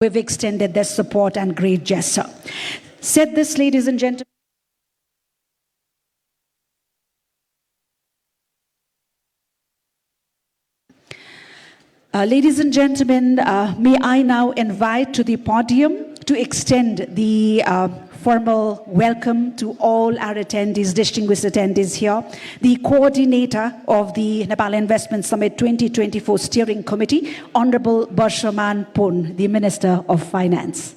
We've extended their support and great gesture. Said this, ladies and gentlemen. Ladies and gentlemen, may I now invite to the podium to extend the formal welcome to all our attendees, distinguished attendees here, the coordinator of the Nepal Investment Summit 2024 Steering Committee, Honorable Barshaman Pun, the Minister of Finance.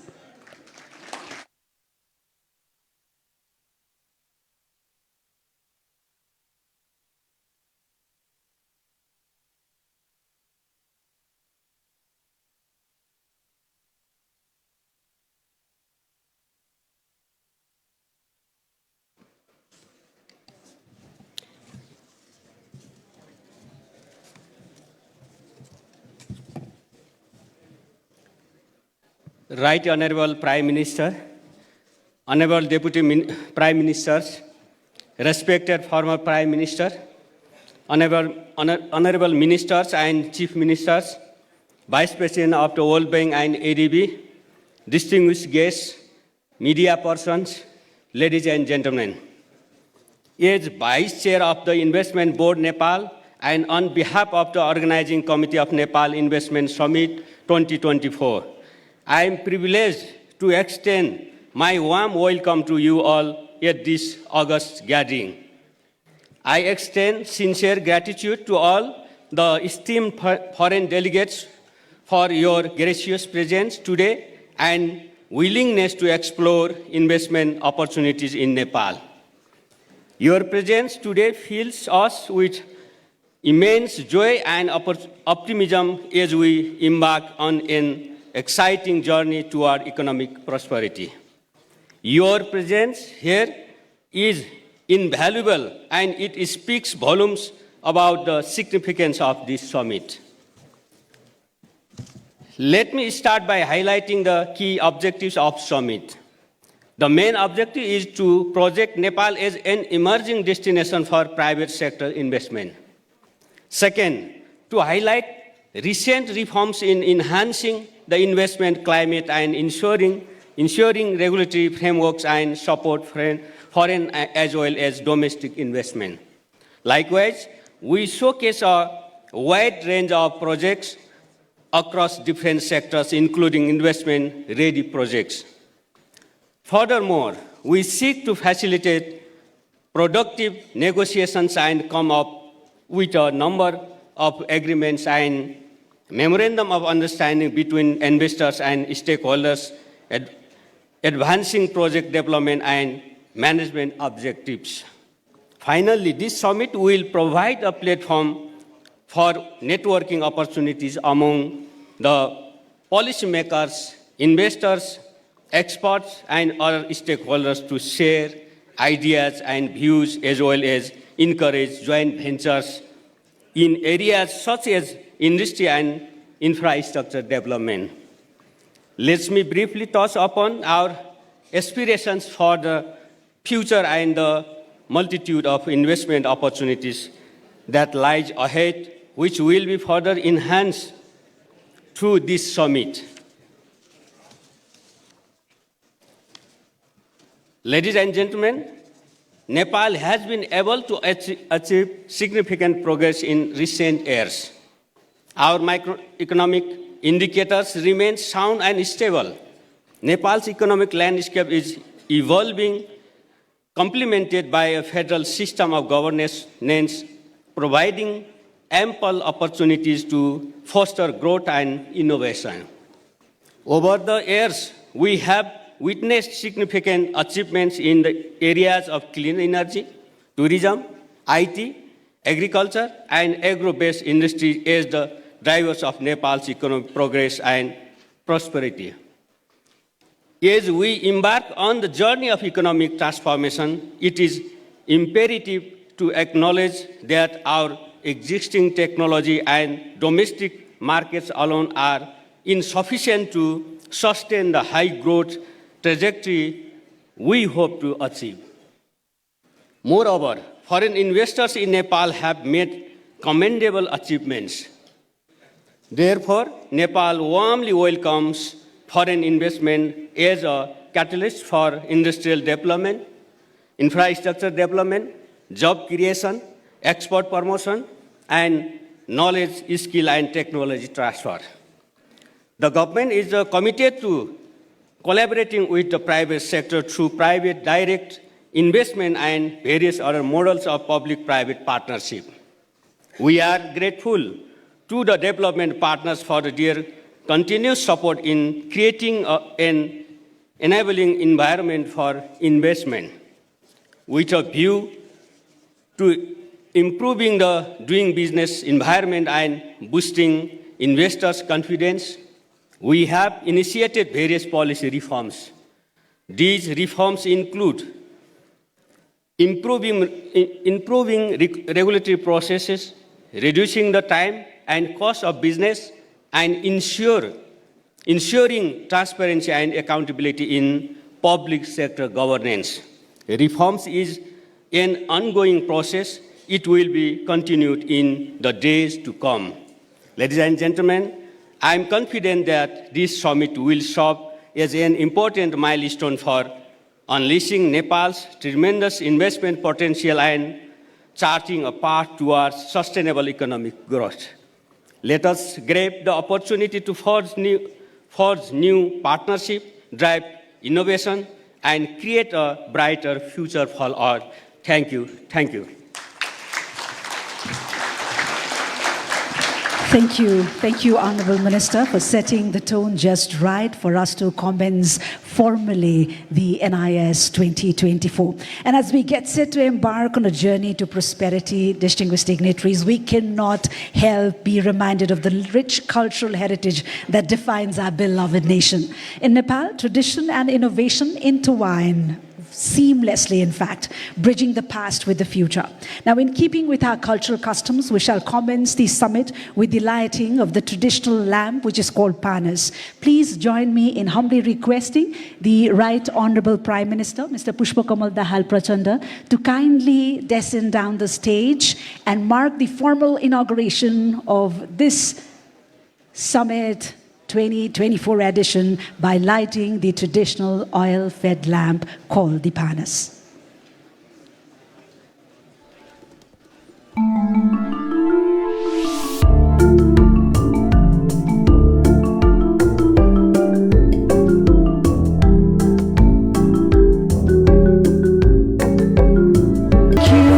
Right Honorable Prime Minister, Honorable Deputy Prime Ministers, respected former Prime Minister, Honorable Ministers and Chief Ministers, Vice President of the World Bank and ADB, distinguished guests, media persons, ladies and gentlemen. As Vice Chair of the Investment Board Nepal and on behalf of the Organizing Committee of Nepal Investment Summit 2024, I am privileged to extend my warm welcome to you all at this August gathering. I extend sincere gratitude to all the esteemed foreign delegates for your gracious presence today and willingness to explore investment opportunities in Nepal. Your presence today fills us with immense joy and optimism as we embark on an exciting journey toward economic prosperity. Your presence here is invaluable and it speaks volumes about the significance of this summit. Let me start by highlighting the key objectives of summit. The main objective is to project Nepal as an emerging destination for private sector investment. Second, to highlight recent reforms in enhancing the investment climate and ensuring regulatory frameworks and support foreign as well as domestic investment. Likewise, we showcase a wide range of projects across different sectors, including investment-ready projects. Furthermore, we seek to facilitate productive negotiations and come up with a number of agreements and memorandum of understanding between investors and stakeholders, advancing project development and management objectives. Finally, this summit will provide a platform for networking opportunities among the policymakers, investors, experts, and other stakeholders to share ideas and views as well as encourage joint ventures in areas such as industry and infrastructure development. Let me briefly touch upon our aspirations for the future and the multitude of investment opportunities that lies ahead, which will be further enhanced through this summit. Ladies and gentlemen, Nepal has been able to achieve significant progress in recent years. Our macroeconomic indicators remain sound and stable. Nepal's economic landscape is evolving, complemented by a federal system of governance, providing ample opportunities to foster growth and innovation. Over the years, we have witnessed significant achievements in the areas of clean energy, tourism, IT, agriculture, and agro-based industries as the drivers of Nepal's economic progress and prosperity. As we embark on the journey of economic transformation, it is imperative to acknowledge that our existing technology and domestic markets alone are insufficient to sustain the high growth trajectory we hope to achieve. Moreover, foreign investors in Nepal have made commendable achievements. Therefore, Nepal warmly welcomes foreign investment as a catalyst for industrial development, infrastructure development, job creation, export promotion, and knowledge, skill, and technology transfer. The government is committed to collaborating with the private sector through private direct investment and various other models of public-private partnership. We are grateful to the development partners for their continuous support in creating an enabling environment for investment, with a view to improving the doing business environment and boosting investors' confidence. We have initiated various policy reforms. These reforms include improving regulatory processes, reducing the time and cost of business, and ensuring transparency and accountability in public sector governance. Reforms is an ongoing process. It will be continued in the days to come. Ladies and gentlemen, I am confident that this summit will serve as an important milestone for unleashing Nepal's tremendous investment potential and charting a path towards sustainable economic growth. Let us grab the opportunity to forge new partnership, drive innovation, and create a brighter future for all. Thank you. Thank you. Thank you. Thank you, Honorable Minister, for setting the tone just right for us to commence formally the NIS 2024. And as we get set to embark on a journey to prosperity, distinguished dignitaries, we cannot help be reminded of the rich cultural heritage that defines our beloved nation. In Nepal, tradition and innovation intertwine seamlessly, in fact, bridging the past with the future. Now, in keeping with our cultural customs, we shall commence the summit with the lighting of the traditional lamp, which is called Panas. Please join me in humbly requesting the Right Honorable Prime Minister, Mr. Pushpakamal Dahal Prachanda, to kindly descend down the stage and mark the formal inauguration of this summit 2024 edition by lighting the traditional oil-fed lamp called the Panas.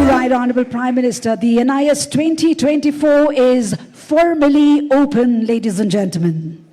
Right Honorable Prime Minister, the NIS 2024 is formally open, ladies and gentlemen.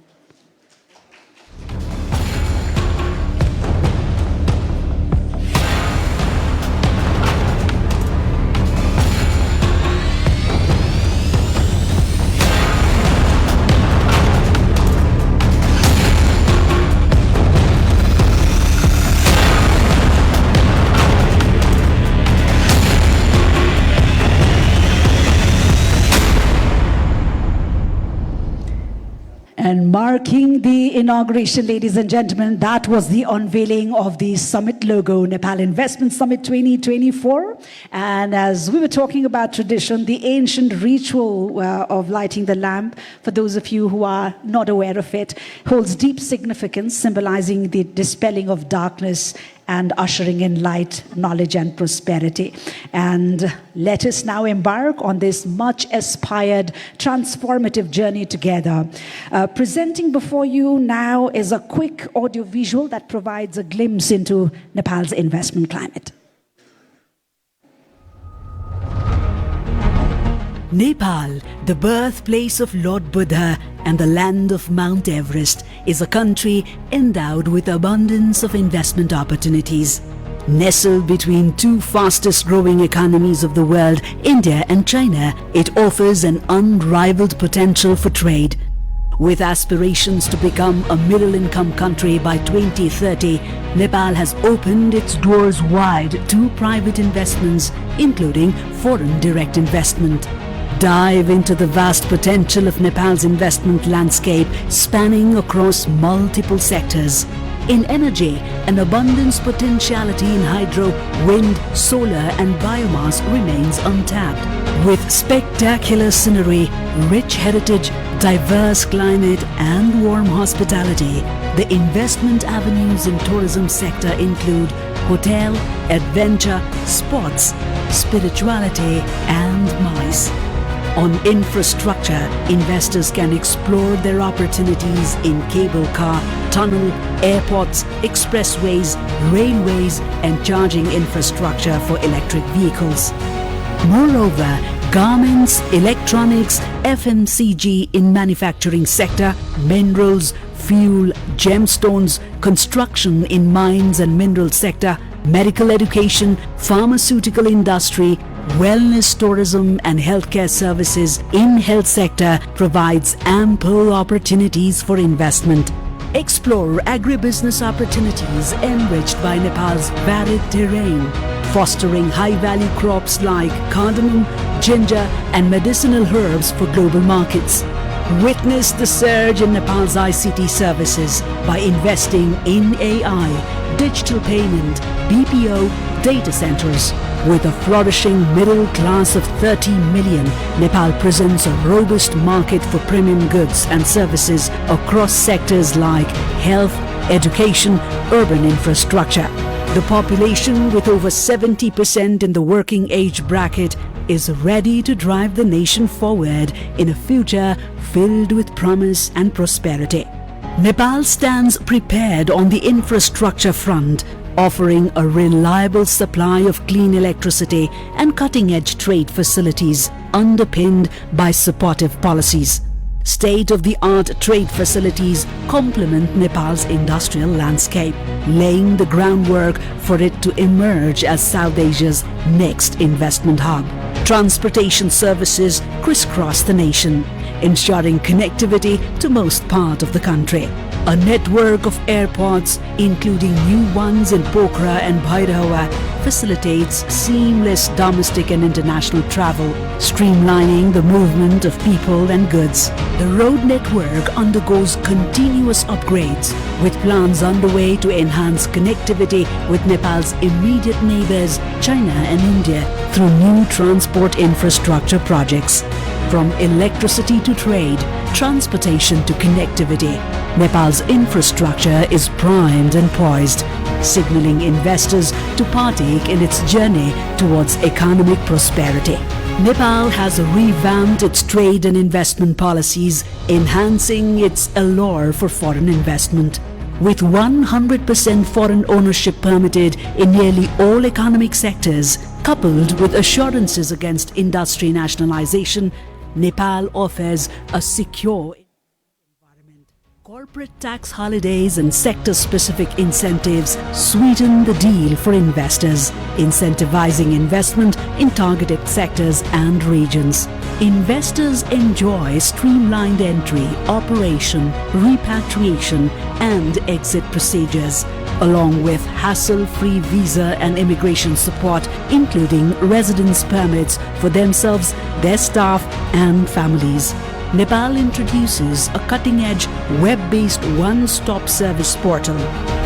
And marking the inauguration, ladies and gentlemen, that was the unveiling of the summit logo, Nepal Investment Summit 2024. And as we were talking about tradition, the ancient ritual of lighting the lamp, for those of you who are not aware of it, holds deep significance, symbolizing the dispelling of darkness and ushering in light, knowledge, and prosperity. And let us now embark on this much-aspired, transformative journey together. Presenting before you now is a quick audiovisual that provides a glimpse into Nepal's investment climate. Nepal, the birthplace of Lord Buddha and the land of Mount Everest, is a country endowed with abundance of investment opportunities. Nestled between two fastest growing economies of the world, India and China, it offers an unrivaled potential for trade. With aspirations to become a middle-income country by 2030, Nepal has opened its doors wide to private investments, including foreign direct investment. Dive into the vast potential of Nepal's investment landscape, spanning across multiple sectors. In energy, an abundance potentiality in hydro, wind, solar and biomass remains untapped. With spectacular scenery, rich heritage, diverse climate and warm hospitality, The investment avenues in tourism sector include hotel, adventure, sports, spirituality and MICE. On infrastructure, investors can explore their opportunities in cable car, tunnel, airports, expressways, railways and charging infrastructure for electric vehicles. Moreover, garments, electronics, FMCG in manufacturing sector, minerals, fuel, gemstones, construction in mines and mineral sector, medical education, pharmaceutical industry, wellness tourism and healthcare services in health sector provides ample opportunities for investment. Explore agribusiness opportunities enriched by Nepal's varied terrain, fostering high-value crops like cardamom, ginger and medicinal herbs for global markets. Witness the surge in Nepal's ICT services by investing in AI, digital payment, BPO, data centers. With a flourishing middle class of 30 million, Nepal presents a robust market for premium goods and services across sectors like health, education, urban infrastructure. The population, with over 70% in the working age bracket, is ready to drive the nation forward in a future filled with promise and prosperity. Nepal stands prepared on the infrastructure front, offering a reliable supply of clean electricity and cutting-edge trade facilities underpinned by supportive policies. State-of-the-art trade facilities complement Nepal's industrial landscape, laying the groundwork for it to emerge as South Asia's next investment hub. Transportation services crisscross the nation, ensuring connectivity to most part of the country. A network of airports, including new ones in Pokhara and Bhairava, facilitates seamless domestic and international travel, streamlining the movement of people and goods. The road network undergoes continuous upgrades, with plans underway to enhance connectivity with Nepal's immediate neighbors, China and India, through new transport infrastructure projects. From electricity to trade, transportation to connectivity, Nepal's infrastructure is primed and poised, signaling investors to partake in its journey towards economic prosperity. Nepal has revamped its trade and investment policies, enhancing its allure for foreign investment. With 100% foreign ownership permitted in nearly all economic sectors, coupled with assurances against industry nationalization, Nepal offers a secure environment. Corporate tax holidays and sector-specific incentives sweeten the deal for investors, incentivizing investment in targeted sectors and regions. Investors enjoy streamlined entry, operation, repatriation, and exit procedures, along with hassle-free visa and immigration support, including residence permits for themselves, their staff, and families. Nepal introduces a cutting-edge web-based one-stop service portal,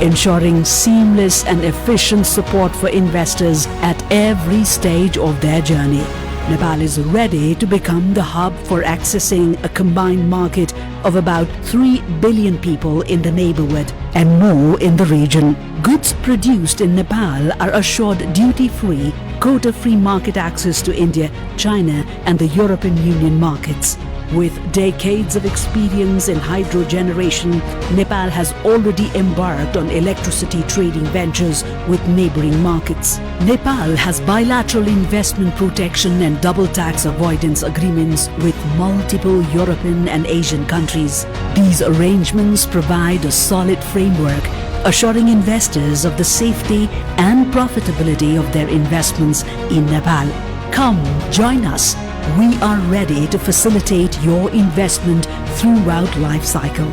ensuring seamless and efficient support for investors at every stage of their journey. Nepal is ready to become the hub for accessing a combined market of about 3 billion people in the neighborhood and more in the region. Goods produced in Nepal are assured duty-free, quota-free market access to India, China and the European Union markets. With decades of experience in hydro generation, Nepal has already embarked on electricity trading ventures with neighboring markets. Nepal has bilateral investment protection and double tax avoidance agreements with multiple European and Asian countries. These arrangements provide a solid framework, assuring investors of the safety and profitability of their investments in Nepal. Come, join us. We are ready to facilitate your investment throughout life cycle.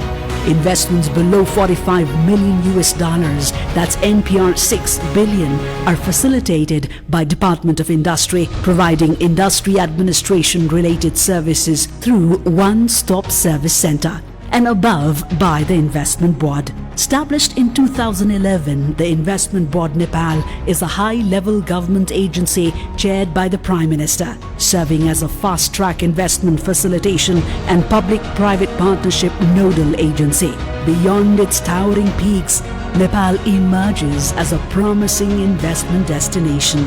Investments below $45 million, that's NPR 6 billion, are facilitated by Department of Industry, providing industry administration related services through One Stop Service Center. and above by the Investment Board. Established in 2011, the Investment Board Nepal is a high-level government agency chaired by the Prime Minister, serving as a fast-track investment facilitation and public-private partnership nodal agency. Beyond its towering peaks, Nepal emerges as a promising investment destination,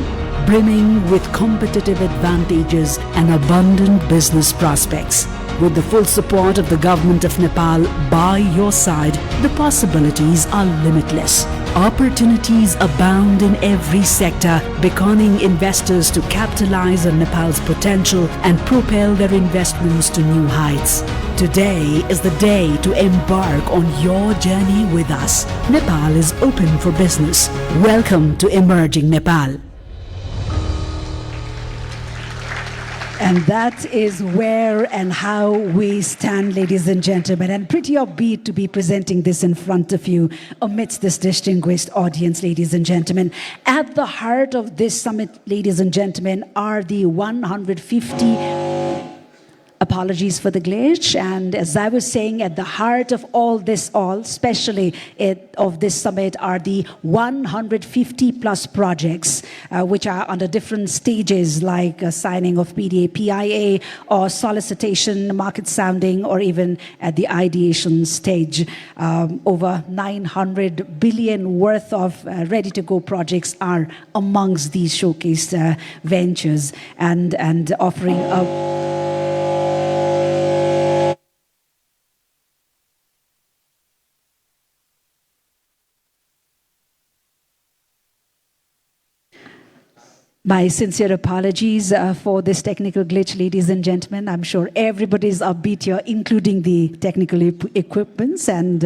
brimming with competitive advantages and abundant business prospects. With the full support of the government of Nepal by your side, the possibilities are limitless. Opportunities abound in every sector, beckoning investors to capitalize on Nepal's potential and propel their investments to new heights. Today is the day to embark on your journey with us. Nepal is open for business. Welcome to Emerging Nepal. And that is where and how we stand, ladies and gentlemen. And pretty upbeat to be presenting this in front of you amidst this distinguished audience, ladies and gentlemen. At the heart of this summit, ladies and gentlemen, are the 150 apologies for the glitch. And as I was saying, at the heart of all this, especially of this summit, are the 150 plus projects, which are under different stages, like signing of PDA, PIA, or solicitation, market sounding, or even at the ideation stage. Over 900 billion worth of ready-to-go projects are amongst these showcased ventures and offering a My sincere apologies for this technical glitch, ladies and gentlemen. I'm sure everybody's upbeat here, including the technical equipments, and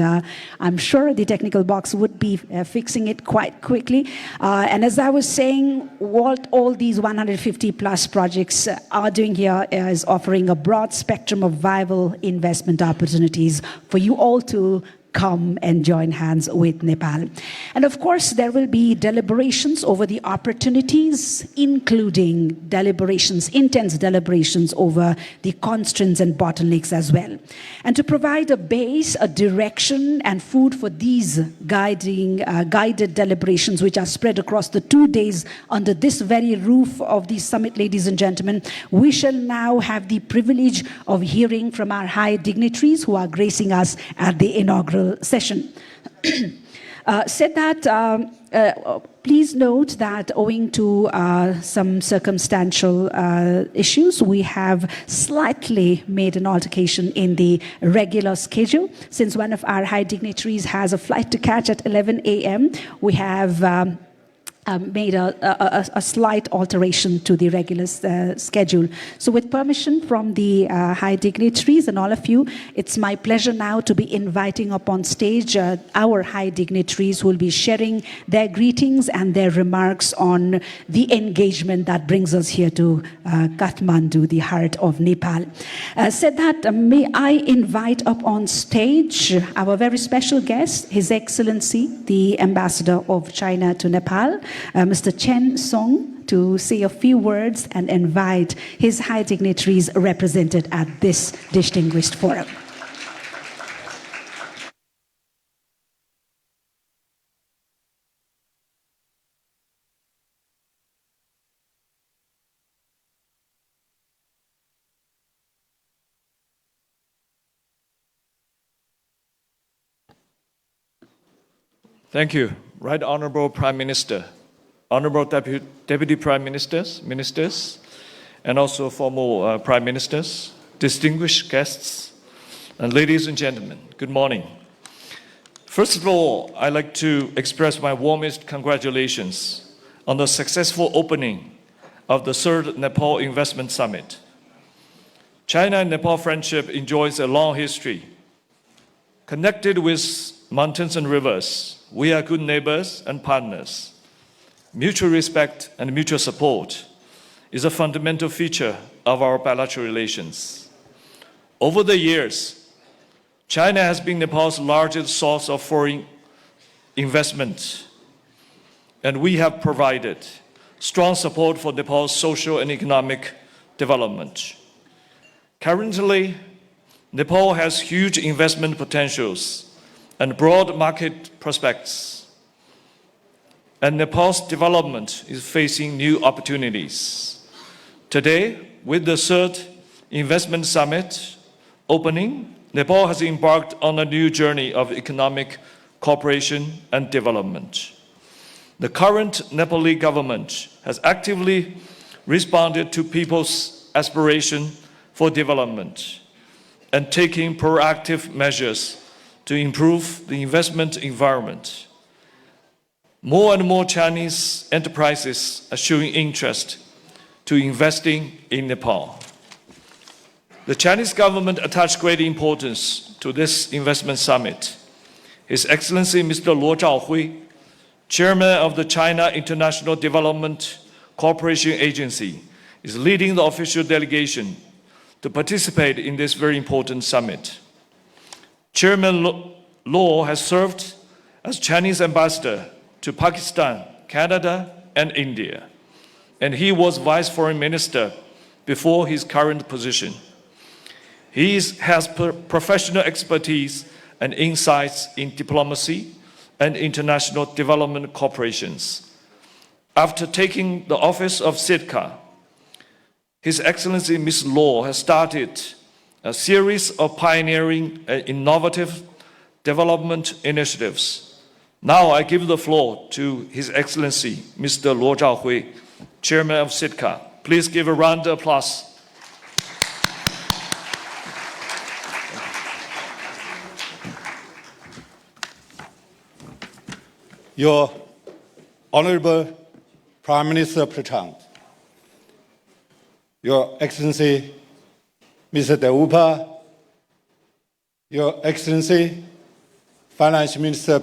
I'm sure the technical box would be fixing it quite quickly. And as I was saying, what all these 150 plus projects are doing here is offering a broad spectrum of viable investment opportunities for you all to come and join hands with Nepal. And of course, there will be deliberations over the opportunities, including deliberations, intense deliberations over the constraints and bottlenecks as well. And to provide a base, a direction, and food for these guided deliberations, which are spread across the 2 days under this very roof of the summit, ladies and gentlemen, we shall now have the privilege of hearing from our high dignitaries who are gracing us at the inaugural session. Said that, please note that owing to some circumstantial issues, we have slightly made an altercation in the regular schedule. Since one of our high dignitaries has a flight to catch at 11 a.m., we have made a slight alteration to the regular schedule. So with permission from the high dignitaries and all of you, it's my pleasure now to be inviting up on stage our high dignitaries who will be sharing their greetings and their remarks on the engagement that brings us here to Kathmandu, the heart of Nepal. Said that, may I invite up on stage our very special guest, His Excellency, the Ambassador of China to Nepal, Mr. Chen Song, to say a few words and invite his high dignitaries represented at this distinguished forum. Thank you. Right Honorable Prime Minister, Honorable Deputy Prime Ministers, Ministers, and also former Prime Ministers, distinguished guests, and ladies and gentlemen, good morning. First of all, I'd like to express my warmest congratulations on the successful opening of the third Nepal Investment Summit. China and Nepal friendship enjoys a long history. Connected with mountains and rivers, we are good neighbors and partners. Mutual respect and mutual support is a fundamental feature of our bilateral relations. Over the years, China has been Nepal's largest source of foreign investment, and we have provided strong support for Nepal's social and economic development. Currently, Nepal has huge investment potentials and broad market prospects, and Nepal's development is facing new opportunities. Today, with the third Investment Summit opening, Nepal has embarked on a new journey of economic cooperation and development. The current Nepali government has actively responded to people's aspiration for development and taking proactive measures to improve the investment environment. More and more Chinese enterprises are showing interest to investing in Nepal. The Chinese government attached great importance to this investment summit. His Excellency Mr. Luo Zhaohui, Chairman of the China International Development Cooperation Agency, is leading the official delegation to participate in this very important summit. Chairman Luo has served as Chinese ambassador to Pakistan, Canada, and India, and he was Vice Foreign Minister before his current position. He has professional expertise and insights in diplomacy and international development cooperations. After taking the office of Sitka, His Excellency Ms. Luo has started a series of pioneering and innovative development initiatives. Now I give the floor to His Excellency Mr. Luo Zhaohui, Chairman of Sitka. Please give a round of applause. Your Honorable Prime Minister Prachand, Your Excellency Mr. Deupa, Your Excellency Finance Minister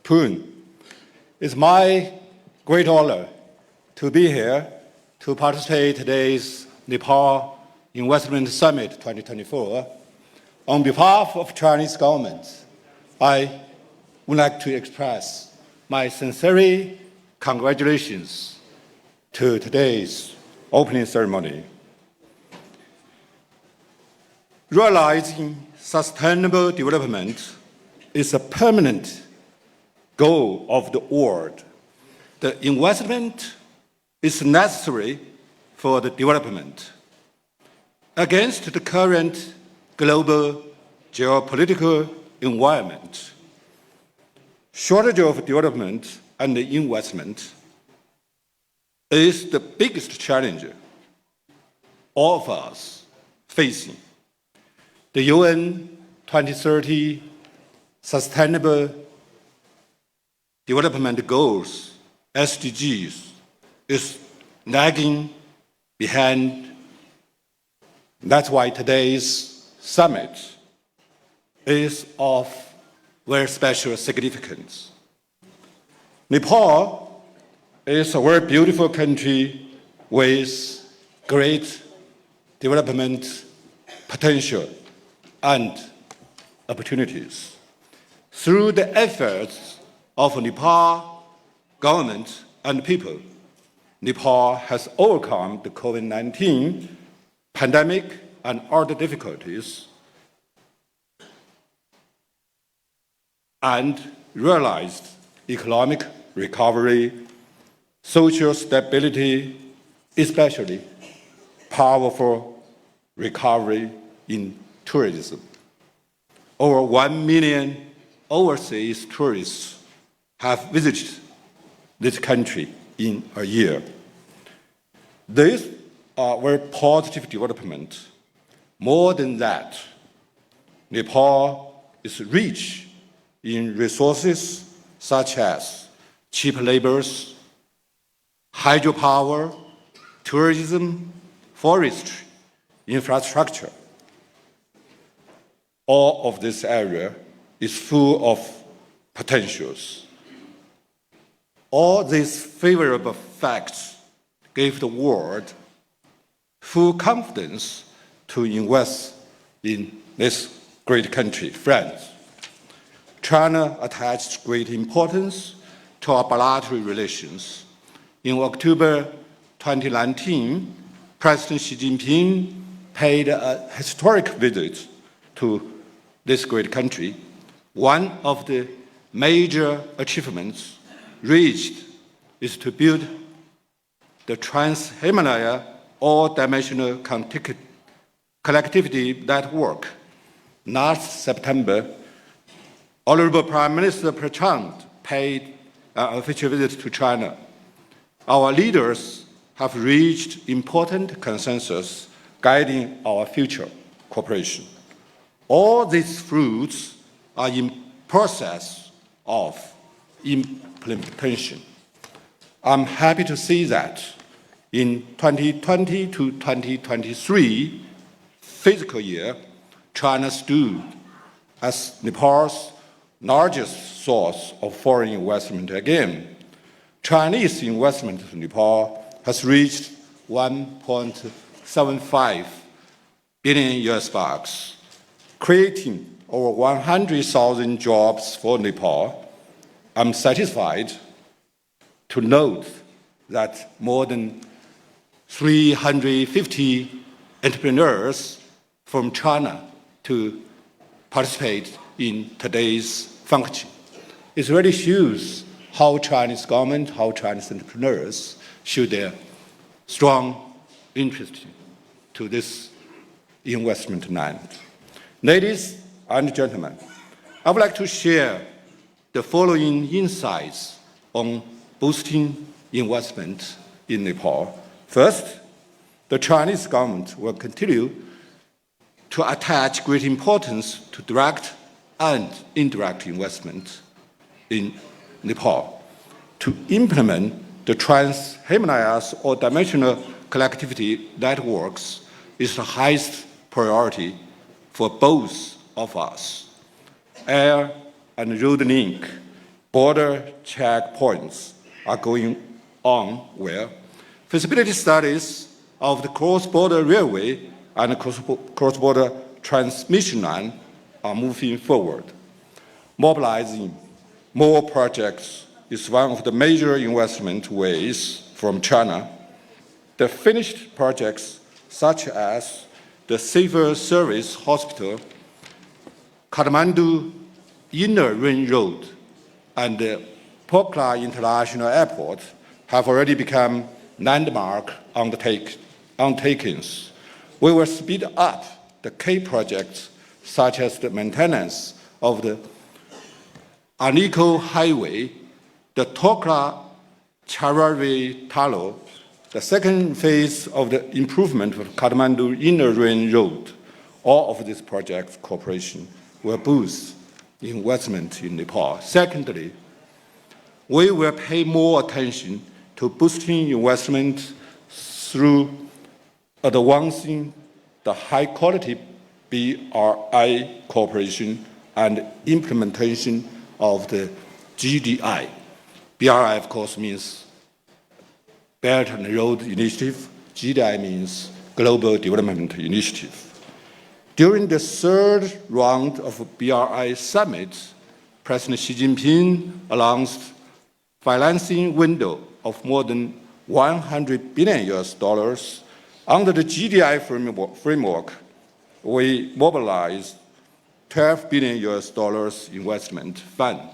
Poon, it's my great honor to be here to participate in today's Nepal Investment Summit 2024. On behalf of Chinese government, I would like to express my sincere congratulations to today's opening ceremony. Realizing sustainable development is a permanent goal of the world. The investment is necessary for the development. Against the current global geopolitical environment, shortage of development and investment is the biggest challenge all of us facing. The UN 2030 Sustainable Development Goals, SDGs, is lagging behind. That's why today's summit is of very special significance. Nepal is a very beautiful country with great development potential and opportunities. Through the efforts of Nepal government and people, Nepal has overcome the COVID-19 pandemic and other difficulties and realized economic recovery, social stability, especially powerful recovery in tourism. Over 1 million overseas tourists have visited this country in a year. This are very positive development. More than that, Nepal is rich in resources such as cheap labors, hydropower, tourism, forestry, infrastructure. All of this area is full of potentials. All these favorable facts gave the world full confidence to invest in this great country, France. China attached great importance to our bilateral relations. In October 2019, President Xi Jinping paid a historic visit to this great country, one of the major achievements reached is to build the Trans-Himalaya all-dimensional connectivity network. Last September, Honorable Prime Minister Prachand paid an official visit to China. Our leaders have reached important consensus guiding our future cooperation. All these fruits are in process of implementation. I'm happy to see that in 2020 to 2023 fiscal year, China stood as Nepal's largest source of foreign investment again. Chinese investment in Nepal has reached 1.75 billion US bucks, creating over 100,000 jobs for Nepal. I'm satisfied to note that more than 350 entrepreneurs from China to participate in today's function. It really shows how Chinese government, how Chinese entrepreneurs show their strong interest to this investment land. Ladies and gentlemen, I would like to share the following insights on boosting investment in Nepal. First, the Chinese government will continue to attach great importance to direct and indirect investment in Nepal. To implement the Trans-Himalayas or dimensional connectivity networks is the highest priority for both of us. Air and road link border checkpoints are going on well. Feasibility studies of the cross-border railway and cross-border transmission line are moving forward. Mobilizing more projects is one of the major investment ways from China. The finished projects, such as the Civil Service Hospital, Kathmandu Inner Ring Road, and the Pokhara International Airport, have already become landmark undertakings. We will speed up the key projects, such as the maintenance of the Aniko Highway, the Tokra-Charari Tunnel, the second phase of the improvement of Kathmandu Inner Ring Road. All of these projects' cooperation will boost investment in Nepal. Secondly, we will pay more attention to boosting investment through advancing the high-quality BRI cooperation and implementation of the GDI. BRI, of course, means Belt and Road Initiative. GDI means Global Development Initiative. During the third round of BRI Summit, President Xi Jinping announced financing window of more than $100 billion US. Under the GDI framework, we mobilized $12 billion US investment fund.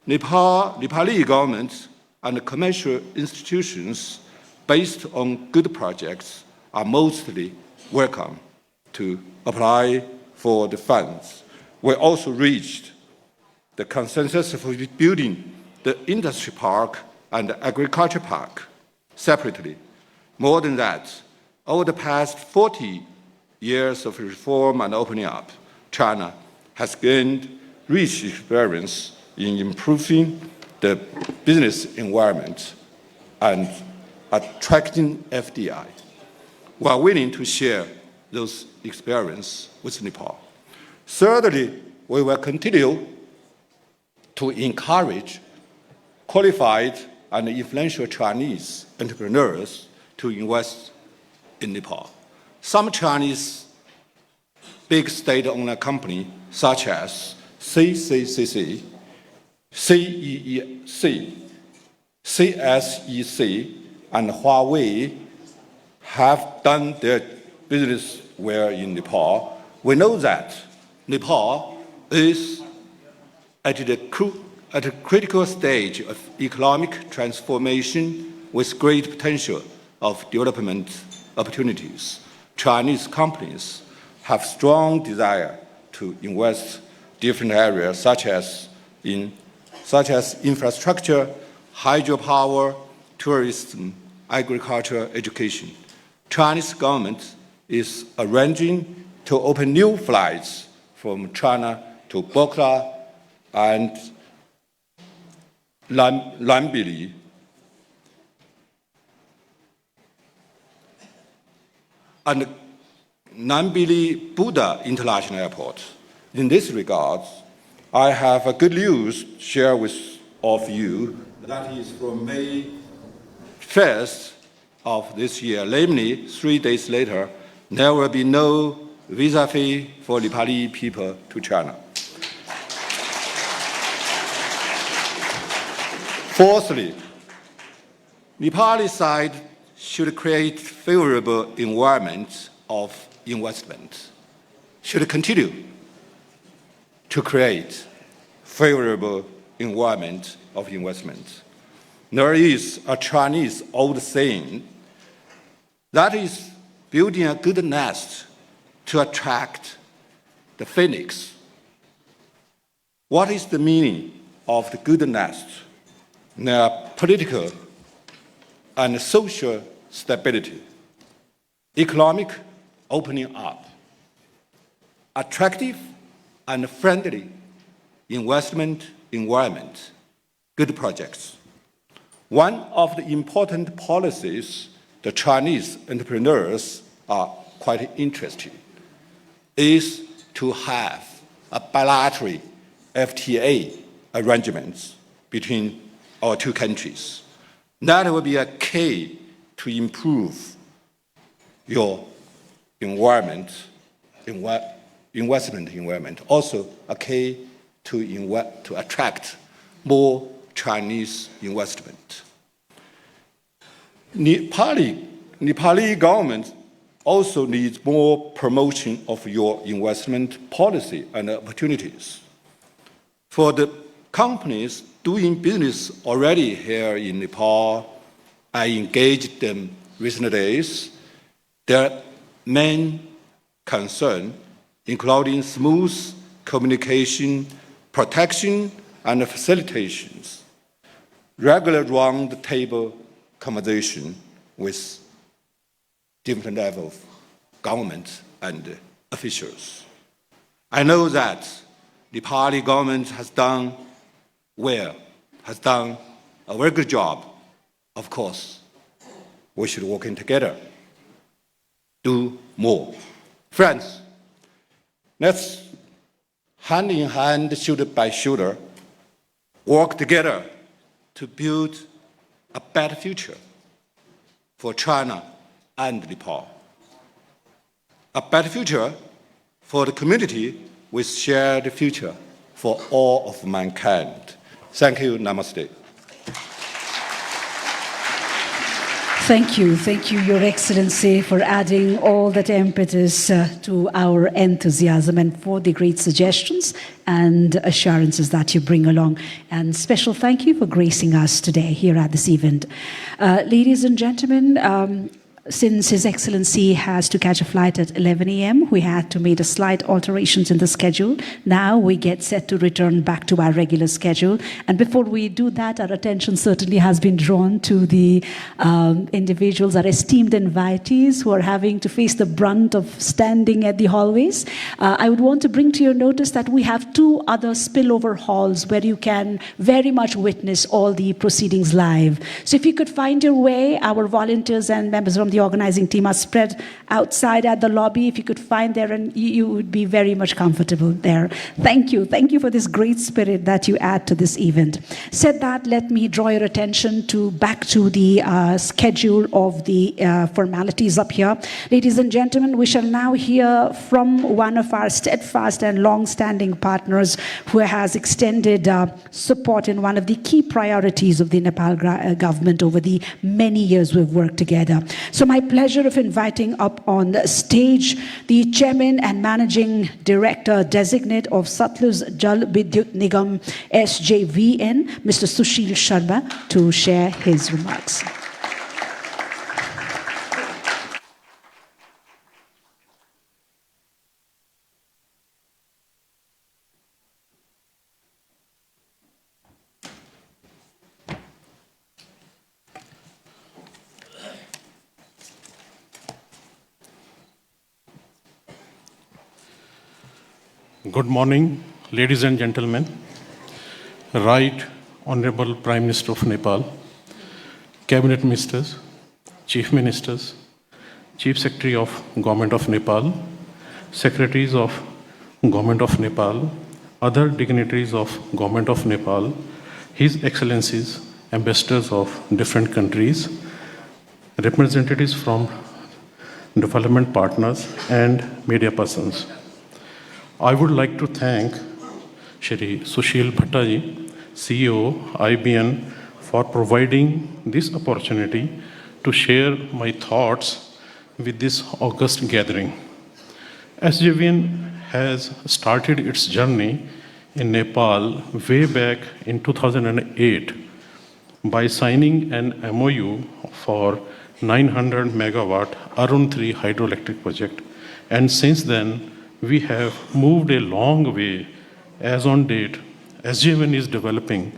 Nepali government and commercial institutions based on good projects are mostly welcome to apply for the funds. We also reached the consensus for building the industry park and the agriculture park separately. More than that, over the past 40 years of reform and opening up, China has gained rich experience in improving the business environment and attracting FDI. We are willing to share those experiences with Nepal. Thirdly, we will continue to encourage qualified and influential Chinese entrepreneurs to invest in Nepal. Some Chinese big state-owned companies, such as CCCC, CEEC, CSEC, and Huawei, have done their business well in Nepal. We know that Nepal is at a critical stage of economic transformation with great potential of development opportunities. Chinese companies have strong desire to invest different areas such as infrastructure, hydropower, tourism, agriculture, education. Chinese government is arranging to open new flights from China to Bokla and Lambili. And Nambili Buddha International Airport. In this regard, I have a good news to share with all of you. That is from May 1st of this year, namely 3 days later, there will be no visa fee for Nepali people to China. Fourthly, Nepali side should create favorable environment of investment, should continue to create favorable environment of investment. There is a Chinese old saying that is building a good nest to attract the phoenix. What is the meaning of the good nest? There are political and social stability, economic opening up, attractive and friendly investment environment, good projects. One of the important policies the Chinese entrepreneurs are quite interested in is to have a bilateral FTA arrangements between our two countries. That will be a key to improve your investment environment, also a key to attract more Chinese investment. Nepali government also needs more promotion of your investment policy and opportunities. For the companies doing business already here in Nepal, I engaged them recent days. Their main concern, including smooth communication, protection, and facilitations, regular round-table conversation with different levels of government and officials. I know that the Nepali government has done well, has done a very good job. Of course, we should work in together, do more. Friends, let's hand in hand, shoulder by shoulder, work together to build a better future for China and Nepal. A better future for the community with shared future for all of mankind. Thank you. Namaste. Thank you, Your Excellency, for adding all that impetus to our enthusiasm and for the great suggestions and assurances that you bring along. And special thank you for gracing us today here at this event. Ladies and gentlemen, since His Excellency has to catch a flight at 11 a.m., we had to make a slight alterations in the schedule. Now we get set to return back to our regular schedule. And before we do that, our attention certainly has been drawn to the individuals, our esteemed invitees who are having to face the brunt of standing at the hallways. I would want to bring to your notice that we have 2 other spillover halls where you can very much witness all the proceedings live. So if you could find your way, our volunteers and members from the organizing team are spread outside at the lobby. If you could find there, and you would be very much comfortable there. Thank you for this great spirit that you add to this event. Said that, let me draw your attention back to the schedule of the formalities up here. Ladies and gentlemen, we shall now hear from one of our steadfast and long-standing partners who has extended support in one of the key priorities of the Nepal government over the many years we've worked together. So my pleasure of inviting up on the stage the Chairman and Managing Director Designate of Satluj Jal Vidyut Nigam SJVN, Mr. Sushil Sharma, to share his remarks. Good morning, ladies and gentlemen. Right Honorable Prime Minister of Nepal, Cabinet Ministers, Chief Ministers, Chief Secretary of Government of Nepal, Secretaries of Government of Nepal, other dignitaries of Government of Nepal, His Excellencies, ambassadors of different countries, representatives from development partners, and media persons. I would like to thank Shri Sushil Bhattaji, CEO, IBN, for providing this opportunity to share my thoughts with this august gathering. SJVN has started its journey in Nepal way back in 2008 by signing an MOU for 900 megawatt Arun 3 hydroelectric project, and since then we have moved a long way. As on date, SJVN is developing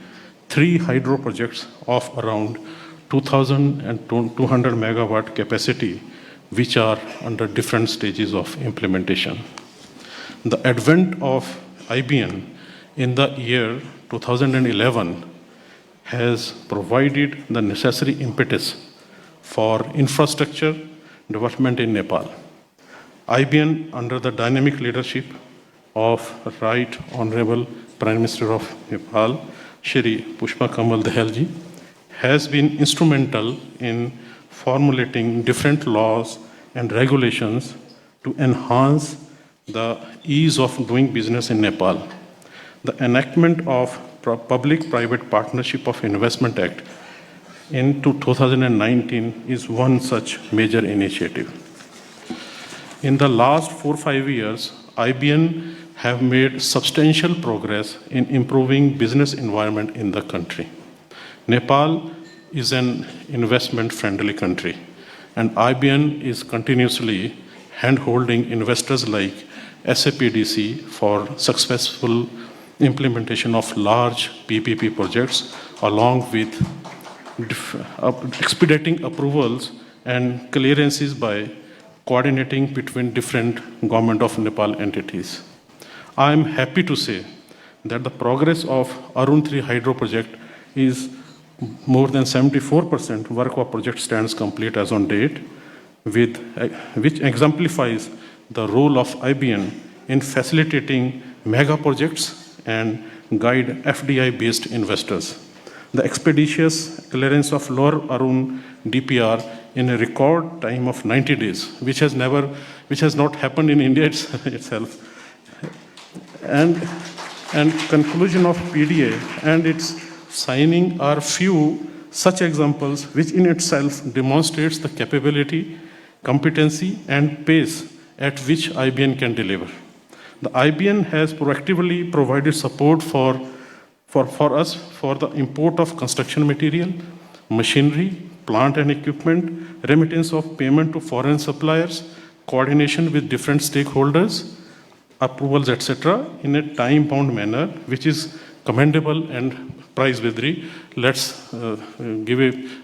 3 hydro projects of around 2,200 megawatt capacity, which are under different stages of implementation. The advent of IBN in the year 2011 has provided the necessary impetus for infrastructure development in Nepal. IBN, under the dynamic leadership of Right Honorable Prime Minister of Nepal, Shri Pushpa Kamal Dahalji, has been instrumental in formulating different laws and regulations to enhance the ease of doing business in Nepal. The enactment of Public-Private Partnership of Investment Act in 2019 is one such major initiative. In the last 4 or 5 years, IBN have made substantial progress in improving business environment in the country. Nepal is an investment-friendly country, and IBN is continuously hand-holding investors like SAPDC for successful implementation of large PPP projects, along with expediting approvals and clearances by coordinating between different Government of Nepal entities. I am happy to say that the progress of Arun 3 hydro project is more than 74% work of project stands complete as on date, which exemplifies the role of IBN in facilitating mega projects and guide FDI-based investors. The expeditious clearance of Lower Arun DPR in a record time of 90 days, which has not happened in India itself, and conclusion of PDA and its signing are few such examples, which in itself demonstrates the capability, competency, and pace at which IBN can deliver. The IBN has proactively provided support for us for the import of construction material, machinery, plant and equipment, remittance of payment to foreign suppliers, coordination with different stakeholders, approvals, etc., in a time-bound manner, which is commendable and praiseworthy. Let's give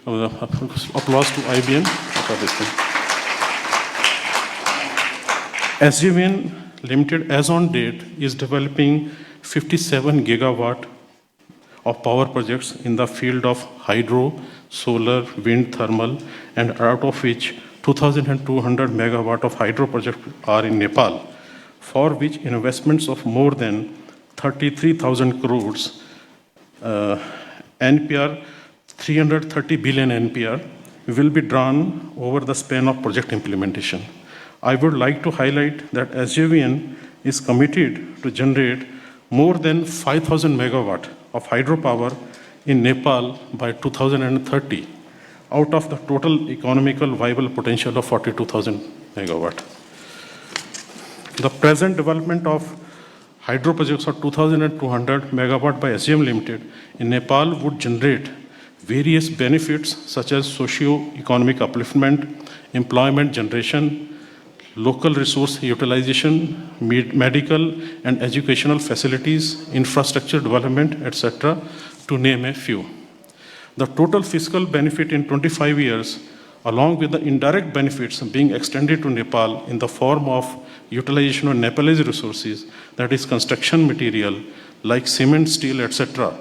applause to IBN for this thing. SJVN Limited, as on date, is developing 57 gigawatt of power projects in the field of hydro, solar, wind, thermal, and out of which 2,200 megawatt of hydro projects are in Nepal, for which investments of more than 33,000 crores, NPR, 330 billion NPR, will be drawn over the span of project implementation. I would like to highlight that SJVN is committed to generate more than 5,000 megawatt of hydropower in Nepal by 2030, out of the total economical viable potential of 42,000 megawatt. The present development of hydro projects of 2,200 megawatt by SGM Limited in Nepal would generate various benefits such as socio-economic upliftment, employment generation, local resource utilization, medical and educational facilities, infrastructure development, etc., to name a few. The total fiscal benefit in 25 years, along with the indirect benefits being extended to Nepal in the form of utilization of Nepalese resources, that is construction material like cement, steel, etc.,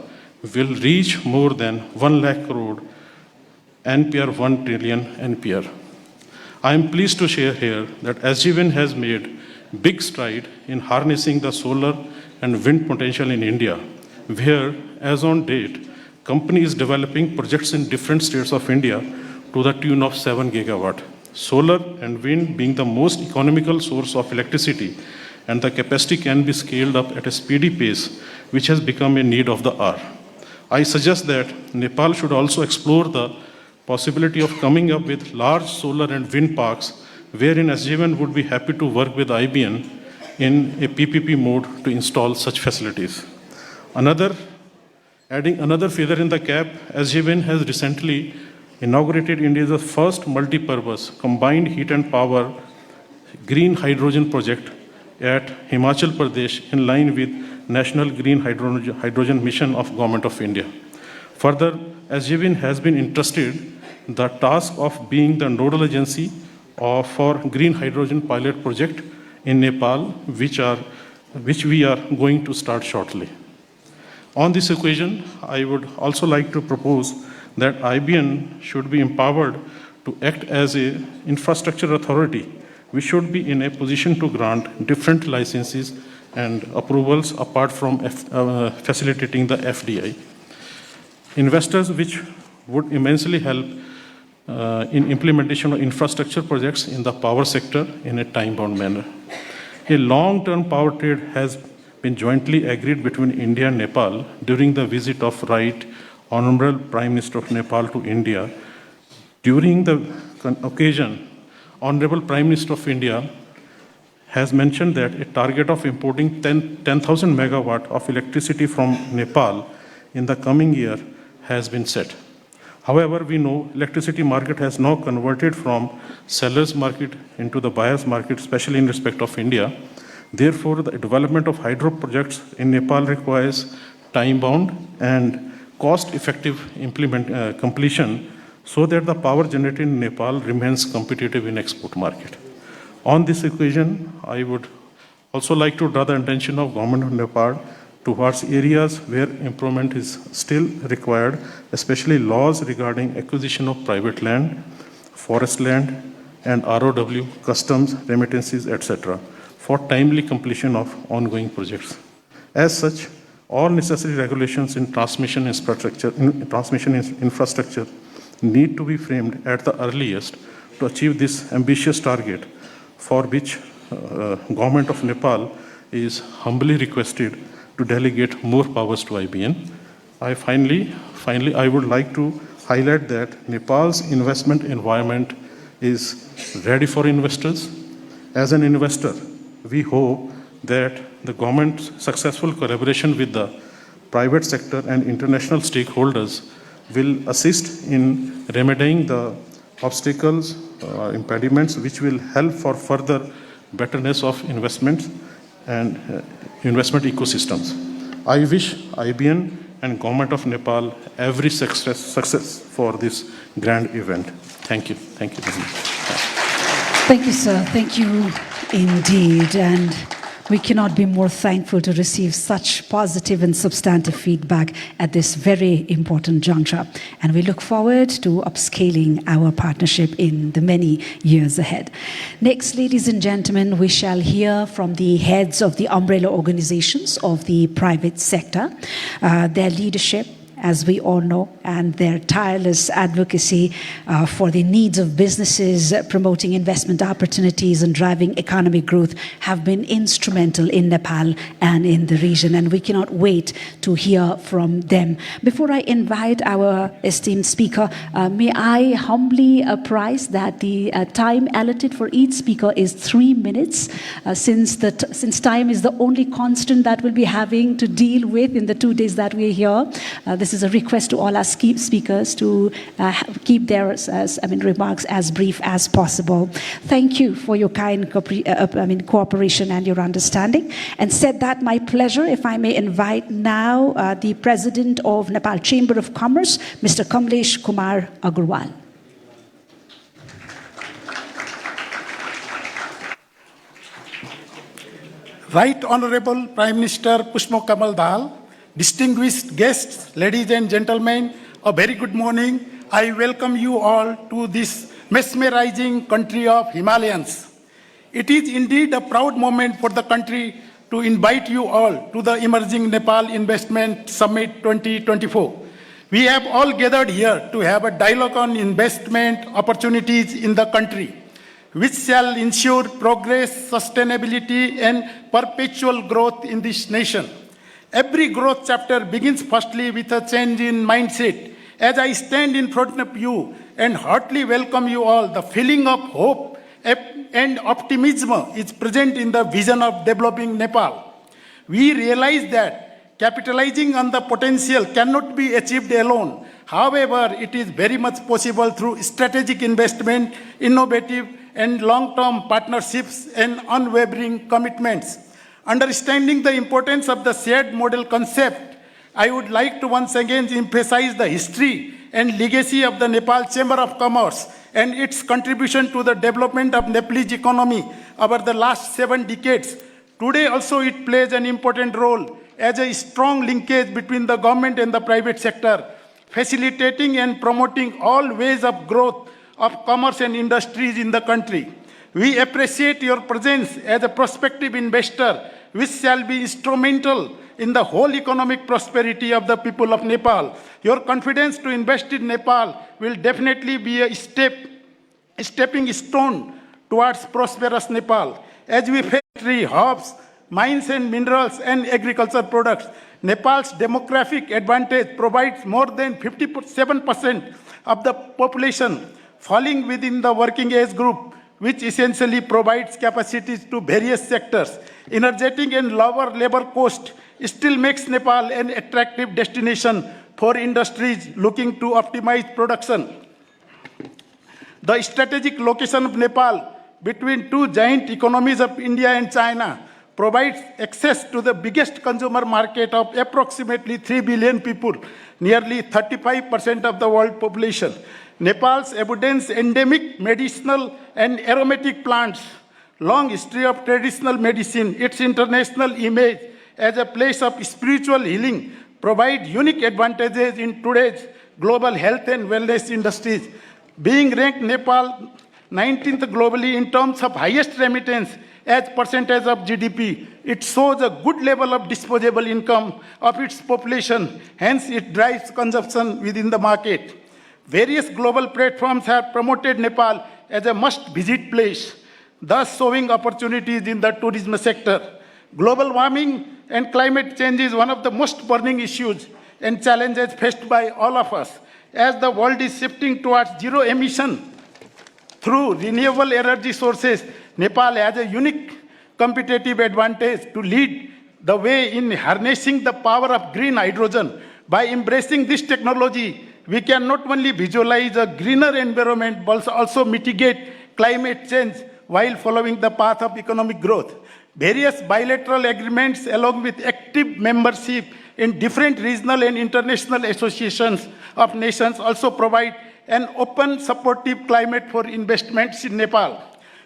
will reach more than 1 lakh crore NPR, 1 trillion NPR. I am pleased to share here that SGVN has made big stride in harnessing the solar and wind potential in India, where, as on date, company is developing projects in different states of India to the tune of 7 gigawatt. Solar and wind being the most economical source of electricity, and the capacity can be scaled up at a speedy pace, which has become a need of the hour. I suggest that Nepal should also explore the possibility of coming up with large solar and wind parks, wherein SGVN would be happy to work with IBN in a PPP mode to install such facilities. Adding another feather in the cap, SGVN has recently inaugurated India's first multi-purpose combined heat and power green hydrogen project at Himachal Pradesh in line with National Green Hydrogen Mission of Government of India. Further, SGVN has been entrusted the task of being the nodal agency for green hydrogen pilot project in Nepal, which we are going to start shortly. On this occasion, I would also like to propose that IBN should be empowered to act as an infrastructure authority, which should be in a position to grant different licenses and approvals apart from facilitating the FDI. Investors which would immensely help in implementation of infrastructure projects in the power sector in a time-bound manner. A long-term power trade has been jointly agreed between India and Nepal during the visit of Right Honorable Prime Minister of Nepal to India. During the occasion, Honorable Prime Minister of India has mentioned that a target of importing 10,000 megawatt of electricity from Nepal in the coming year has been set. However, we know electricity market has now converted from seller's market into the buyer's market, especially in respect of India. Therefore, the development of hydro projects in Nepal requires time-bound and cost-effective completion so that the power generated in Nepal remains competitive in export market. On this occasion, I would also like to draw the attention of Government of Nepal towards areas where improvement is still required, especially laws regarding acquisition of private land, forest land, and ROW, customs, remittances, etc., for timely completion of ongoing projects. As such, all necessary regulations in transmission infrastructure need to be framed at the earliest to achieve this ambitious target, for which Government of Nepal is humbly requested to delegate more powers to IBN. Finally, I would like to highlight that Nepal's investment environment is ready for investors. As an investor, we hope that the government's successful collaboration with the private sector and international stakeholders will assist in remedying the obstacles, impediments, which will help for further betterness of investments and investment ecosystems. I wish IBN and Government of Nepal every success for this grand event. Thank you. Thank you very much. Thank you, sir. Thank you indeed. And we cannot be more thankful to receive such positive and substantive feedback at this very important juncture. And we look forward to upscaling our partnership in the many years ahead. Next, ladies and gentlemen, we shall hear from the heads of the umbrella organizations of the private sector, their leadership, as we all know, and their tireless advocacy for the needs of businesses, promoting investment opportunities and driving economic growth have been instrumental in Nepal and in the region, and we cannot wait to hear from them. Before I invite our esteemed speaker, may I humbly apprise that the time allotted for each speaker is 3 minutes, since time is the only constant that we'll be having to deal with in the 2 days that we're here. This is a request to all our speakers to keep their remarks as brief as possible. Thank you for your kind cooperation and your understanding. And said that, my pleasure, if I may invite now the President of Nepal Chamber of Commerce, Mr. Kamlesh Kumar Agarwal. Right Honorable Prime Minister Pushpa Kamal Dahal, distinguished guests, ladies and gentlemen, a very good morning. I welcome you all to this mesmerizing country of Himalayans. It is indeed a proud moment for the country to invite you all to the Emerging Nepal Investment Summit 2024. We have all gathered here to have a dialogue on investment opportunities in the country, which shall ensure progress, sustainability, and perpetual growth in this nation. Every growth chapter begins firstly with a change in mindset. As I stand in front of you and heartily welcome you all, the feeling of hope and optimism is present in the vision of developing Nepal. We realize that capitalizing on the potential cannot be achieved alone. However, it is very much possible through strategic investment, innovative and long-term partnerships and unwavering commitments. Understanding the importance of the shared model concept, I would like to once again emphasize the history and legacy of the Nepal Chamber of Commerce and its contribution to the development of Nepalese economy over the last 7 decades. Today also it plays an important role as a strong linkage between the government and the private sector, facilitating and promoting all ways of growth of commerce and industries in the country. We appreciate your presence as a prospective investor, which shall be instrumental in the whole economic prosperity of the people of Nepal. Your confidence to invest in Nepal will definitely be a stepping stone towards prosperous Nepal. As we factory, hubs, mines and minerals and agriculture products, Nepal's demographic advantage provides more than 57% of the population falling within the working age group, which essentially provides capacities to various sectors. Energetic and lower labor cost still makes Nepal an attractive destination for industries looking to optimize production. The strategic location of Nepal between 2 giant economies of India and China provides access to the biggest consumer market of approximately 3 billion people, nearly 35% of the world population. Nepal's abundant endemic medicinal and aromatic plants, long history of traditional medicine, its international image as a place of spiritual healing provide unique advantages in today's global health and wellness industries. Being ranked Nepal 19th globally in terms of highest remittance as percentage of GDP, it shows a good level of disposable income of its population, hence it drives consumption within the market. Various global platforms have promoted Nepal as a must-visit place, thus showing opportunities in the tourism sector. Global warming and climate change is one of the most burning issues and challenges faced by all of us. As the world is shifting towards zero emission through renewable energy sources, Nepal has a unique competitive advantage to lead the way in harnessing the power of green hydrogen. By embracing this technology, we can not only visualize a greener environment, but also mitigate climate change while following the path of economic growth. Various bilateral agreements, along with active membership in different regional and international associations of nations, also provide an open, supportive climate for investments in Nepal.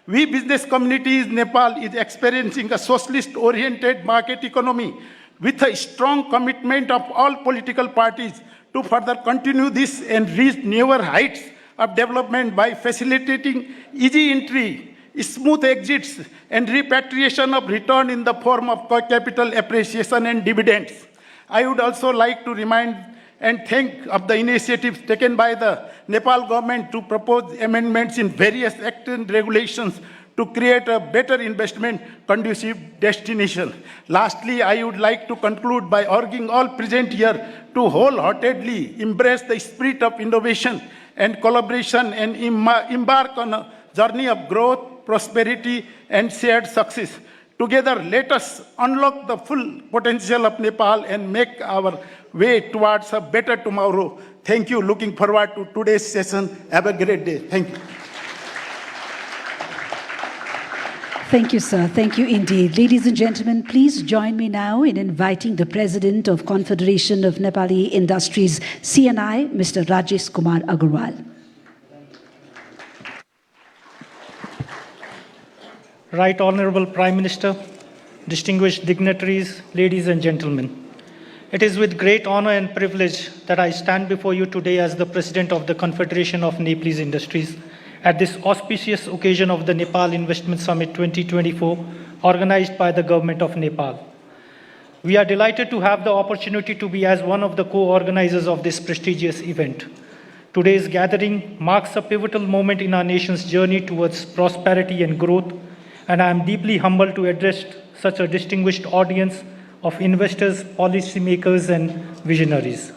We business communities, Nepal is experiencing a socialist-oriented market economy with a strong commitment of all political parties to further continue this and reach newer heights of development by facilitating easy entry, smooth exits, and repatriation of return in the form of capital appreciation and dividends. I would also like to remind and thank of the initiatives taken by the Nepal government to propose amendments in various acts and regulations to create a better investment conducive destination. Lastly, I would like to conclude by urging all present here to wholeheartedly embrace the spirit of innovation and collaboration and embark on a journey of growth, prosperity, and shared success. Together, let us unlock the full potential of Nepal and make our way towards a better tomorrow. Thank you. Looking forward to today's session. Have a great day. Thank you. Thank you, sir. Thank you indeed. Ladies and gentlemen, please join me now in inviting the President of Confederation of Nepali Industries, CNI, Mr. Rajesh Kumar Agarwal. Right Honorable Prime Minister, distinguished dignitaries, ladies and gentlemen. It is with great honor and privilege that I stand before you today as the President of the Confederation of Nepalese Industries at this auspicious occasion of the Nepal Investment Summit 2024 organized by the Government of Nepal. We are delighted to have the opportunity to be as one of the co-organizers of this prestigious event. Today's gathering marks a pivotal moment in our nation's journey towards prosperity and growth, and I am deeply humbled to address such a distinguished audience of investors, policymakers, and visionaries.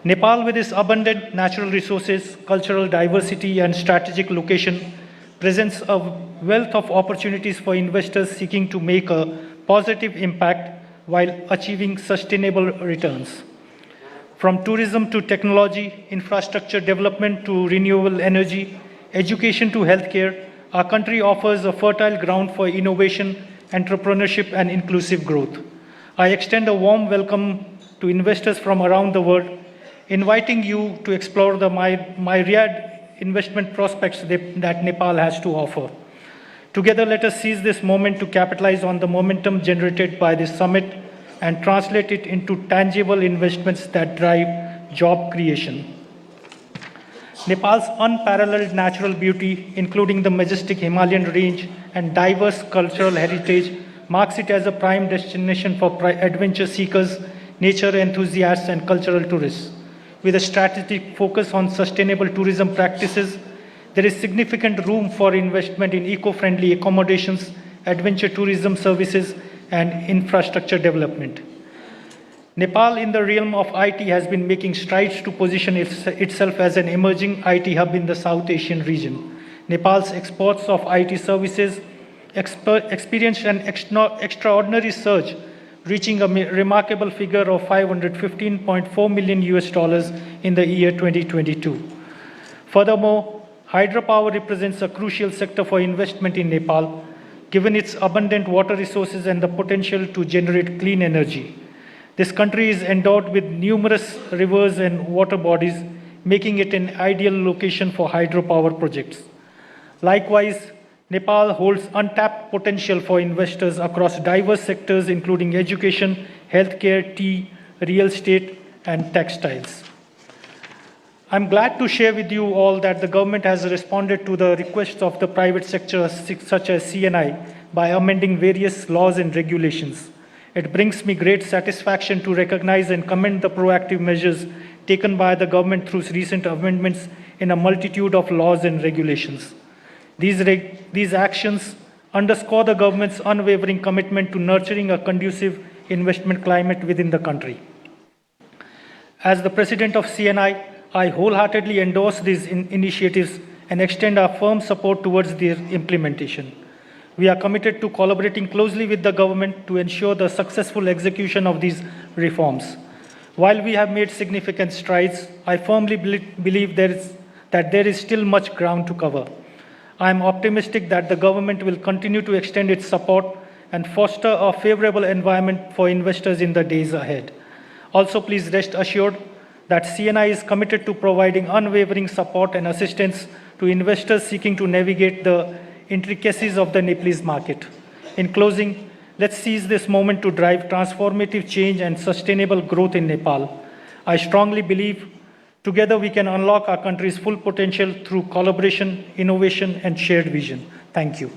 Nepal, with its abundant natural resources, cultural diversity, and strategic location, presents a wealth of opportunities for investors seeking to make a positive impact while achieving sustainable returns. From tourism to technology, infrastructure development to renewable energy, education to healthcare, our country offers a fertile ground for innovation, entrepreneurship, and inclusive growth. I extend a warm welcome to investors from around the world, inviting you to explore the myriad investment prospects that Nepal has to offer. Together, let us seize this moment to capitalize on the momentum generated by this summit and translate it into tangible investments that drive job creation. Nepal's unparalleled natural beauty, including the majestic Himalayan range and diverse cultural heritage, marks it as a prime destination for adventure seekers, nature enthusiasts, and cultural tourists. With a strategic focus on sustainable tourism practices, there is significant room for investment in eco-friendly accommodations, adventure tourism services, and infrastructure development. Nepal, in the realm of IT, has been making strides to position itself as an emerging IT hub in the South Asian region. Nepal's exports of IT services experienced an extraordinary surge, reaching a remarkable figure of $515.4 million in the year 2022. Furthermore, hydropower represents a crucial sector for investment in Nepal, given its abundant water resources and the potential to generate clean energy. This country is endowed with numerous rivers and water bodies, making it an ideal location for hydropower projects. Likewise, Nepal holds untapped potential for investors across diverse sectors, including education, healthcare, tea, real estate, and textiles. I'm glad to share with you all that the government has responded to the requests of the private sector, such as CNI, by amending various laws and regulations. It brings me great satisfaction to recognize and commend the proactive measures taken by the government through recent amendments in a multitude of laws and regulations. These actions underscore the government's unwavering commitment to nurturing a conducive investment climate within the country. As the President of CNI, I wholeheartedly endorse these initiatives and extend our firm support towards their implementation. We are committed to collaborating closely with the government to ensure the successful execution of these reforms. While we have made significant strides, I firmly believe that there is still much ground to cover. I am optimistic that the government will continue to extend its support and foster a favorable environment for investors in the days ahead. Also, please rest assured that CNI is committed to providing unwavering support and assistance to investors seeking to navigate the intricacies of the Nepalese market. In closing, let's seize this moment to drive transformative change and sustainable growth in Nepal. I strongly believe together we can unlock our country's full potential through collaboration, innovation, and shared vision. Thank you.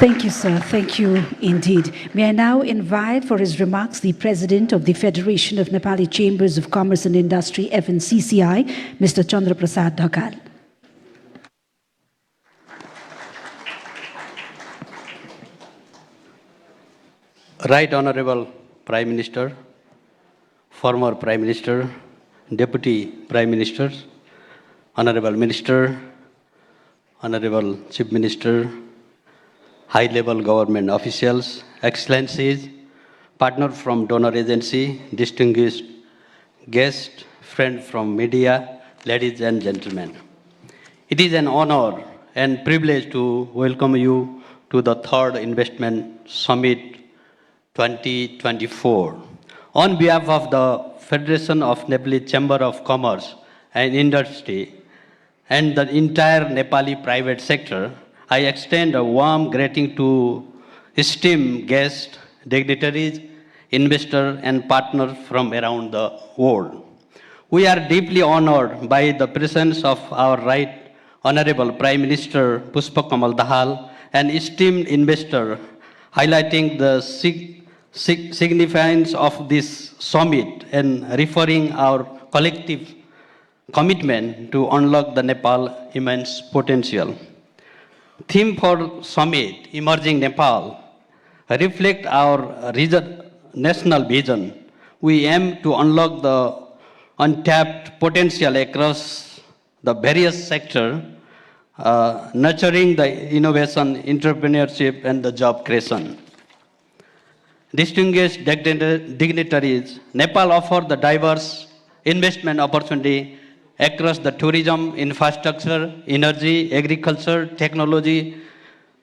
Thank you, sir. Thank you indeed. May I now invite for his remarks the President of the Federation of Nepali Chambers of Commerce and Industry, FNCCI, Mr. Chandra Prasad Dhakal. Right Honorable Prime Minister, former Prime Minister, Deputy Prime Ministers, Honorable Minister, Honorable Chief Minister, high-level government officials, Excellencies, partner from donor agency, distinguished guests, friends from media, ladies and gentlemen. It is an honor and privilege to welcome you to the third Investment Summit 2024. On behalf of the Federation of Nepali Chamber of Commerce and Industry and the entire Nepali private sector, I extend a warm greeting to esteemed guests, dignitaries, investors, and partners from around the world. We are deeply honored by the presence of our Right Honorable Prime Minister Pushpa Kamal Dahal, an esteemed investor, highlighting the significance of this summit and referring our collective commitment to unlock the Nepal immense potential. Theme for summit, Emerging Nepal, reflect our national vision. We aim to unlock the untapped potential across the various sectors, nurturing the innovation, entrepreneurship, and the job creation. Distinguished dignitaries, Nepal offers the diverse investment opportunity across the tourism, infrastructure, energy, agriculture, technology,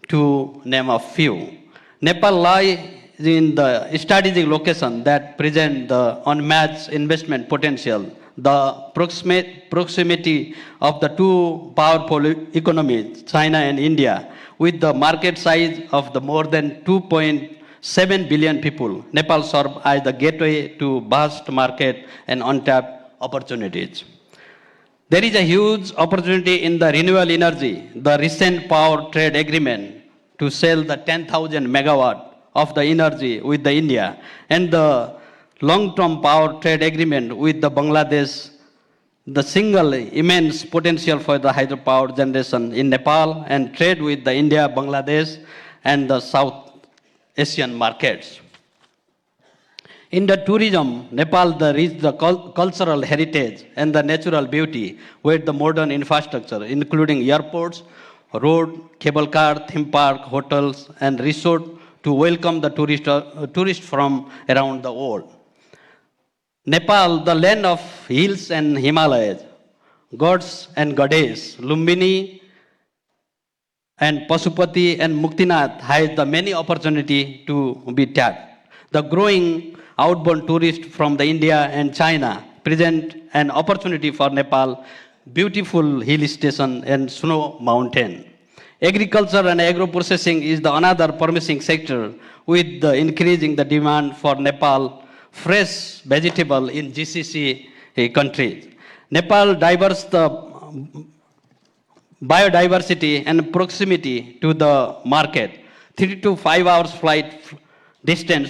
to name a few. Nepal lies in the strategic location that presents the unmatched investment potential. The proximity of the two powerful economies, China and India, with the market size of the more than 2.7 billion people, Nepal serves as the gateway to vast market and untapped opportunities. There is a huge opportunity in the renewable energy. The recent power trade agreement to sell the 10,000 megawatt of the energy with the India and the long-term power trade agreement with the Bangladesh, the single immense potential for the hydropower generation in Nepal and trade with the India, Bangladesh, and the South Asian markets. In the tourism, Nepal rich the cultural heritage and the natural beauty with the modern infrastructure, including airports, road, cable car, theme park, hotels, and resort to welcome the tourists from around the world. Nepal, the land of hills and Himalayas, gods and goddesses, Lumbini and Pasupati and Muktinath has the many opportunity to be tapped. The growing outbound tourists from the India and China present an opportunity for Nepal, beautiful hill station and snow mountain. Agriculture and agro-processing is the another promising sector with the increasing the demand for Nepal fresh vegetable in GCC countries. Nepal diverse the biodiversity and proximity to the market. 3 to 5 hours flight distance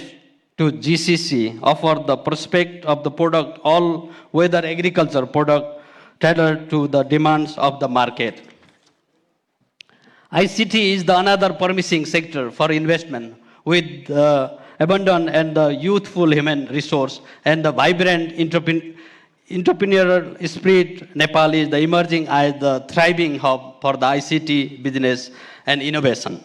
to GCC offer the prospect of the product all weather agriculture product tailored to the demands of the market. ICT is the another promising sector for investment with abundant and the youthful human resource and the vibrant entrepreneurial spirit. Nepal is the emerging as the thriving hub for the ICT business and innovation.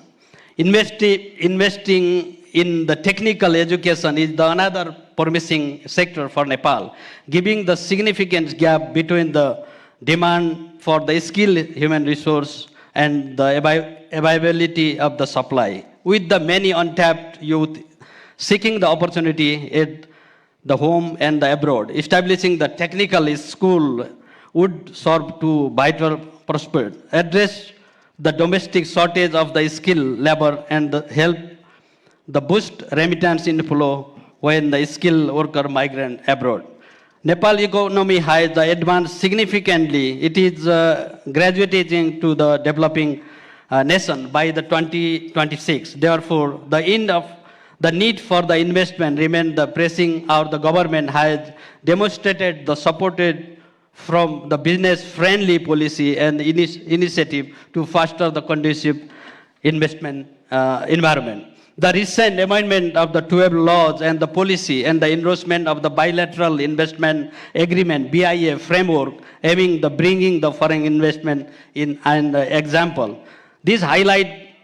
Investing in the technical education is the another promising sector for Nepal, giving the significant gap between the demand for the skilled human resource and the availability of the supply. With the many untapped youth seeking the opportunity at the home and the abroad, establishing the technical school would serve to vital prosperity, address the domestic shortage of the skilled labor and help the boost remittance inflow when the skilled worker migrate abroad. Nepal economy has advanced significantly. It is graduating to the developing nation by the 2026. Therefore, the need for the investment remains the pressing. The government has demonstrated the supported from the business-friendly policy and initiative to foster the conducive investment environment. The recent amendment of the 12 laws and the policy and the endorsement of the bilateral investment agreement (BIA) framework aiming the bringing the foreign investment in an example. These highlight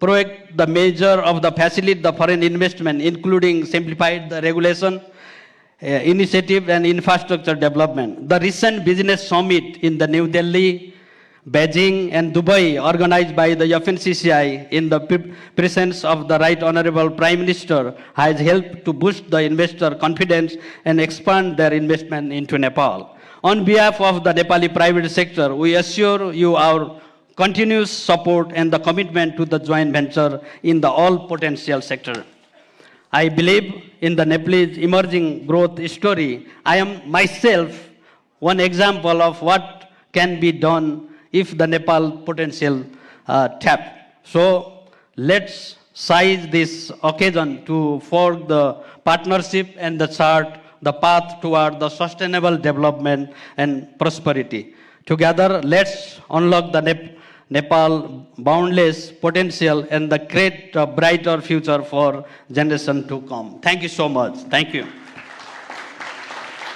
the measure of the facilitate the foreign investment, including simplified the regulation, initiative and infrastructure development. The recent business summit in the New Delhi, Beijing and Dubai, organized by the FNCCI in the presence of the Right Honorable Prime Minister, has helped to boost the investor confidence and expand their investment into Nepal. On behalf of the Nepali private sector, we assure you our continuous support and the commitment to the joint venture in the all potential sector. I believe in the Nepalese emerging growth story. I am myself one example of what can be done if the Nepal potential tap. So let's seize this occasion to forge the partnership and the chart the path toward the sustainable development and prosperity. Together, let's unlock the Nepal boundless potential and the create a brighter future for generation to come. Thank you so much. Thank you.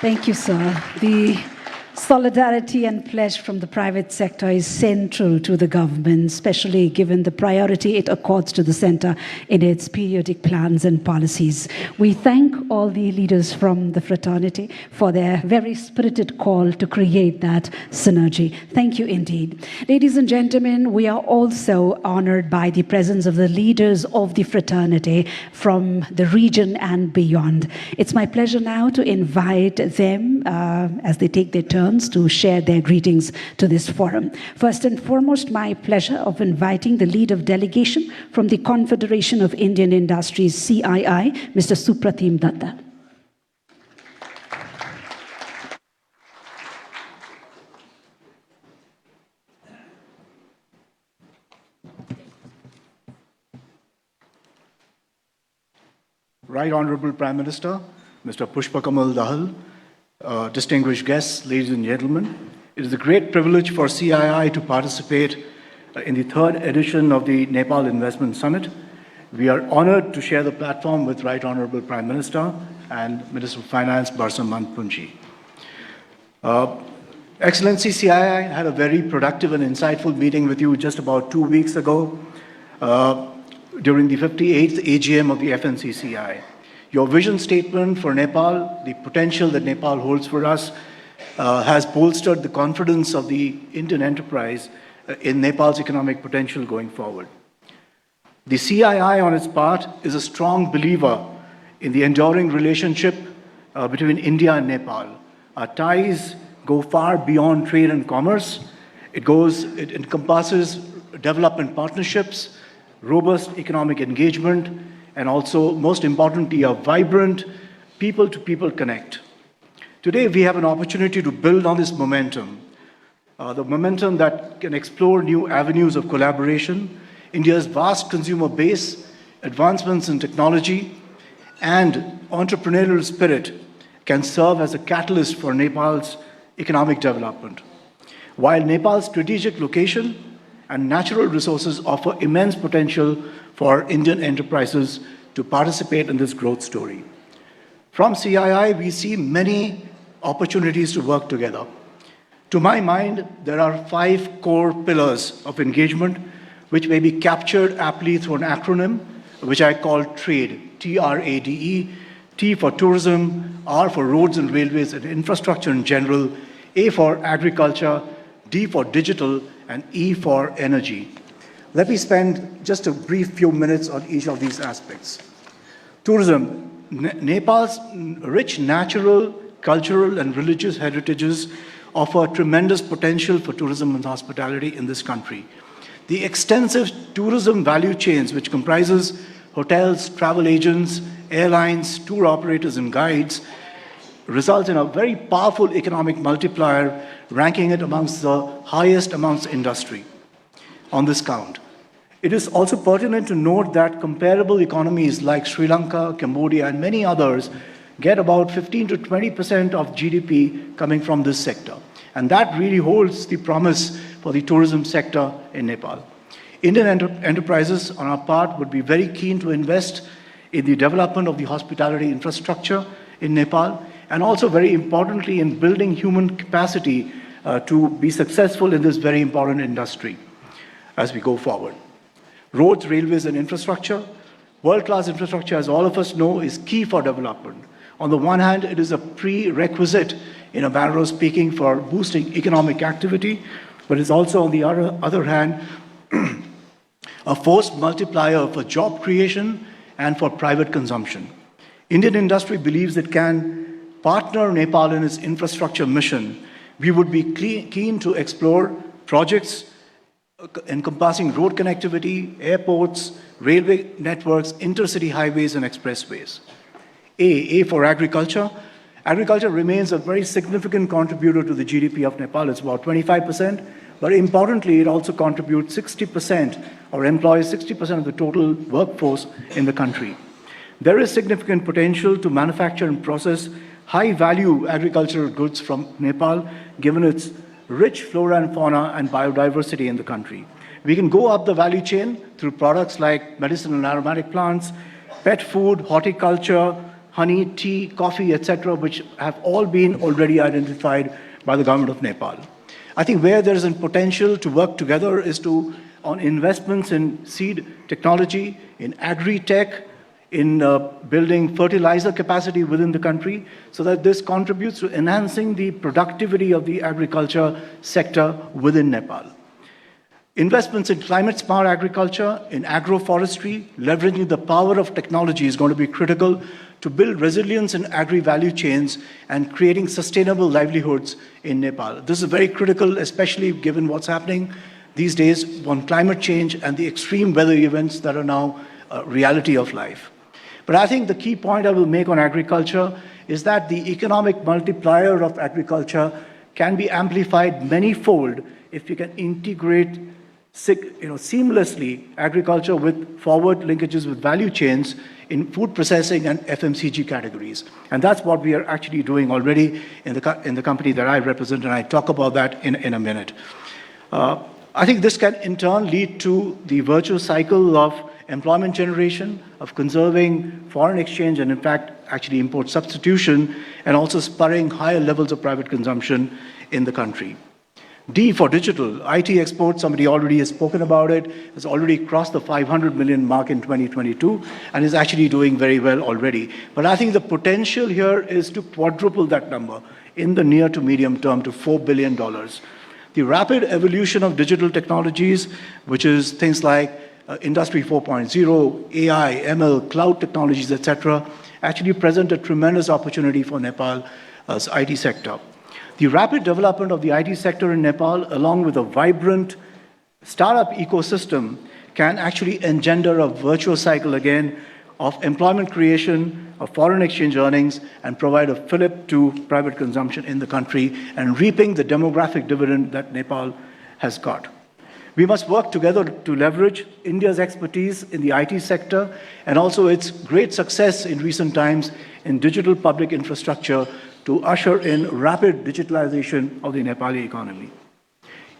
Thank you, sir. The solidarity and pledge from the private sector is central to the government, especially given the priority it accords to the center in its periodic plans and policies. We thank all the leaders from the fraternity for their very spirited call to create that synergy. Thank you indeed. Ladies and gentlemen, we are also honored by the presence of the leaders of the fraternity from the region and beyond. It's my pleasure now to invite them as they take their turn to share their greetings to this forum. First and foremost, my pleasure of inviting the lead of delegation from the Confederation of Indian Industries, CII, Mr. Supratim Datta. Right Honorable Prime Minister, Mr. Pushpakamal Dahal, distinguished guests, ladies and gentlemen, it is a great privilege for CII to participate in the third edition of the Nepal Investment Summit. We are honored to share the platform with Right Honorable Prime Minister and Minister of Finance, Barsam Manpunji. Excellency, CII had a very productive and insightful meeting with you just about 2 weeks ago during the 58th AGM of the FNCCI. Your vision statement for Nepal, the potential that Nepal holds for us, has bolstered the confidence of the Indian enterprise in Nepal's economic potential going forward. The CII, on its part, is a strong believer in the enduring relationship between India and Nepal. Our ties go far beyond trade and commerce. It encompasses development partnerships, robust economic engagement, and also, most importantly, a vibrant people-to-people connect. Today, we have an opportunity to build on this momentum, the momentum that can explore new avenues of collaboration, India's vast consumer base, advancements in technology, and entrepreneurial spirit can serve as a catalyst for Nepal's economic development. While Nepal's strategic location and natural resources offer immense potential for Indian enterprises to participate in this growth story. From CII, we see many opportunities to work together. To my mind, there are 5 core pillars of engagement which may be captured aptly through an acronym, which I call TRADE, T-R-A-D-E, T for tourism, R for roads and railways and infrastructure in general, A for agriculture, D for digital, and E for energy. Let me spend just a brief few minutes on each of these aspects. Tourism. Nepal's rich natural, cultural, and religious heritages offer tremendous potential for tourism and hospitality in this country. The extensive tourism value chains, which comprises hotels, travel agents, airlines, tour operators, and guides, result in a very powerful economic multiplier, ranking it amongst the highest amongst industry. on this count. It is also pertinent to note that comparable economies like Sri Lanka, Cambodia, and many others get about 15 to 20% of GDP coming from this sector. And that really holds the promise for the tourism sector in Nepal. Indian enterprises, on our part, would be very keen to invest in the development of the hospitality infrastructure in Nepal, and also very importantly in building human capacity to be successful in this very important industry as we go forward. Roads, railways, and infrastructure. World-class infrastructure, as all of us know, is key for development. On the one hand, it is a prerequisite, in a manner of speaking, for boosting economic activity, but it's also, on the other hand, a force multiplier for job creation and for private consumption. Indian industry believes it can partner Nepal in its infrastructure mission. We would be keen to explore projects encompassing road connectivity, airports, railway networks, intercity highways, and expressways. A for agriculture. Agriculture remains a very significant contributor to the GDP of Nepal. It's about 25%, but importantly, it also contributes 60% or employs 60% of the total workforce in the country. There is significant potential to manufacture and process high-value agricultural goods from Nepal, given its rich flora and fauna and biodiversity in the country. We can go up the value chain through products like medicinal and aromatic plants, pet food, horticulture, honey, tea, coffee, etc., which have all been already identified by the government of Nepal. I think where there is a potential to work together is on investments in seed technology, in agri-tech, in building fertilizer capacity within the country, so that this contributes to enhancing the productivity of the agriculture sector within Nepal. Investments in climate-smart agriculture, in agroforestry, leveraging the power of technology is going to be critical to build resilience in agri-value chains and creating sustainable livelihoods in Nepal. This is very critical, especially given what's happening these days on climate change and the extreme weather events that are now a reality of life. But I think the key point I will make on agriculture is that the economic multiplier of agriculture can be amplified many-fold if you can integrate seamlessly agriculture with forward linkages with value chains in food processing and FMCG categories. And that's what we are actually doing already in the company that I represent, and I talk about that in a minute. I think this can in turn lead to the virtuous cycle of employment generation, of conserving foreign exchange, and in fact, actually import substitution, and also spurring higher levels of private consumption in the country. D for digital. IT exports, somebody already has spoken about it, has already crossed the 500 million mark in 2022 and is actually doing very well already. But I think the potential here is to quadruple that number in the near to medium term to $4 billion. The rapid evolution of digital technologies, which is things like Industry 4.0, AI, ML, cloud technologies, etc., actually present a tremendous opportunity for Nepal's IT sector. The rapid development of the IT sector in Nepal, along with a vibrant startup ecosystem, can actually engender a virtuous cycle again of employment creation, of foreign exchange earnings, and provide a fillip to private consumption in the country and reaping the demographic dividend that Nepal has got. We must work together to leverage India's expertise in the IT sector and also its great success in recent times in digital public infrastructure to usher in rapid digitalization of the Nepali economy.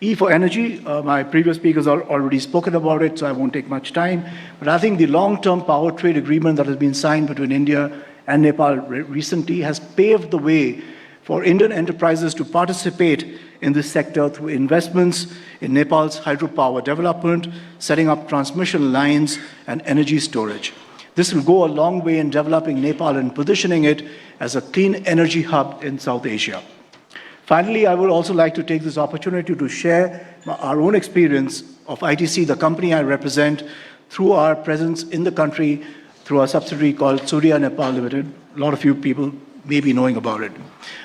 E for energy, my previous speakers have already spoken about it, so I won't take much time. But I think the long-term power trade agreement that has been signed between India and Nepal recently has paved the way for Indian enterprises to participate in this sector through investments in Nepal's hydropower development, setting up transmission lines and energy storage. This will go a long way in developing Nepal and positioning it as a clean energy hub in South Asia. Finally, I would also like to take this opportunity to share our own experience of ITC, the company I represent, through our presence in the country through a subsidiary called Surya Nepal Limited. A lot of you people may be knowing about it.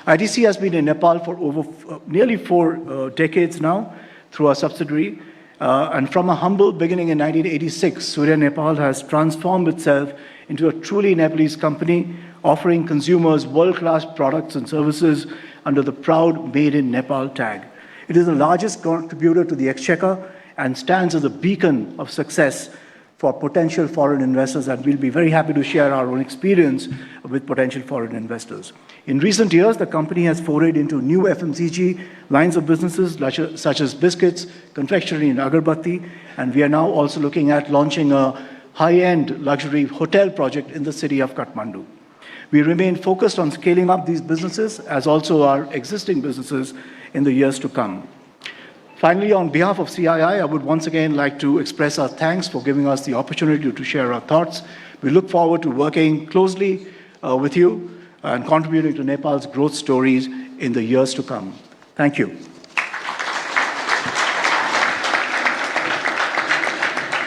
ITC has been in Nepal for over nearly 4 decades now through our subsidiary. And from a humble beginning in 1986, Surya Nepal has transformed itself into a truly Nepalese company, offering consumers world-class products and services under the proud Made in Nepal tag. It is the largest contributor to the exchequer and stands as a beacon of success for potential foreign investors, and we'll be very happy to share our own experience with potential foreign investors. In recent years, the company has forayed into new FMCG lines of businesses such as biscuits, confectionery, and agarbatti, and we are now also looking at launching a high-end luxury hotel project in the city of Kathmandu. We remain focused on scaling up these businesses as also our existing businesses in the years to come. Finally, on behalf of CII, I would once again like to express our thanks for giving us the opportunity to share our thoughts. We look forward to working closely with you and contributing to Nepal's growth stories in the years to come. Thank you.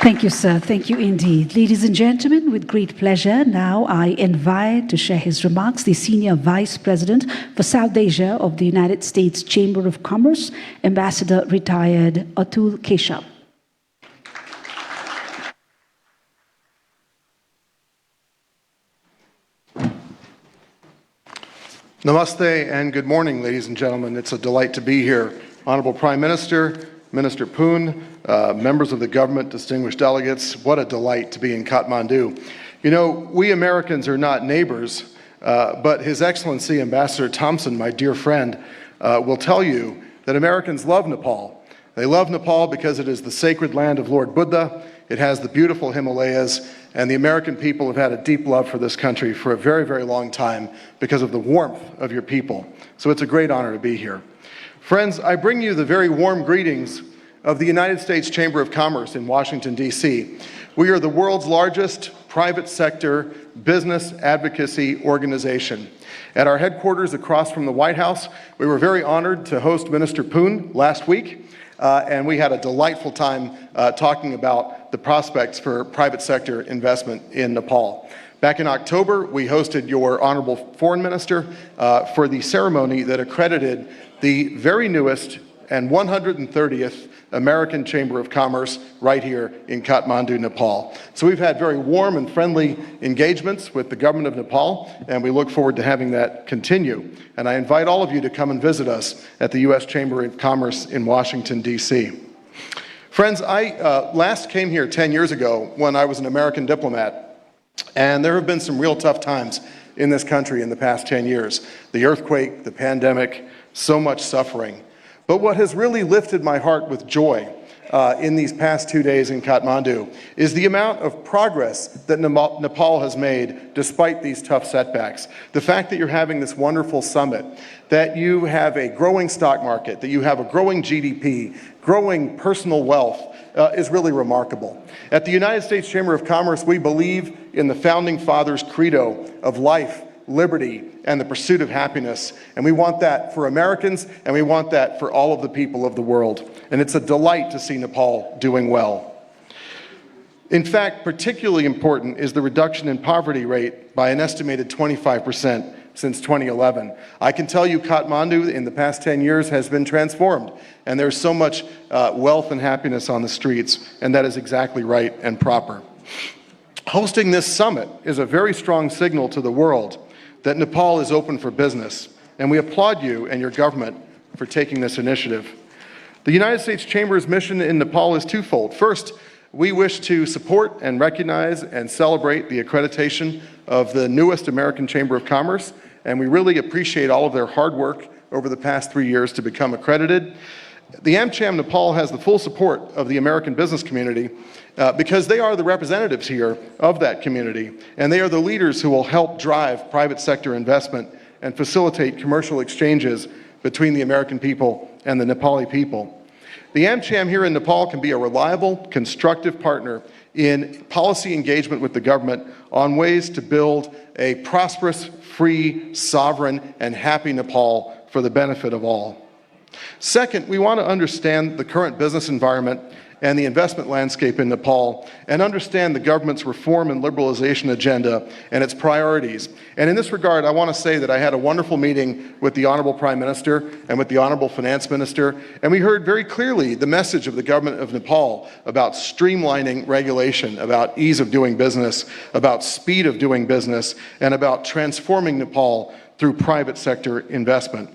Thank you, sir. Thank you indeed. Ladies and gentlemen, with great pleasure, now I invite to share his remarks the Senior Vice President for South Asia of the United States Chamber of Commerce, Ambassador Retired Atul Keshav. Namaste and good morning, ladies and gentlemen. It's a delight to be here. Honorable Prime Minister, Minister Poon, members of the government, distinguished delegates, what a delight to be in Kathmandu. You know, we Americans are not neighbors, but His Excellency Ambassador Thompson, my dear friend, will tell you that Americans love Nepal. They love Nepal because it is the sacred land of Lord Buddha, it has the beautiful Himalayas, and the American people have had a deep love for this country for a very, very long time because of the warmth of your people. So it's a great honor to be here. Friends, I bring you the very warm greetings of the United States Chamber of Commerce in Washington, D.C. We are the world's largest private sector business advocacy organization. At our headquarters across from the White House, we were very honored to host Minister Poon last week, and we had a delightful time talking about the prospects for private sector investment in Nepal. Back in October, we hosted your Honorable Foreign Minister for the ceremony that accredited the very newest and 130th American Chamber of Commerce right here in Kathmandu, Nepal. So we've had very warm and friendly engagements with the government of Nepal, and we look forward to having that continue. And I invite all of you to come and visit us at the U.S. Chamber of Commerce in Washington, D.C. Friends, I last came here 10 years ago when I was an American diplomat, and there have been some real tough times in this country in the past 10 years. The earthquake, the pandemic, so much suffering. But what has really lifted my heart with joy in these past 2 days in Kathmandu is the amount of progress that Nepal has made despite these tough setbacks. The fact that you're having this wonderful summit, that you have a growing stock market, that you have a growing GDP, growing personal wealth is really remarkable. At the United States Chamber of Commerce, we believe in the Founding Fathers' credo of life, liberty, and the pursuit of happiness. And we want that for Americans, and we want that for all of the people of the world. And it's a delight to see Nepal doing well. In fact, particularly important is the reduction in poverty rate by an estimated 25% since 2011. I can tell you Kathmandu in the past 10 years has been transformed, and there's so much wealth and happiness on the streets, and that is exactly right and proper. Hosting this summit is a very strong signal to the world that Nepal is open for business, and we applaud you and your government for taking this initiative. The United States Chamber's mission in Nepal is twofold. First, we wish to support and recognize and celebrate the accreditation of the newest American Chamber of Commerce, and we really appreciate all of their hard work over the past 3 years to become accredited. The AmCham Nepal has the full support of the American business community because they are the representatives here of that community, and they are the leaders who will help drive private sector investment and facilitate commercial exchanges between the American people and the Nepali people. The AmCham here in Nepal can be a reliable, constructive partner in policy engagement with the government on ways to build a prosperous, free, sovereign, and happy Nepal for the benefit of all. Second, we want to understand the current business environment and the investment landscape in Nepal and understand the government's reform and liberalization agenda and its priorities. And in this regard, I want to say that I had a wonderful meeting with the Honorable Prime Minister and with the Honorable Finance Minister, and we heard very clearly the message of the government of Nepal about streamlining regulation, about ease of doing business, about speed of doing business, and about transforming Nepal through private sector investment.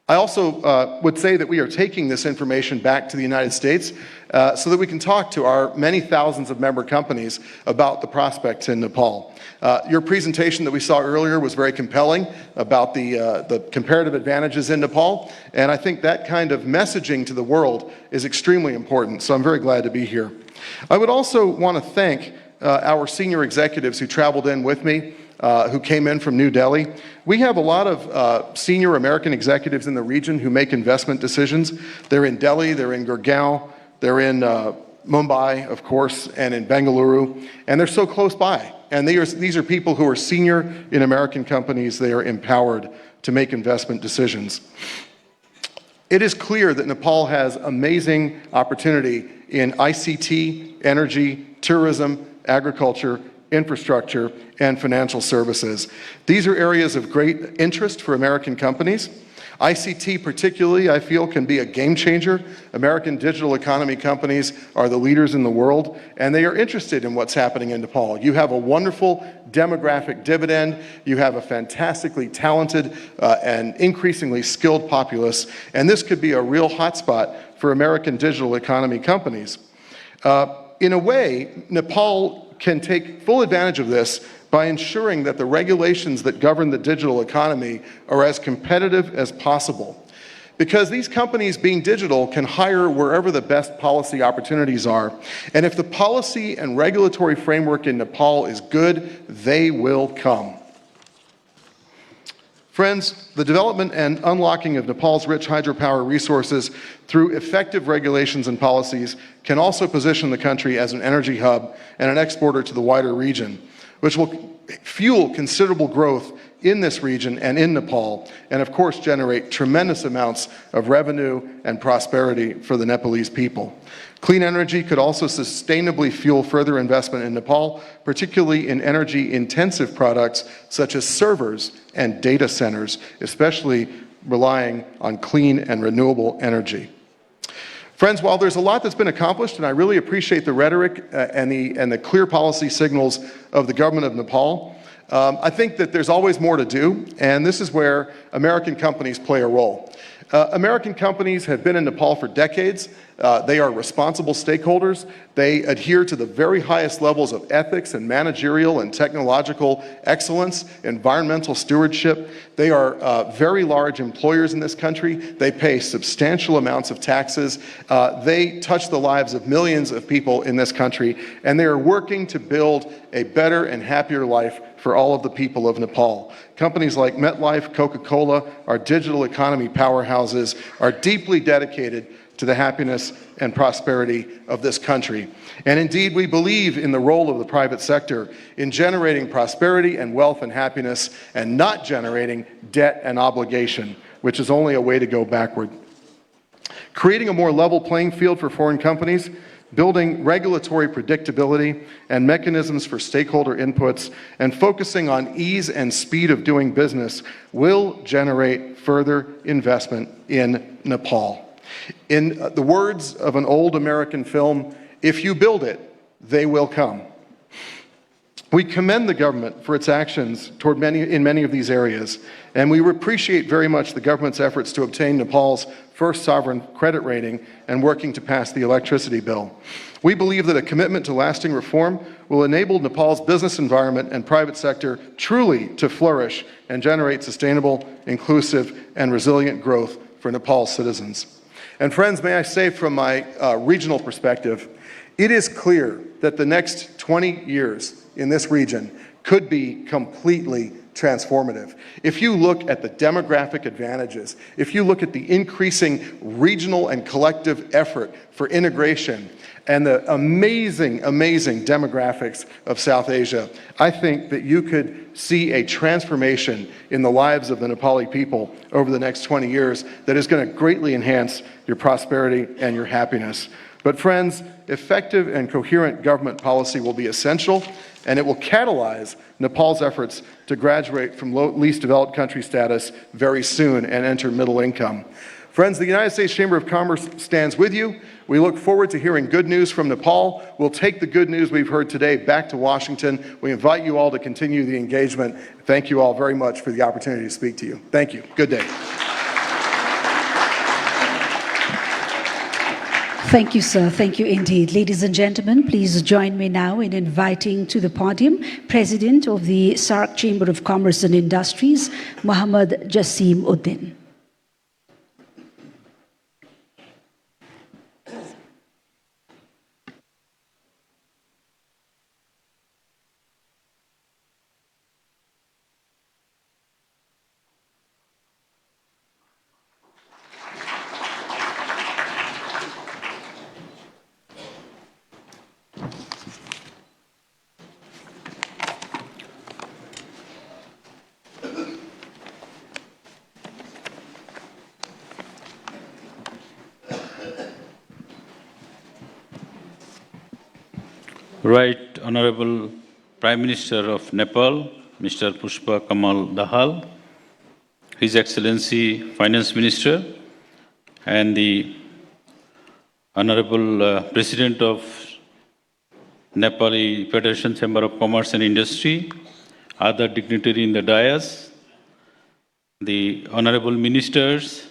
I also would say that we are taking this information back to the United States so that we can talk to our many thousands of member companies about the prospects in Nepal. Your presentation that we saw earlier was very compelling about the comparative advantages in Nepal, and I think that kind of messaging to the world is extremely important, so I'm very glad to be here. I would also want to thank our senior executives who traveled in with me, who came in from New Delhi. We have a lot of senior American executives in the region who make investment decisions. They're in Delhi, they're in Gurgaon, they're in Mumbai, of course, and in Bengaluru, and they're so close by. And these are people who are senior in American companies. They are empowered to make investment decisions. It is clear that Nepal has amazing opportunity in ICT, energy, tourism, agriculture, infrastructure, and financial services. These are areas of great interest for American companies. ICT particularly, I feel, can be a game changer. American digital economy companies are the leaders in the world, and they are interested in what's happening in Nepal. You have a wonderful demographic dividend. You have a fantastically talented and increasingly skilled populace, and this could be a real hotspot for American digital economy companies. In a way, Nepal can take full advantage of this by ensuring that the regulations that govern the digital economy are as competitive as possible. Because these companies, being digital, can hire wherever the best policy opportunities are. And if the policy and regulatory framework in Nepal is good, they will come. Friends, the development and unlocking of Nepal's rich hydropower resources through effective regulations and policies can also position the country as an energy hub and an exporter to the wider region, which will fuel considerable growth in this region and in Nepal, and of course generate tremendous amounts of revenue and prosperity for the Nepalese people. Clean energy could also sustainably fuel further investment in Nepal, particularly in energy-intensive products such as servers and data centers, especially relying on clean and renewable energy. Friends, while there's a lot that's been accomplished, and I really appreciate the rhetoric and the clear policy signals of the government of Nepal, I think that there's always more to do, and this is where American companies play a role. American companies have been in Nepal for decades. They are responsible stakeholders. They adhere to the very highest levels of ethics and managerial and technological excellence, environmental stewardship. They are very large employers in this country. They pay substantial amounts of taxes. They touch the lives of millions of people in this country, and they are working to build a better and happier life for all of the people of Nepal. Companies like MetLife, Coca-Cola, our digital economy powerhouses, are deeply dedicated to the happiness and prosperity of this country. And indeed, we believe in the role of the private sector in generating prosperity and wealth and happiness, and not generating debt and obligation, which is only a way to go backward. Creating a more level playing field for foreign companies, building regulatory predictability and mechanisms for stakeholder inputs, and focusing on ease and speed of doing business will generate further investment in Nepal. In the words of an old American film, if you build it, they will come. We commend the government for its actions in many of these areas, and we appreciate very much the government's efforts to obtain Nepal's first sovereign credit rating and working to pass the electricity bill. We believe that a commitment to lasting reform will enable Nepal's business environment and private sector truly to flourish and generate sustainable, inclusive, and resilient growth for Nepal's citizens. And friends, may I say from my regional perspective, it is clear that the next 20 years in this region could be completely transformative. If you look at the demographic advantages, if you look at the increasing regional and collective effort for integration, and the amazing demographics of South Asia, I think that you could see a transformation in the lives of the Nepali people over the next 20 years that is going to greatly enhance your prosperity and your happiness. But friends, effective and coherent government policy will be essential, and it will catalyze Nepal's efforts to graduate from least developed country status very soon and enter middle income. Friends, the United States Chamber of Commerce stands with you. We look forward to hearing good news from Nepal. We'll take the good news we've heard today back to Washington. We invite you all to continue the engagement. Thank you all very much for the opportunity to speak to you. Thank you. Good day. Thank you, sir. Thank you indeed. Ladies and gentlemen, please join me now in inviting to the podium President of the SAARC Chamber of Commerce and Industries, Mohammad Jassim Uddin. Right Honorable Prime Minister of Nepal, Mr. Pushpa Kamal Dahal, His Excellency Finance Minister, and the Honorable President of Nepali Federation Chamber of Commerce and Industry, other dignitaries in the dais, the Honorable Ministers,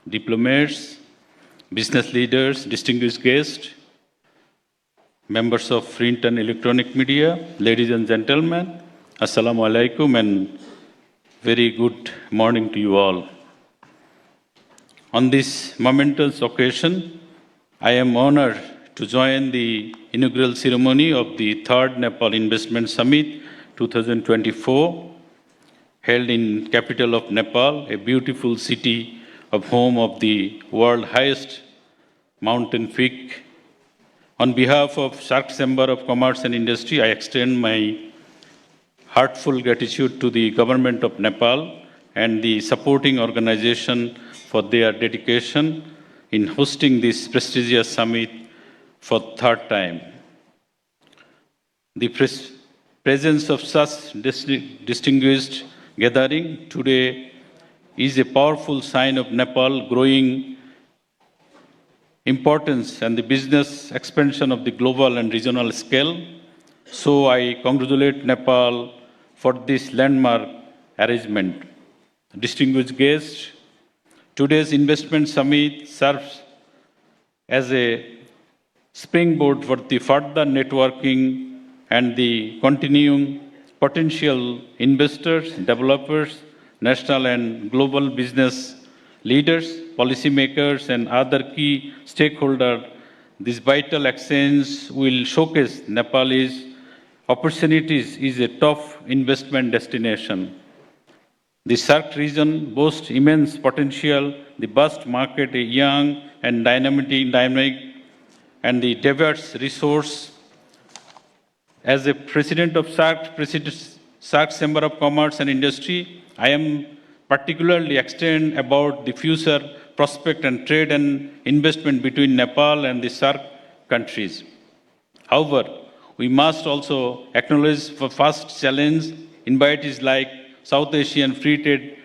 diplomats, business leaders, distinguished guests, members of print and electronic media, ladies and gentlemen, Assalamu alaikum and very good morning to you all. On this momentous occasion, I am honored to join the inaugural ceremony of the 3rd Nepal Investment Summit 2024, held in capital of Nepal, a beautiful city of home of the world's highest mountain peak. On behalf of SAARC Chamber of Commerce and Industry, I extend my heartfelt gratitude to the government of Nepal and the supporting organization for their dedication in hosting this prestigious summit for the 3rd time. The presence of such distinguished gathering today is a powerful sign of Nepal's growing importance and the business expansion of the global and regional scale. So I congratulate Nepal for this landmark arrangement. Distinguished guests, today's investment summit serves as a springboard for the further networking and the continuing potential investors, developers, national and global business leaders, policymakers, and other key stakeholders. This vital exchange will showcase Nepal's opportunities as a top investment destination. The SAARC region boasts immense potential, the vast market, a young and dynamic and the diverse resource. As a president of SAARC Chamber of Commerce and Industry, I am particularly excited about the future prospect and trade and investment between Nepal and the SAARC countries. However, we must also acknowledge the first challenge invited like South Asian Free Trade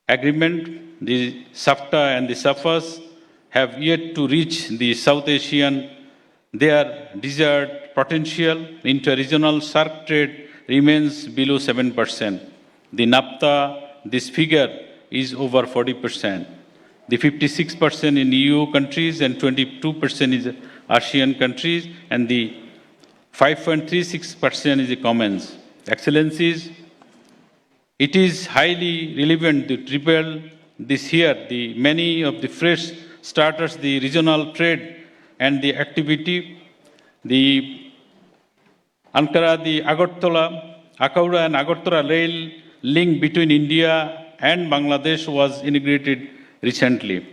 Agreement. The SAFTA and the SAFAs have yet to reach the South Asian. Their desired potential inter-regional SAARC trade remains below 7%. The NAFTA, this figure is over 40%. The 56% in EU countries and 22% is ASEAN countries, and the 5.36% is the Commons. Excellencies, it is highly relevant to triple this year the many of the fresh starters, the regional trade and the activity, the Ankara, the Akaura and Agartala rail link between India and Bangladesh was inaugurated recently.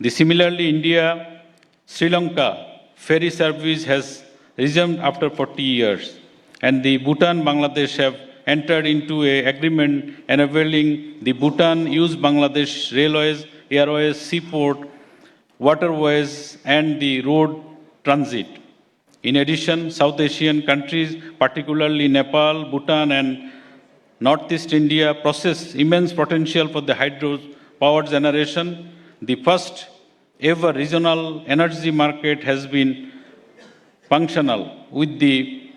Similarly, India-Sri Lanka ferry service has resumed after 40 years, and the Bhutan-Bangladesh have entered into an agreement enabling the Bhutan use Bangladesh railways, airways, seaport, waterways, and the road transit. In addition, South Asian countries, particularly Nepal, Bhutan, and Northeast India, possess immense potential for the hydro power generation. The first ever regional energy market has been functional with the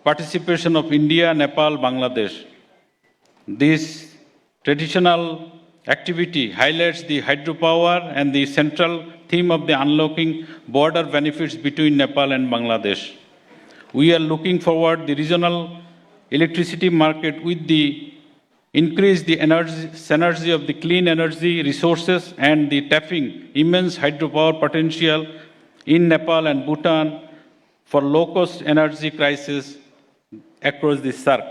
participation of India, Nepal, Bangladesh. This traditional activity highlights the hydropower and the central theme of the unlocking border benefits between Nepal and Bangladesh. We are looking forward the regional electricity market with the increase the energy synergy of the clean energy resources and the tapping immense hydropower potential in Nepal and Bhutan for low-cost energy crisis across the SAARC.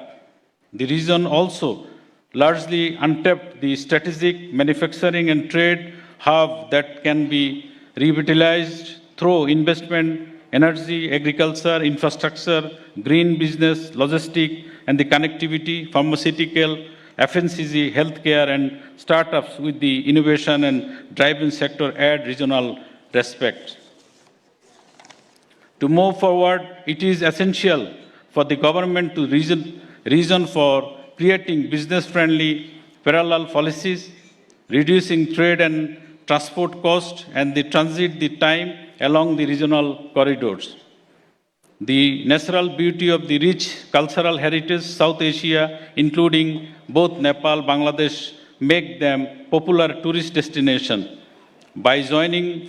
The region also largely untapped the strategic manufacturing and trade hub that can be revitalized through investment, energy, agriculture, infrastructure, green business, logistics, and the connectivity, pharmaceutical, FMCG, healthcare, and startups with the innovation and driving sector add regional respect. To move forward, it is essential for the government to reason for creating business-friendly parallel policies, reducing trade and transport costs, and the transit the time along the regional corridors. The natural beauty of the rich cultural heritage South Asia, including both Nepal, Bangladesh, make them popular tourist destination. By joining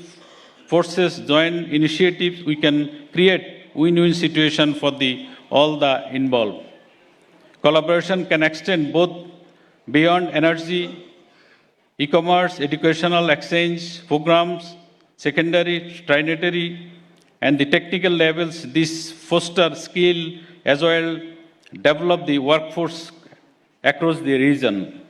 forces, joint initiatives, we can create win-win situation for all the involved. Collaboration can extend both beyond energy, e-commerce, educational exchange programs, secondary, tertiary, and the technical levels. This foster skill as well develop the workforce across the region.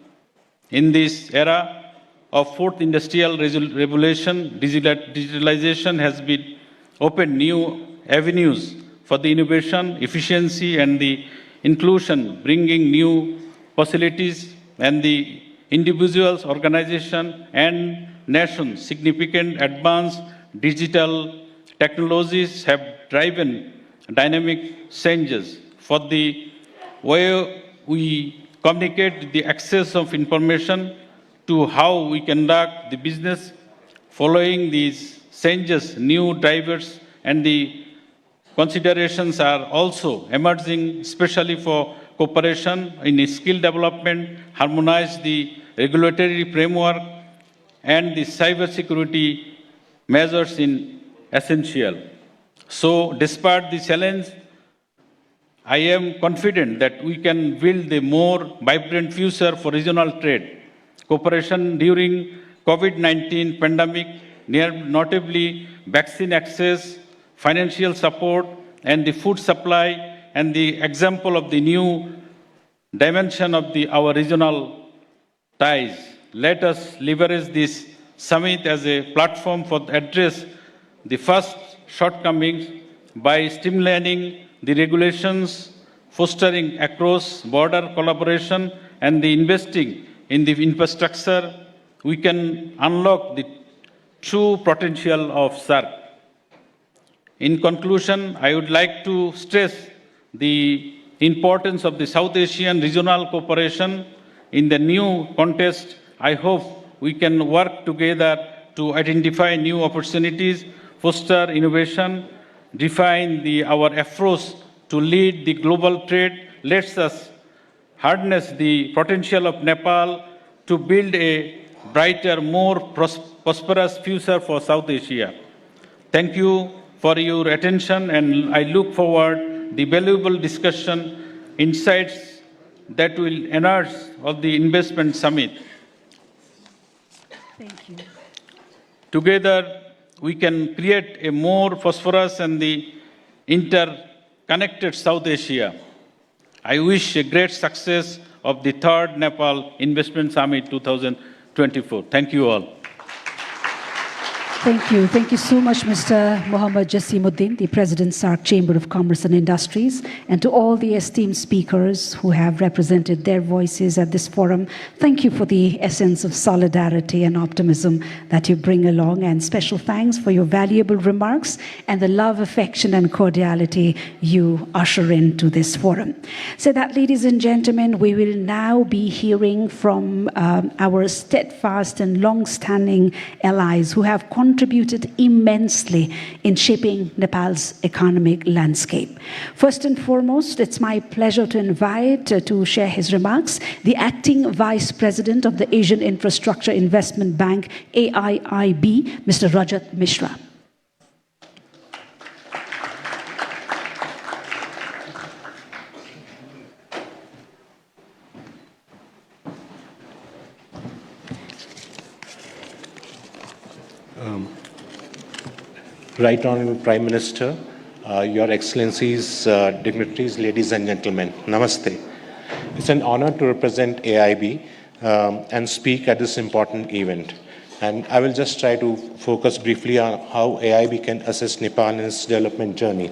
In this era of fourth industrial revolution, digitalization has been opened new avenues for the innovation, efficiency, and the inclusion, bringing new facilities and the individuals, organizations, and nations. Significant advanced digital technologies have driven dynamic changes for the way we communicate the access of information to how we conduct the business. Following these changes, new drivers and the considerations are also emerging, especially for cooperation in skill development, harmonize the regulatory framework, and the cybersecurity measures in essential. So, despite the challenge, I am confident that we can build a more vibrant future for regional trade. Cooperation during COVID-19 pandemic, notably vaccine access, financial support, and the food supply, and the example of the new dimension of our regional ties. Let us leverage this summit as a platform for address the first shortcomings by streamlining the regulations, fostering across-border collaboration, and the investing in the infrastructure. We can unlock the true potential of SAARC. In conclusion, I would like to stress the importance of the South Asian regional cooperation. In the new context, I hope we can work together to identify new opportunities, foster innovation, define our approach to lead the global trade. Let us harness the potential of Nepal to build a brighter, more prosperous future for South Asia. Thank you for your attention, and I look forward the valuable discussion, insights that will emerge of the investment summit. Thank you. Together, we can create a more prosperous and the interconnected South Asia. I wish a great success of the third Nepal Investment Summit 2024. Thank you all. Thank you. Thank you so much, Mr. Mohammad Jasimuddin, the President, SAARC Chamber of Commerce and Industries, and to all the esteemed speakers who have represented their voices at this forum. Thank you for the essence of solidarity and optimism that you bring along, and special thanks for your valuable remarks and the love, affection, and cordiality you usher into this forum. So that, ladies and gentlemen, we will now be hearing from our steadfast and long-standing allies who have contributed contributed immensely in shaping Nepal's economic landscape. First and foremost, it's my pleasure to invite to share his remarks the Acting Vice President of the Asian Infrastructure Investment Bank, AIIB, Mr. Rajat Mishra. Right Honorable Prime Minister, Your Excellencies, dignitaries, ladies and gentlemen, Namaste. It's an honor to represent AIB and speak at this important event. And I will just try to focus briefly on how AIB can assist Nepal in its development journey.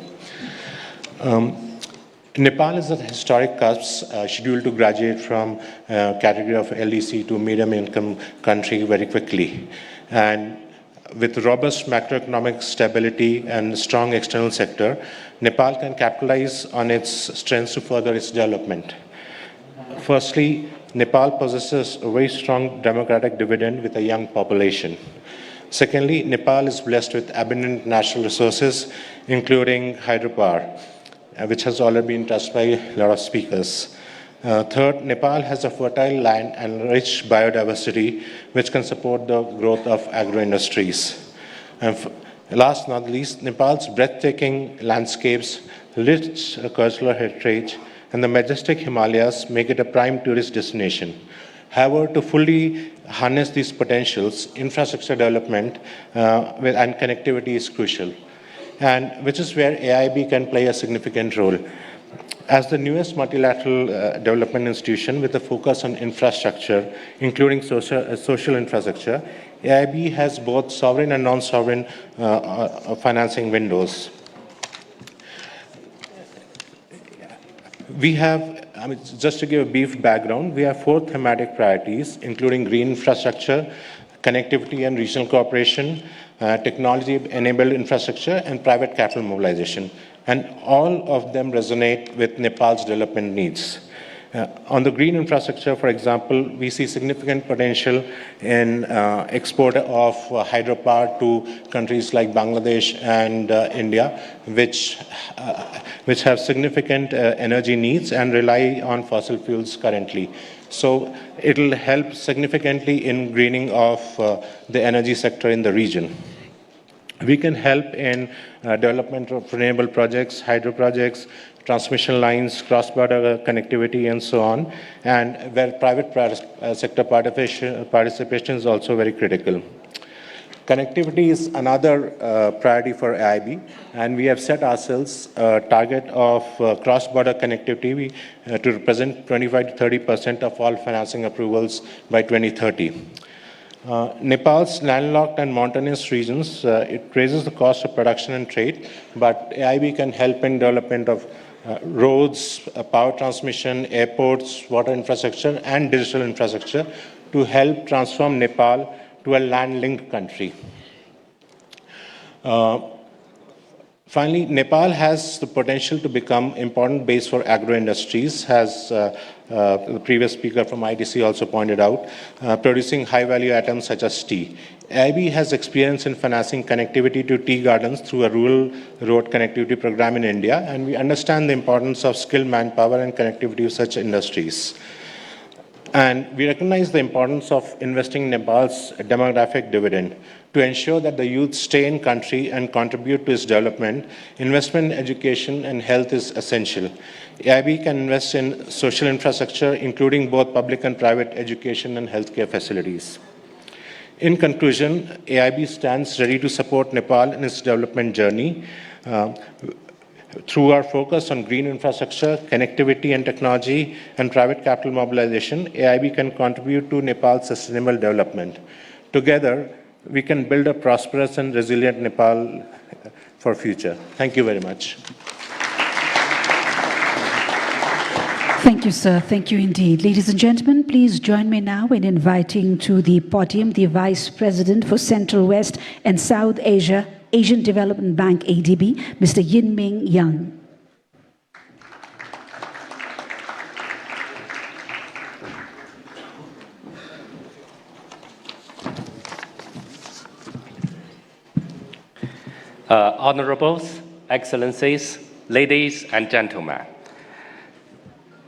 Nepal is at a historic cusp, scheduled to graduate from category of LDC to medium income country very quickly. And with robust macroeconomic stability and strong external sector, Nepal can capitalize on its strengths to further its development. Firstly, Nepal possesses a very strong democratic dividend with a young population. Secondly, Nepal is blessed with abundant natural resources, including hydropower, which has already been touched by a lot of speakers. Third, Nepal has a fertile land and rich biodiversity, which can support the growth of agro-industries. And last not least, Nepal's breathtaking landscapes, rich cultural heritage, and the majestic Himalayas make it a prime tourist destination. However, to fully harness these potentials, infrastructure development and connectivity is crucial, and which is where AIB can play a significant role. As the newest multilateral development institution with a focus on infrastructure, including social infrastructure, AIB has both sovereign and non-sovereign financing windows. We have, just to give a brief background, we have 4 thematic priorities, including green infrastructure, connectivity and regional cooperation, technology-enabled infrastructure, and private capital mobilization. And all of them resonate with Nepal's development needs. On the green infrastructure, for example, we see significant potential in export of hydropower to countries like Bangladesh and India, which have significant energy needs and rely on fossil fuels currently. So it will help significantly in greening of the energy sector in the region. We can help in development of renewable projects, hydro projects, transmission lines, cross-border connectivity, and so on, and where private sector participation is also very critical. Connectivity is another priority for AIB, and we have set ourselves a target of cross-border connectivity to represent 25 to 30% of all financing approvals by 2030. Nepal's landlocked and mountainous regions, it raises the cost of production and trade, but AIB can help in development of roads, power transmission, airports, water infrastructure, and digital infrastructure to help transform Nepal to a land-linked country. Finally, Nepal has the potential to become important base for agro-industries, as the previous speaker from ITC also pointed out, producing high-value items such as tea. AIB has experience in financing connectivity to tea gardens through a rural road connectivity program in India, and we understand the importance of skilled manpower and connectivity of such industries. And we recognize the importance of investing in Nepal's demographic dividend. To ensure that the youth stay in country and contribute to its development, investment in education and health is essential. AIB can invest in social infrastructure, including both public and private education and healthcare facilities. In conclusion, AIB stands ready to support Nepal in its development journey. Through our focus on green infrastructure, connectivity and technology, and private capital mobilization, AIB can contribute to Nepal's sustainable development. Together, we can build a prosperous and resilient Nepal for future. Thank you very much. Thank you, sir. Thank you indeed. Ladies and gentlemen, please join me now in inviting to the podium the Vice President for Central West and South Asia, Asian Development Bank, ADB, Mr. Yin Ming Yang. Honorables, Excellencies, ladies and gentlemen.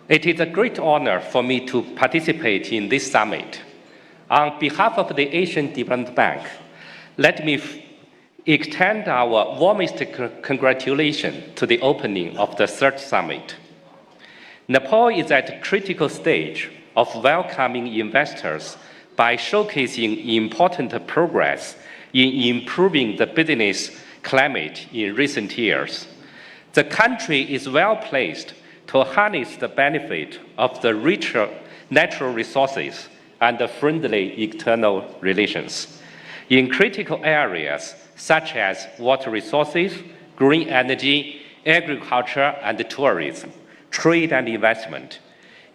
It is a great honor for me to participate in this summit. On behalf of the Asian Development Bank, let me extend our warmest congratulations to the opening of the third summit. Nepal is at a critical stage of welcoming investors by showcasing important progress in improving the business climate in recent years. The country is well placed to harness the benefit of the richer natural resources and the friendly external relations in critical areas such as water resources, green energy, agriculture and tourism, trade and investment.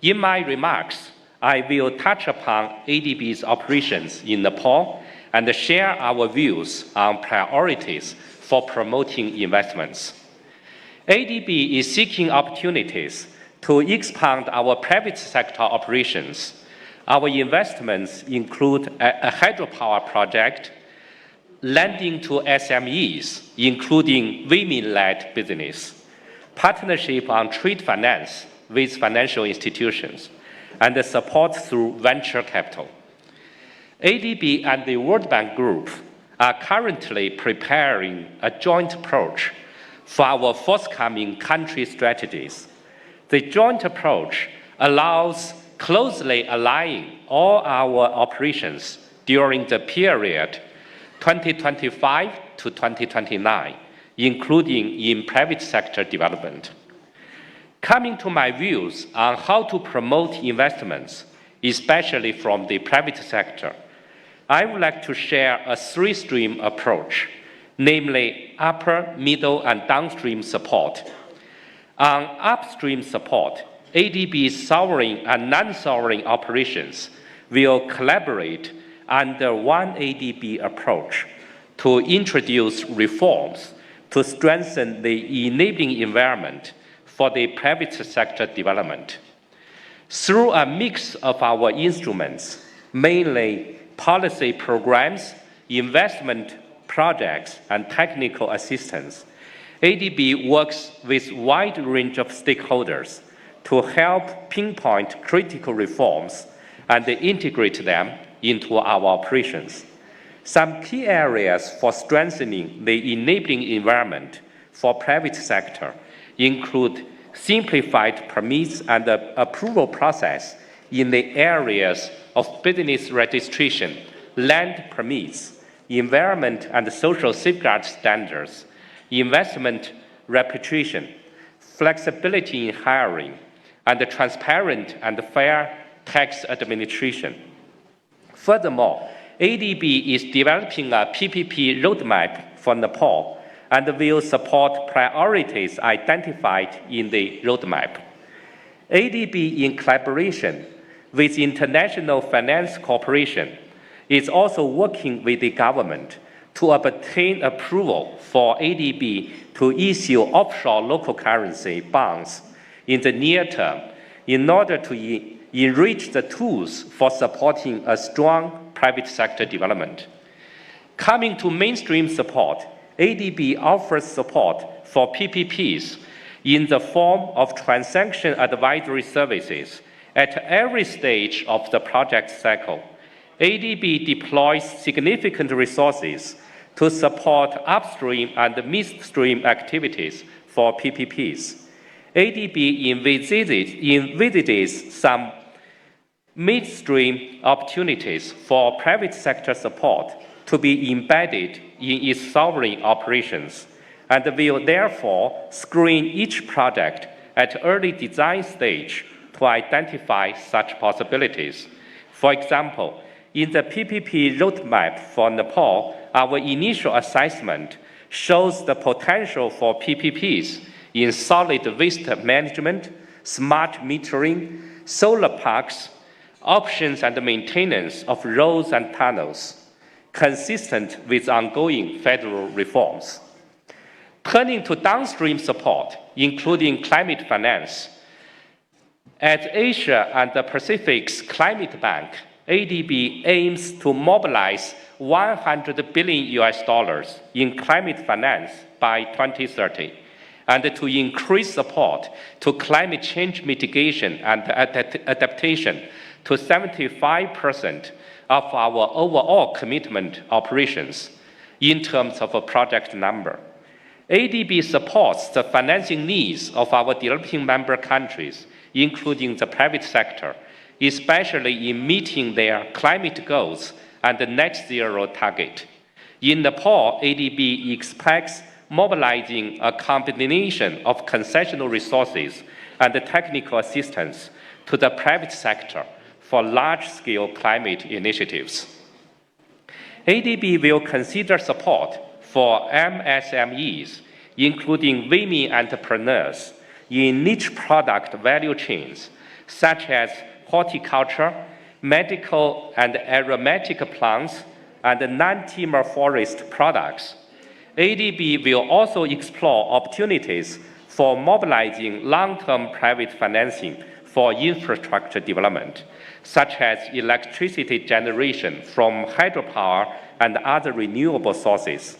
In my remarks, I will touch upon ADB's operations in Nepal and share our views on priorities for promoting investments. ADB is seeking opportunities to expand our private sector operations. Our investments include a hydropower project, lending to SMEs, including women-led business, partnership on trade finance with financial institutions, and the support through venture capital. ADB and the World Bank Group are currently preparing a joint approach for our forthcoming country strategies. The joint approach allows closely aligning all our operations during the period 2025 to 2029, including in private sector development. Coming to my views on how to promote investments, especially from the private sector, I would like to share a three-stream approach, namely upper, middle, and downstream support. On upstream support, ADB's sovereign and non-sovereign operations will collaborate under one ADB approach to introduce reforms to strengthen the enabling environment for the private sector development. Through a mix of our instruments, mainly policy programs, investment projects, and technical assistance, ADB works with a wide range of stakeholders to help pinpoint critical reforms and integrate them into our operations. Some key areas for strengthening the enabling environment for private sector include simplified permits and approval process in the areas of business registration, land permits, environment and social safeguard standards, investment repatriation, flexibility in hiring, and transparent and fair tax administration. Furthermore, ADB is developing a PPP roadmap for Nepal and will support priorities identified in the roadmap. ADB, in collaboration with International Finance Corporation, is also working with the government to obtain approval for ADB to issue offshore local currency bonds in the near term in order to enrich the tools for supporting a strong private sector development. Coming to mainstream support, ADB offers support for PPPs in the form of transaction advisory services at every stage of the project cycle. ADB deploys significant resources to support upstream and midstream activities for PPPs. ADB envisages some midstream opportunities for private sector support to be embedded in its sovereign operations, and will therefore screen each project at early design stage to identify such possibilities. For example, in the PPP roadmap for Nepal, our initial assessment shows the potential for PPPs in solid waste management, smart metering, solar parks, options and maintenance of roads and tunnels, consistent with ongoing federal reforms. Turning to downstream support, including climate finance, at Asia and the Pacific's Climate Bank, ADB aims to mobilize $100 billion in climate finance by 2030, and to increase support to climate change mitigation and adaptation to 75% of our overall commitment operations in terms of a project number. ADB supports the financing needs of our developing member countries, including the private sector, especially in meeting their climate goals and the net zero target. In Nepal, ADB expects mobilizing a combination of concessional resources and technical assistance to the private sector for large-scale climate initiatives. ADB will consider support for MSMEs, including women entrepreneurs in niche product value chains, such as horticulture, medical and aromatic plants, and non-timber forest products. ADB will also explore opportunities for mobilizing long-term private financing for infrastructure development, such as electricity generation from hydropower and other renewable sources.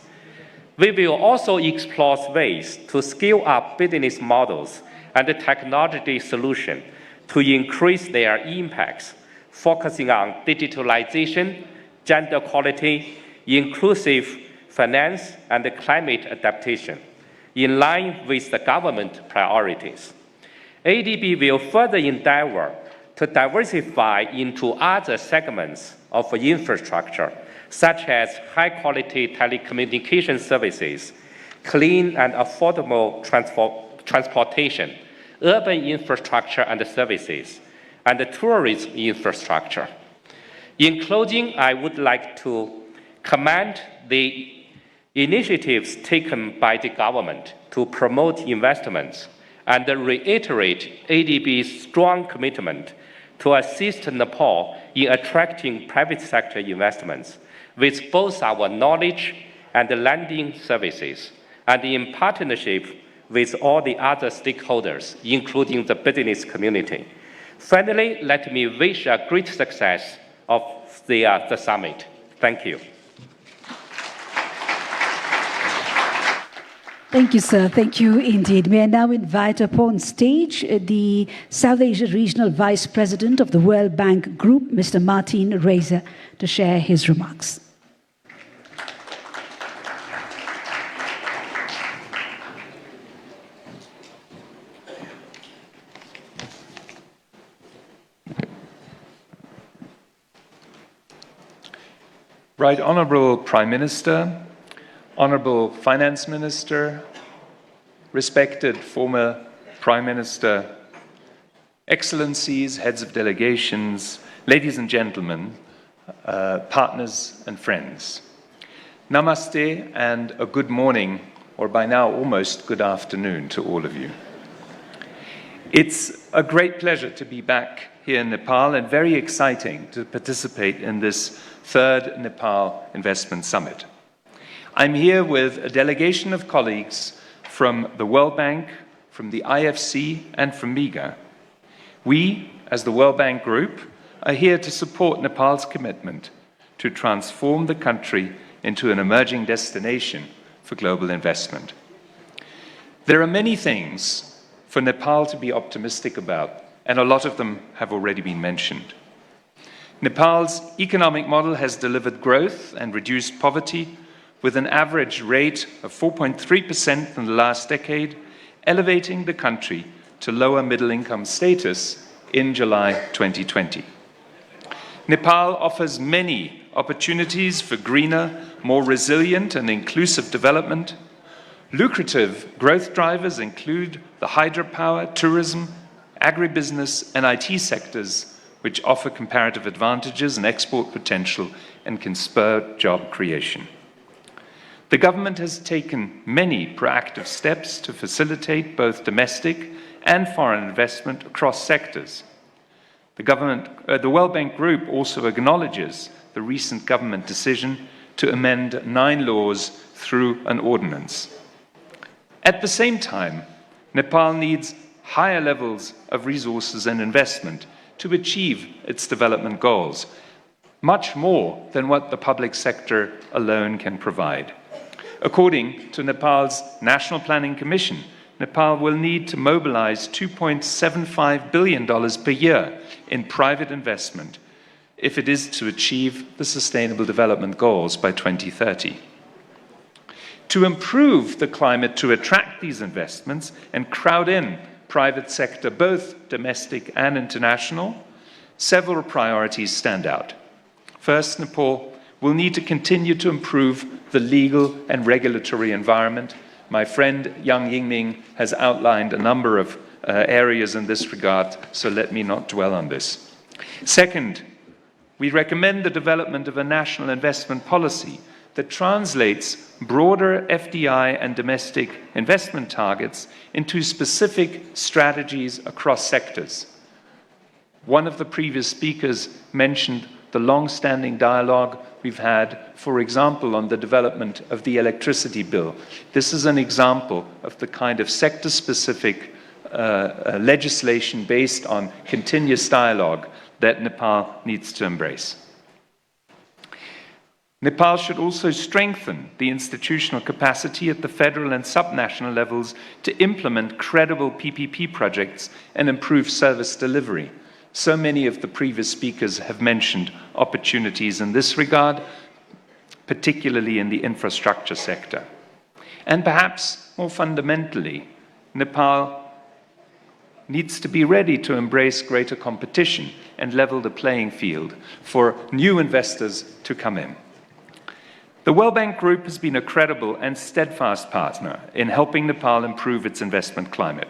We will also explore ways to scale up business models and technology solutions to increase their impacts, focusing on digitalization, gender equality, inclusive finance, and climate adaptation, in line with the government priorities. ADB will further endeavor to diversify into other segments of infrastructure, such as high-quality telecommunication services, clean and affordable transportation, urban infrastructure and services, and tourism infrastructure. In closing, I would like to commend the initiatives taken by the government to promote investments and reiterate ADB's strong commitment to assist Nepal in attracting private sector investments with both our knowledge and lending services, and in partnership with all the other stakeholders, including the business community. Finally, let me wish a great success of the summit. Thank you. Thank you, sir. Thank you indeed. May I now invite upon stage the South Asia Regional Vice President of the World Bank Group, Mr. Martin Reiser, to share his remarks. Right Honourable Prime Minister, Honourable Finance Minister, respected former Prime Minister, Excellencies, heads of delegations, ladies and gentlemen, partners and friends. Namaste and a good morning, or by now almost good afternoon to all of you. It's a great pleasure to be back here in Nepal and very exciting to participate in this third Nepal Investment Summit. I'm here with a delegation of colleagues from the World Bank, from the IFC, and from MIGA. We, as the World Bank Group, are here to support Nepal's commitment to transform the country into an emerging destination for global investment. There are many things for Nepal to be optimistic about, and a lot of them have already been mentioned. Nepal's economic model has delivered growth and reduced poverty with an average rate of 4.3% in the last decade, elevating the country to lower middle-income status in July 2020. Nepal offers many opportunities for greener, more resilient and inclusive development. Lucrative growth drivers include the hydropower, tourism, agribusiness and IT sectors, which offer comparative advantages and export potential and can spur job creation. The government has taken many proactive steps to facilitate both domestic and foreign investment across sectors. The World Bank Group also acknowledges the recent government decision to amend 9 laws through an ordinance. At the same time, Nepal needs higher levels of resources and investment to achieve its development goals, much more than what the public sector alone can provide. According to Nepal's National Planning Commission, Nepal will need to mobilize $2.75 billion per year in private investment if it is to achieve the Sustainable Development Goals by 2030. To improve the climate to attract these investments and crowd in private sector, both domestic and international, several priorities stand out. First, Nepal will need to continue to improve the legal and regulatory environment. My friend Yang Yingming has outlined a number of areas in this regard, so let me not dwell on this. Second, we recommend the development of a national investment policy that translates broader FDI and domestic investment targets into specific strategies across sectors. One of the previous speakers mentioned the long-standing dialogue we've had, for example, on the development of the electricity bill. This is an example of the kind of sector-specific legislation based on continuous dialogue that Nepal needs to embrace. Nepal should also strengthen the institutional capacity at the federal and subnational levels to implement credible PPP projects and improve service delivery. So many of the previous speakers have mentioned opportunities in this regard, particularly in the infrastructure sector. And perhaps more fundamentally, Nepal needs to be ready to embrace greater competition and level the playing field for new investors to come in. The World Bank Group has been a credible and steadfast partner in helping Nepal improve its investment climate.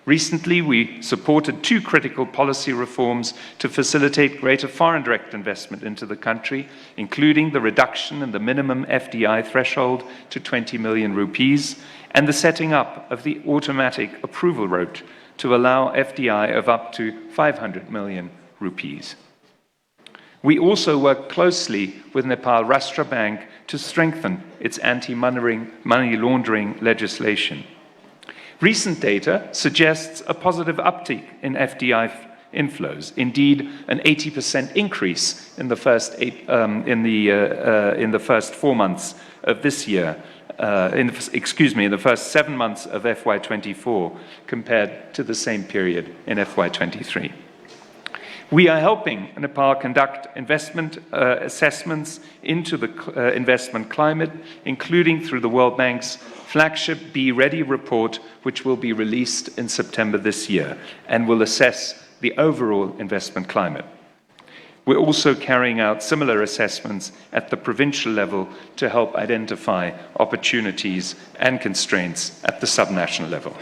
Recently, we supported 2 critical policy reforms to facilitate greater foreign direct investment into the country, including the reduction in the minimum FDI threshold to 20 million rupees and the setting up of the automatic approval route to allow FDI of up to 500 million rupees. We also work closely with Nepal Rashtra Bank to strengthen its anti-money laundering legislation. Recent data suggests a positive uptick in FDI inflows, indeed an 80% increase in the first 4 months of this year, in the first 7 months of FY24 compared to the same period in FY23. We are helping Nepal conduct investment assessments into the investment climate, including through the World Bank's flagship Be Ready report, which will be released in September this year and will assess the overall investment climate. We're also carrying out similar assessments at the provincial level to help identify opportunities and constraints at the subnational level.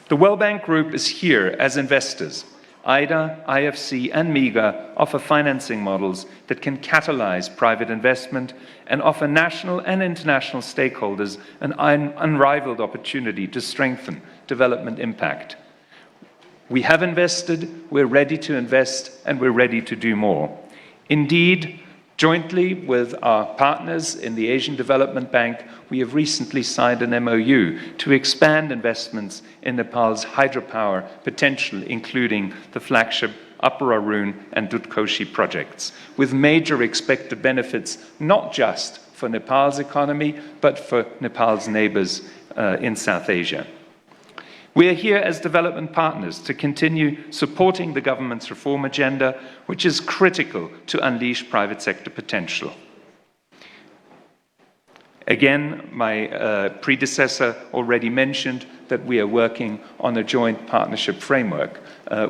The World Bank Group is here as investors. IDA, IFC, and MIGA offer financing models that can catalyze private investment and offer national and international stakeholders an unrivaled opportunity to strengthen development impact. We have invested, we're ready to invest, and we're ready to do more. Indeed, jointly with our partners in the Asian Development Bank, we have recently signed an MOU to expand investments in Nepal's hydropower potential, including the flagship Upper Arun and Dutkoshi projects, with major expected benefits not just for Nepal's economy, but for Nepal's neighbors in South Asia. We are here as development partners to continue supporting the government's reform agenda, which is critical to unleash private sector potential. Again, my predecessor already mentioned that we are working on a joint partnership framework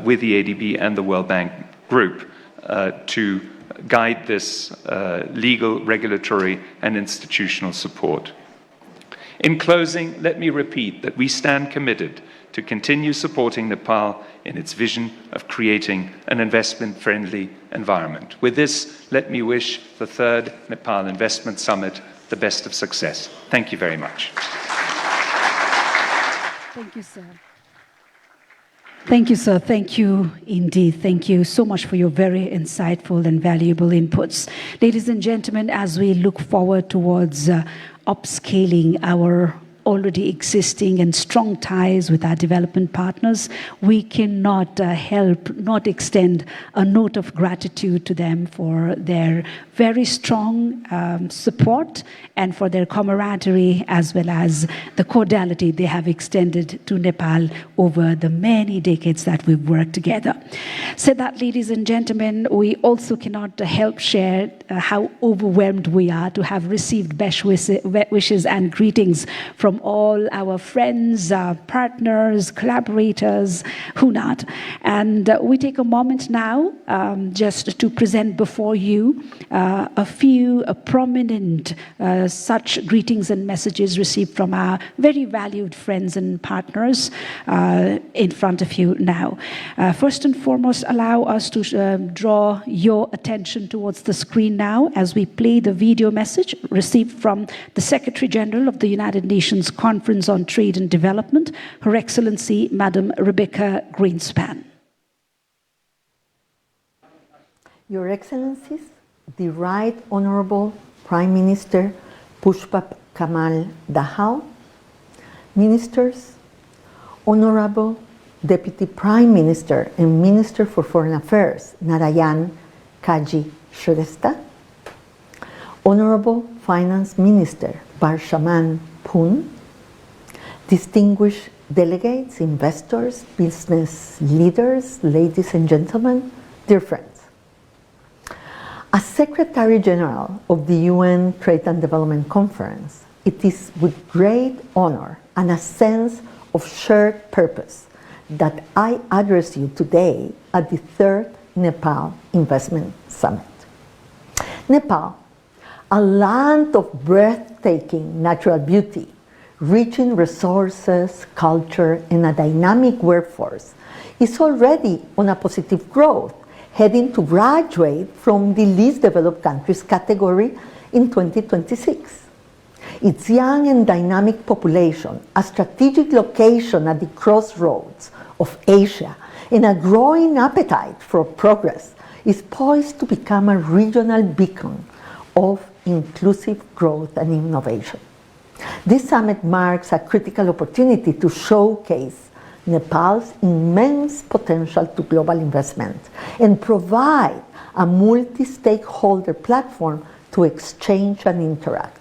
with the ADB and the World Bank Group to guide this legal, regulatory, and institutional support. In closing, let me repeat that we stand committed to continue supporting Nepal in its vision of creating an investment-friendly environment. With this, let me wish the 3rd Nepal Investment Summit the best of success. Thank you very much. Thank you, sir. Thank you, sir. Thank you indeed. Thank you so much for your very insightful and valuable inputs. Ladies and gentlemen, as we look forward towards upscaling our already existing and strong ties with our development partners, we cannot help not extend a note of gratitude to them for their very strong support and for their camaraderie as well as the cordiality they have extended to Nepal over the many decades that we've worked together. So that, ladies and gentlemen, we also cannot help share how overwhelmed we are to have received best wishes and greetings from all our friends, partners, collaborators, who not. And we take a moment now just to present before you a few prominent such greetings and messages received from our very valued friends and partners in front of you now. First and foremost, allow us to draw your attention towards the screen now as we play the video message received from the Secretary General of the United Nations Conference on Trade and Development, Her Excellency Madam Rebecca Greenspan. Your Excellencies, the Right Honorable Prime Minister Pushpa Kamal Dahal, Ministers, Honorable Deputy Prime Minister and Minister for Foreign Affairs Narayan Kaji Shrestha, Honorable Finance Minister Barshaman Poon, distinguished delegates, investors, business leaders, ladies and gentlemen, dear friends. As Secretary General of the UN Trade and Development Conference, it is with great honor and a sense of shared purpose that I address you today at the third Nepal Investment Summit. Nepal, a land of breathtaking natural beauty, rich in resources, culture, and a dynamic workforce, is already on a positive growth, heading to graduate from the least developed countries category in 2026. Its young and dynamic population, a strategic location at the crossroads of Asia, and a growing appetite for progress, is poised to become a regional beacon of inclusive growth and innovation. This summit marks a critical opportunity to showcase Nepal's immense potential to global investment and provide a multi-stakeholder platform to exchange and interact.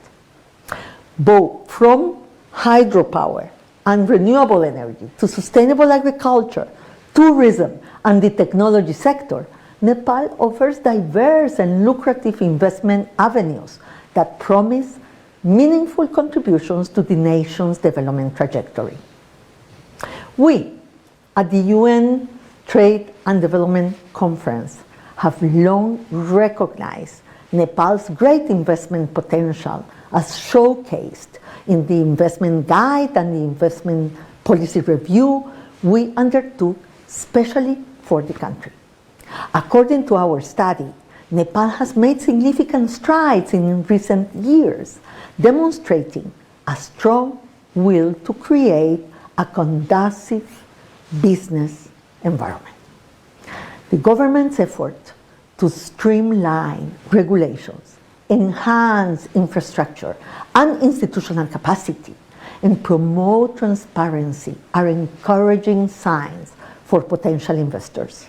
Both from hydropower and renewable energy to sustainable agriculture, tourism, and the technology sector, Nepal offers diverse and lucrative investment avenues that promise meaningful contributions to the nation's development trajectory. We, at the UN Trade and Development Conference, have long recognized Nepal's great investment potential as showcased in the investment guide and the investment policy review we undertook specially for the country. According to our study, Nepal has made significant strides in recent years, demonstrating a strong will to create a conducive business environment. The government's effort to streamline regulations, enhance infrastructure and institutional capacity, and promote transparency are encouraging signs for potential investors,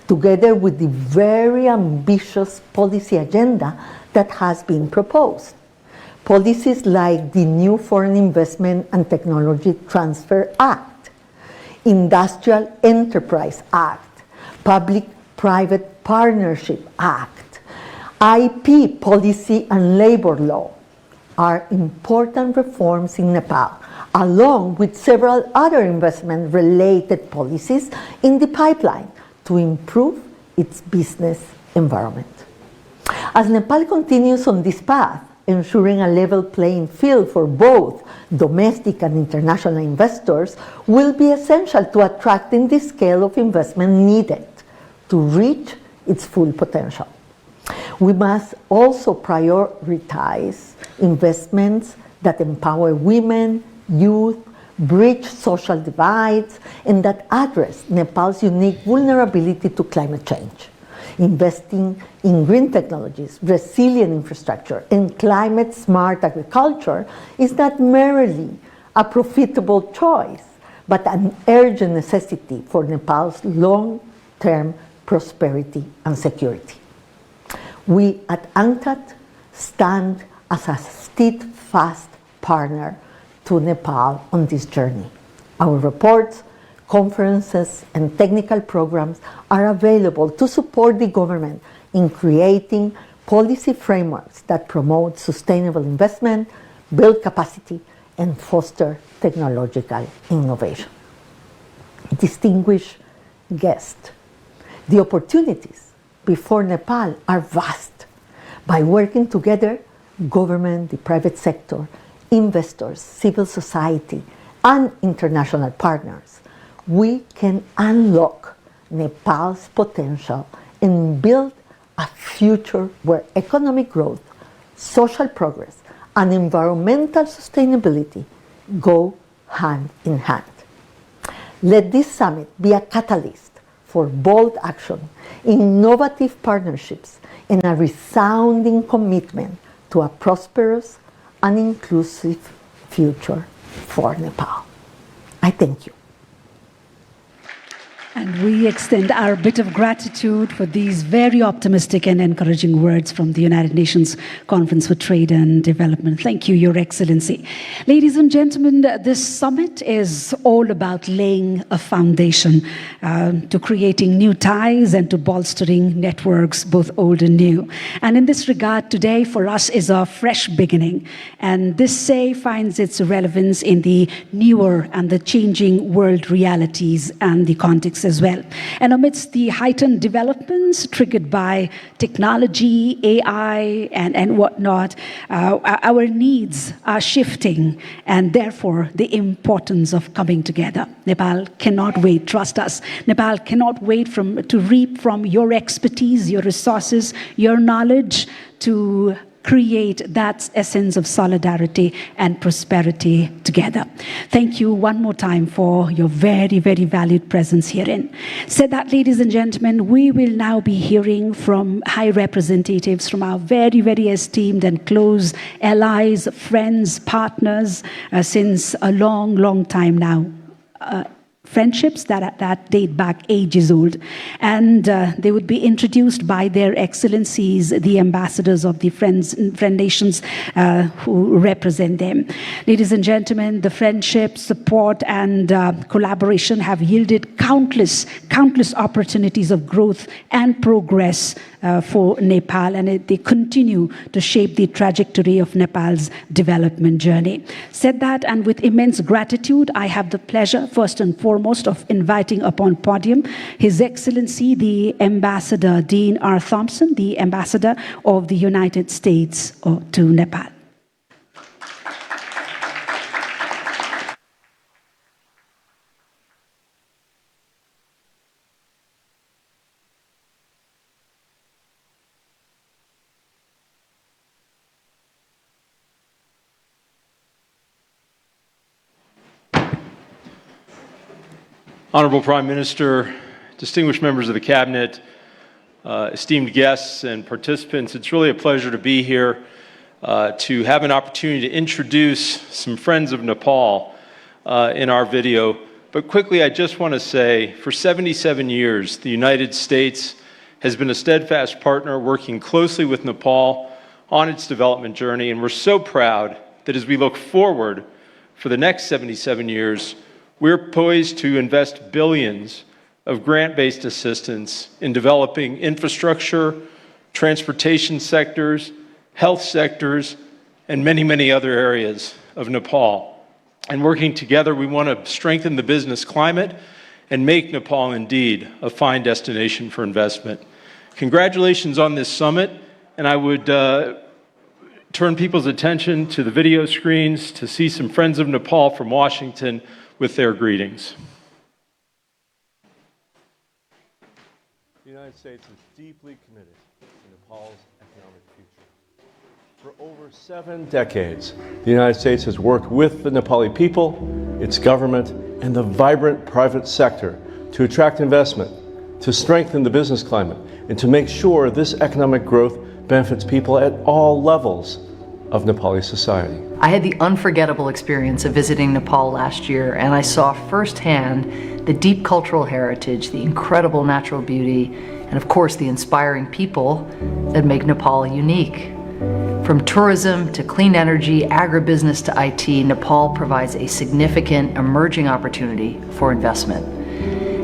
together with the very ambitious policy agenda that has been proposed. Policies like the new Foreign Investment and Technology Transfer Act, Industrial Enterprise Act, Public-Private Partnership Act, IP Policy and Labor Law are important reforms in Nepal, along with several other investment-related policies in the pipeline to improve its business environment. As Nepal continues on this path, ensuring a level playing field for both domestic and international investors will be essential to attracting the scale of investment needed to reach its full potential. We must also prioritize investments that empower women, youth, bridge social divides, and that address Nepal's unique vulnerability to climate change. Investing in green technologies, resilient infrastructure, and climate-smart agriculture is not merely a profitable choice, but an urgent necessity for Nepal's long-term prosperity and security. We at UNCTAD stand as a steadfast partner to Nepal on this journey. Our reports, conferences, and technical programs are available to support the government in creating policy frameworks that promote sustainable investment, build capacity, and foster technological innovation. Distinguished guests, the opportunities before Nepal are vast. By working together, government, the private sector, investors, civil society, and international partners, we can unlock Nepal's potential and build a future where economic growth, social progress, and environmental sustainability go hand in hand. Let this summit be a catalyst for bold action, innovative partnerships, and a resounding commitment to a prosperous and inclusive future for Nepal. I thank you. And we extend our bit of gratitude for these very optimistic and encouraging words from the United Nations Conference for Trade and Development. Thank you, Your Excellency. Ladies and gentlemen, this summit is all about laying a foundation to creating new ties and to bolstering networks, both old and new. And in this regard, today for us is a fresh beginning. And this say finds its relevance in the newer and the changing world realities and the context as well. And amidst the heightened developments triggered by technology, AI, and whatnot, our needs are shifting, and therefore the importance of coming together. Nepal cannot wait, trust us. Nepal cannot wait to reap from your expertise, your resources, your knowledge to create that essence of solidarity and prosperity together. Thank you one more time for your very, very valued presence herein. Said that, ladies and gentlemen, we will now be hearing from high representatives from our very, very esteemed and close allies, friends, partners since a long, long time now. Friendships that date back ages old. And they would be introduced by their excellencies, the ambassadors of the friend nations who represent them. Ladies and gentlemen, the friendship, support, and collaboration have yielded countless opportunities of growth and progress for Nepal, and they continue to shape the trajectory of Nepal's development journey. Said that, and with immense gratitude, I have the pleasure, first and foremost, of inviting upon podium His Excellency, the Ambassador Dean R. Thompson, the Ambassador of the United States to Nepal. Honorable Prime Minister, distinguished members of the Cabinet, esteemed guests and participants, it's really a pleasure to be here to have an opportunity to introduce some friends of Nepal in our video. But quickly, I just want to say, for 77 years, the United States has been a steadfast partner working closely with Nepal on its development journey, and we're so proud that as we look forward for the next 77 years, we're poised to invest billions of grant-based assistance in developing infrastructure, transportation sectors, health sectors, and many, many other areas of Nepal. And working together, we want to strengthen the business climate and make Nepal indeed a fine destination for investment. Congratulations on this summit, and I would turn people's attention to the video screens to see some friends of Nepal from Washington with their greetings. The United States is deeply committed to Nepal's economic future. For over 7 decades, the United States has worked with the Nepali people, its government, and the vibrant private sector to attract investment, to strengthen the business climate, and to make sure this economic growth benefits people at all levels. of Nepali society. I had the unforgettable experience of visiting Nepal last year, and I saw firsthand the deep cultural heritage, the incredible natural beauty, and of course the inspiring people that make Nepal unique. From tourism to clean energy, agribusiness to IT, Nepal provides a significant emerging opportunity for investment.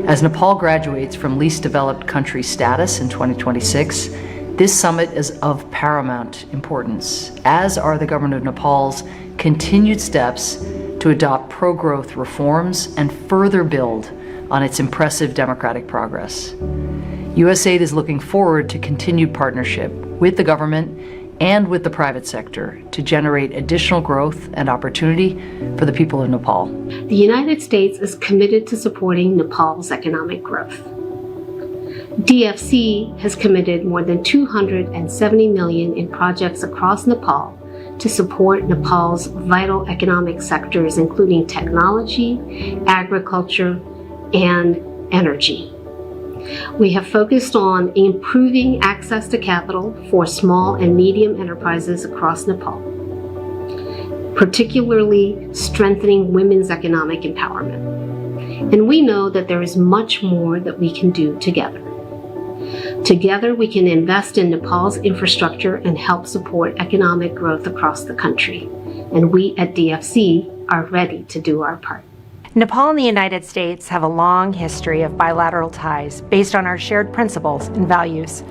As Nepal graduates from least developed country status in 2026, this summit is of paramount importance, as are the government of Nepal's continued steps to adopt pro-growth reforms and further build on its impressive democratic progress. USAID is looking forward to continued partnership with the government and with the private sector to generate additional growth and opportunity for the people of Nepal. The United States is committed to supporting Nepal's economic growth. DFC has committed more than $270 million in projects across Nepal to support Nepal's vital economic sectors, including technology, agriculture, and energy. We have focused on improving access to capital for small and medium enterprises across Nepal, particularly strengthening women's economic empowerment. And we know that there is much more that we can do together. Together, we can invest in Nepal's infrastructure and help support economic growth across the country. And we at DFC are ready to do our part. Nepal and the United States have a long history of bilateral ties based on our shared principles and values.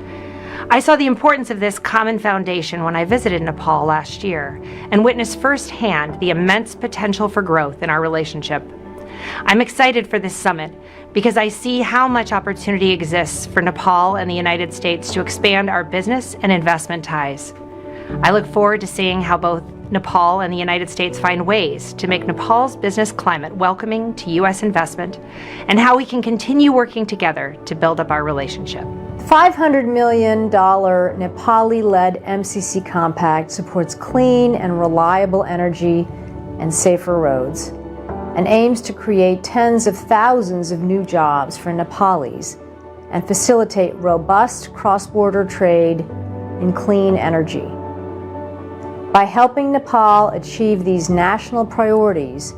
I saw the importance of this common foundation when I visited Nepal last year and witnessed firsthand the immense potential for growth in our relationship. I'm excited for this summit because I see how much opportunity exists for Nepal and the United States to expand our business and investment ties. I look forward to seeing how both Nepal and the United States find ways to make Nepal's business climate welcoming to U.S. investment and how we can continue working together to build up our relationship. The $500 million Nepali-led MCC Compact supports clean and reliable energy and safer roads, and aims to create tens of thousands of new jobs for Nepalis and facilitate robust cross-border trade in clean energy. By helping Nepal achieve these national priorities,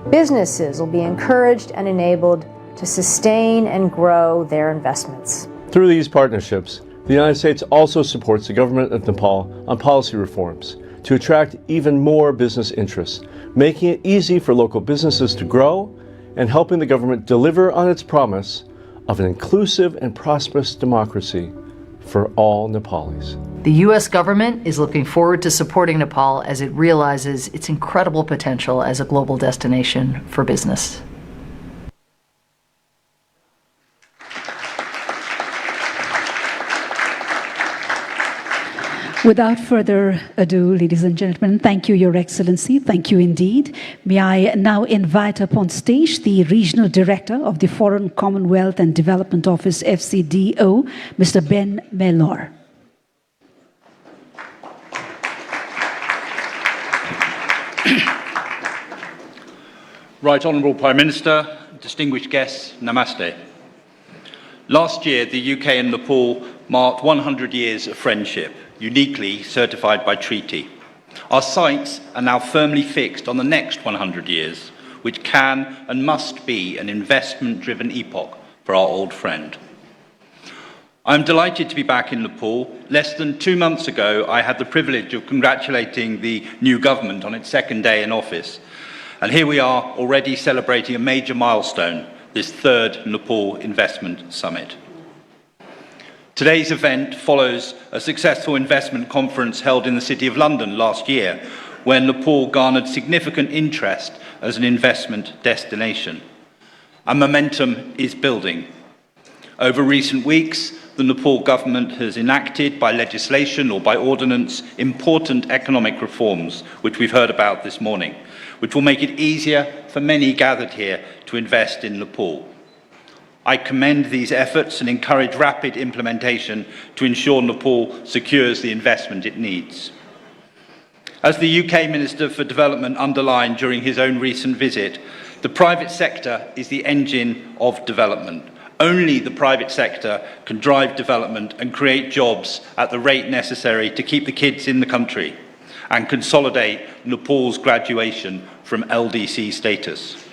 businesses will be encouraged and enabled to sustain and grow their investments. Through these partnerships, the United States also supports the government of Nepal on policy reforms to attract even more business interests, making it easy for local businesses to grow and helping the government deliver on its promise of an inclusive and prosperous democracy for all Nepalis. The U.S. government is looking forward to supporting Nepal as it realizes its incredible potential as a global destination for business. Without further ado, ladies and gentlemen, thank you, Your Excellency. Thank you indeed. May I now invite up on stage the Regional Director of the Foreign Commonwealth and Development Office, FCDO, Mr. Ben Mellor. Right Honourable Prime Minister, distinguished guests, namaste. Last year, the UK and Nepal marked 100 years of friendship, uniquely certified by treaty. Our sights are now firmly fixed on the next 100 years, which can and must be an investment-driven epoch for our old friend. I'm delighted to be back in Nepal. Less than 2 months ago, I had the privilege of congratulating the new government on its second day in office. And here we are already celebrating a major milestone, this third Nepal Investment Summit. Today's event follows a successful investment conference held in the City of London last year, where Nepal garnered significant interest as an investment destination. And momentum is building. Over recent weeks, the Nepal government has enacted by legislation or by ordinance important economic reforms, which we've heard about this morning, which will make it easier for many gathered here to invest in Nepal. I commend these efforts and encourage rapid implementation to ensure Nepal secures the investment it needs. As the UK Minister for Development underlined during his own recent visit, the private sector is the engine of development. Only the private sector can drive development and create jobs at the rate necessary to keep the kids in the country. and consolidate Nepal's graduation from LDC status.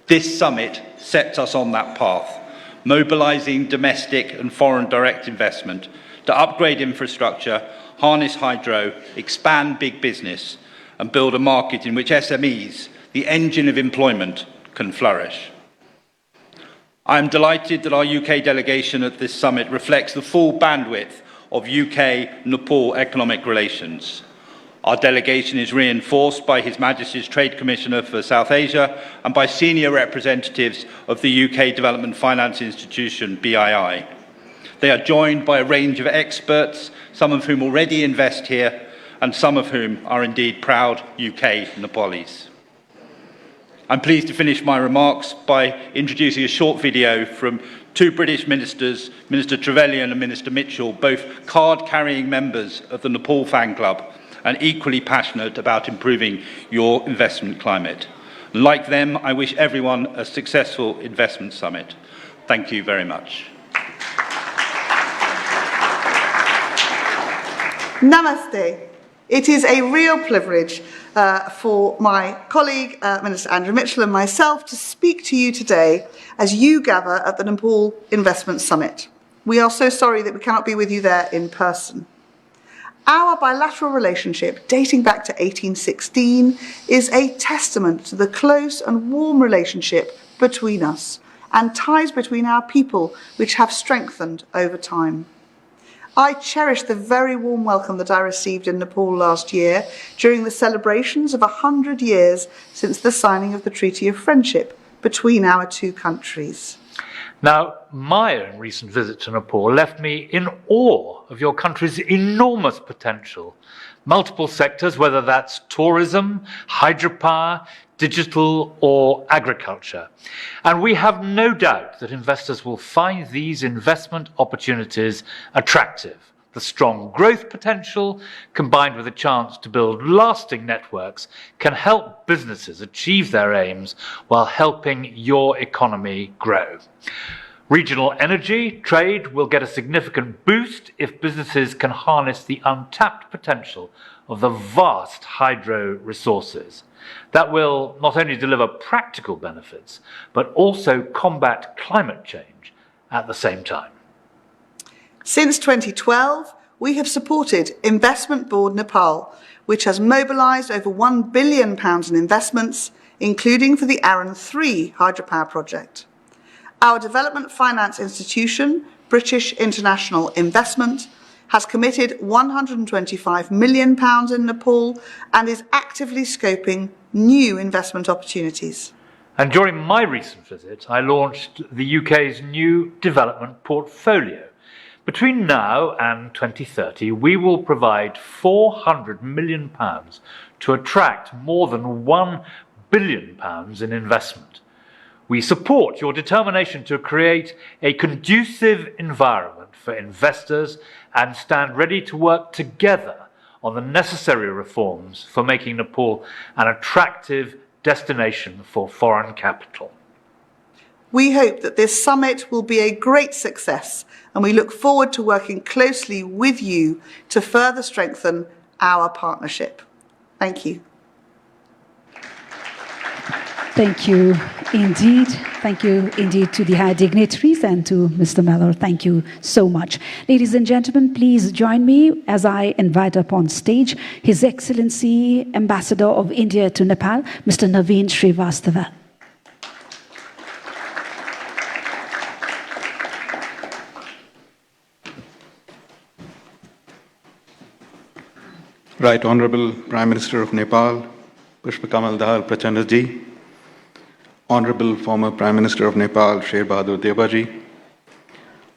This summit sets us on that path, mobilising domestic and foreign direct investment to upgrade infrastructure, harness hydro, expand big business, and build a market in which SMEs, the engine of employment, can flourish. I am delighted that our UK delegation at this summit reflects the full bandwidth of UK-Nepal economic relations. Our delegation is reinforced by His Majesty's Trade Commissioner for South Asia and by senior representatives of the UK Development Finance Institution, BII. They are joined by a range of experts, some of whom already invest here, and some of whom are indeed proud UK Nepalis. I'm pleased to finish my remarks by introducing a short video from two British ministers, Minister Trevelyan and Minister Mitchell, both card-carrying members of the Nepal Fan Club and equally passionate about improving your investment climate. Like them, I wish everyone a successful investment summit. Thank you very much. Namaste. It is a real privilege for my colleague, Minister Andrew Mitchell, and myself to speak to you today as you gather at the Nepal Investment Summit. We are so sorry that we cannot be with you there in person. Our bilateral relationship, dating back to 1816, is a testament to the close and warm relationship between us and ties between our people which have strengthened over time. I cherish the very warm welcome that I received in Nepal last year during the celebrations of 100 years since the signing of the Treaty of Friendship between our two countries. Now, my own recent visit to Nepal left me in awe of your country's enormous potential. Multiple sectors, whether that's tourism, hydropower, digital or agriculture. And we have no doubt that investors will find these investment opportunities attractive. The strong growth potential, combined with a chance to build lasting networks, can help businesses achieve their aims while helping your economy grow. Regional energy trade will get a significant boost if businesses can harness the untapped potential of the vast hydro resources. That will not only deliver practical benefits, but also combat climate change at the same time. Since 2012, we have supported Investment Board Nepal, which has mobilised over £1 billion in investments, including for the Arun 3 hydropower project. Our development finance institution, British International Investment, has committed £125 million in Nepal and is actively scoping new investment opportunities. And during my recent visit, I launched the UK's new development portfolio. Between now and 2030, we will provide £400 million to attract more than £1 billion in investment. We support your determination to create a conducive environment for investors and stand ready to work together on the necessary reforms for making Nepal an attractive destination for foreign capital. We hope that this summit will be a great success, and we look forward to working closely with you to further strengthen our partnership. Thank you. Thank you indeed. Thank you indeed to the high dignitaries and to Mr. Mellor. Thank you so much. Ladies and gentlemen, please join me as I invite up on stage His Excellency Ambassador of India to Nepal, Mr. Naveen Srivastava. Right Honorable Prime Minister of Nepal, Pushpa Kamal Dahal Prachandaji, Honorable former Prime Minister of Nepal, Sher Bahadur Devaji,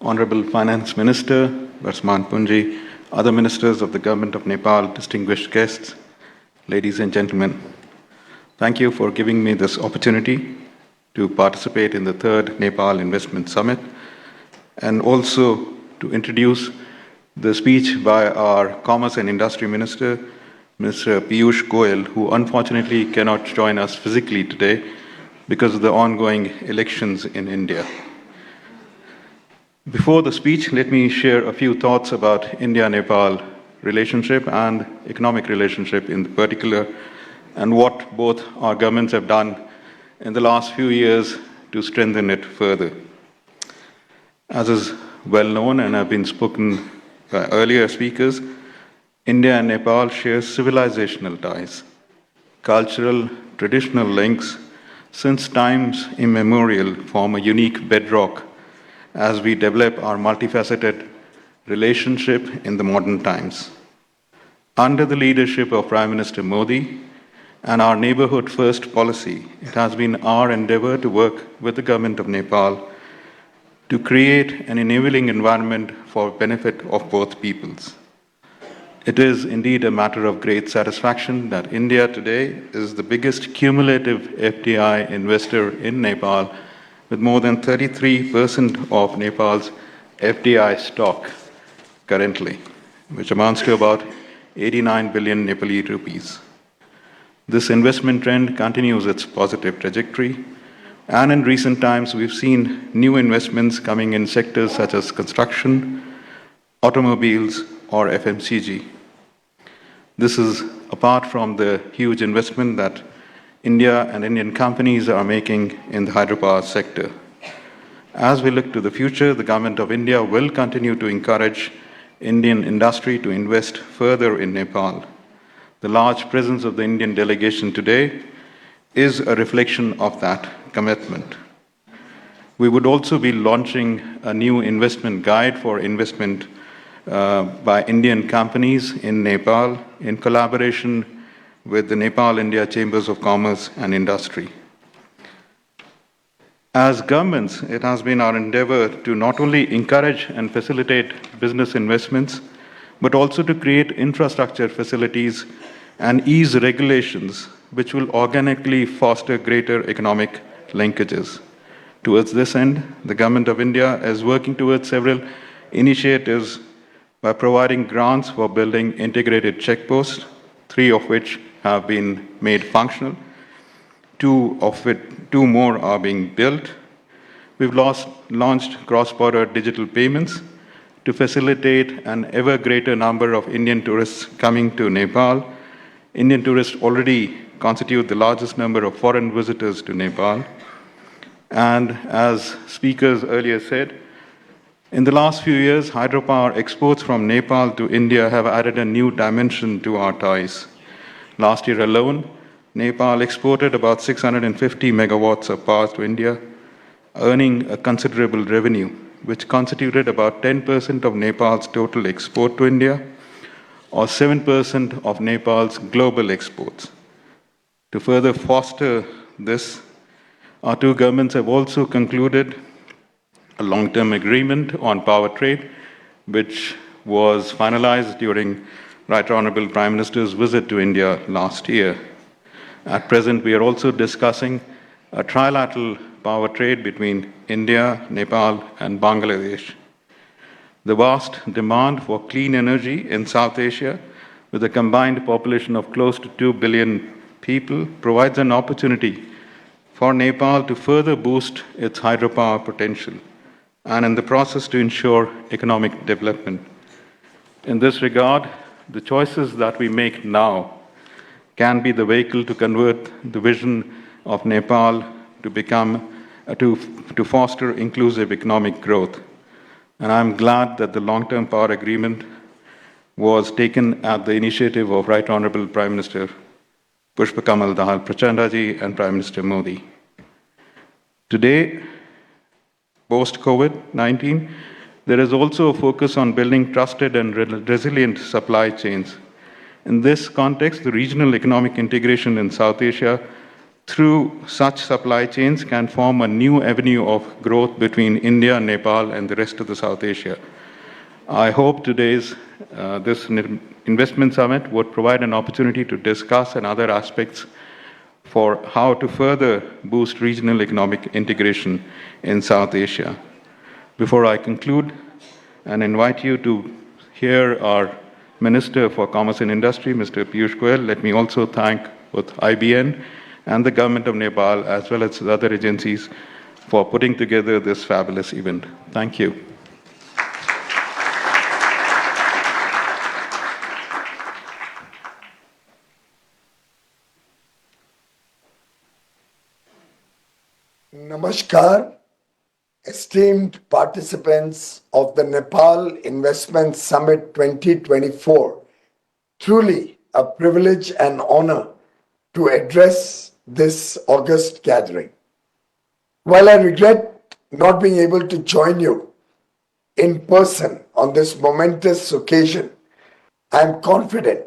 Honorable Finance Minister, Varsman Punji, other ministers of the Government of Nepal, distinguished guests, ladies and gentlemen. Thank you for giving me this opportunity to participate in the 3rd Nepal Investment Summit and also to introduce the speech by our Commerce and Industry Minister, Mr. Piyush Goyal, who unfortunately cannot join us physically today because of the ongoing elections in India. Before the speech, let me share a few thoughts about India-Nepal relationship and economic relationship in particular, and what both our governments have done in the last few years to strengthen it further. As is well known and have been spoken by earlier speakers, India and Nepal share civilizational ties, cultural, traditional links since times immemorial form a unique bedrock as we develop our multifaceted relationship in the modern times. Under the leadership of Prime Minister Modi and our Neighborhood First policy, it has been our endeavor to work with the government of Nepal to create an enabling environment for benefit of both peoples. It is indeed a matter of great satisfaction that India today is the biggest cumulative FDI investor in Nepal, with more than 33% of Nepal's FDI stock currently, which amounts to about 89 billion Nepali rupees. This investment trend continues its positive trajectory, and in recent times we've seen new investments coming in sectors such as construction, automobiles, or FMCG. This is apart from the huge investment that India and Indian companies are making in the hydropower sector. As we look to the future, the Government of India will continue to encourage Indian industry to invest further in Nepal. The large presence of the Indian delegation today is a reflection of that commitment. We would also be launching a new investment guide for investment by Indian companies in Nepal in collaboration with the Nepal India Chambers of Commerce and Industry. As governments, it has been our endeavor to not only encourage and facilitate business investments, but also to create infrastructure facilities and ease regulations which will organically foster greater economic linkages. Towards this end, the Government of India is working towards several initiatives by providing grants for building integrated checkposts, 3 of which have been made functional, 2 more are being built. We've launched cross-border digital payments to facilitate an ever greater number of Indian tourists coming to Nepal. Indian tourists already constitute the largest number of foreign visitors to Nepal. And as speakers earlier said, in the last few years, hydropower exports from Nepal to India have added a new dimension to our ties. Last year alone, Nepal exported about 650 megawatts of power to India, earning a considerable revenue, which constituted about 10% of Nepal's total export to India, or 7% of Nepal's global exports. To further foster this, our 2 governments have also concluded a long-term agreement on power trade, which was finalized during Right Honorable Prime Minister's visit to India last year. At present, we are also discussing a trilateral power trade between India, Nepal, and Bangladesh. The vast demand for clean energy in South Asia, with a combined population of close to 2 billion people, provides an opportunity for Nepal to further boost its hydropower potential, and in the process to ensure economic development. In this regard, the choices that we make now can be the vehicle to convert the vision of Nepal to foster inclusive economic growth. And I'm glad that the long-term power agreement was taken at the initiative of Right Honorable Prime Minister Pushpa Kamal Dahal Prachandaji and Prime Minister Modi. Today, post-COVID-19, there is also a focus on building trusted and resilient supply chains. In this context, the regional economic integration in South Asia through such supply chains can form a new avenue of growth between India, Nepal, and the rest of the South Asia. I hope today's this investment summit would provide an opportunity to discuss and other aspects for how to further boost regional economic integration in South Asia. Before I conclude and invite you to hear our Minister for Commerce and Industry, Mr. Piyush Goyal, let me also thank both IBN and the Government of Nepal, as well as the other agencies, for putting together this fabulous event. Thank you. Namaskar, esteemed participants of the Nepal Investment Summit 2024. Truly a privilege and honor to address this august gathering. While I regret not being able to join you in person on this momentous occasion, I am confident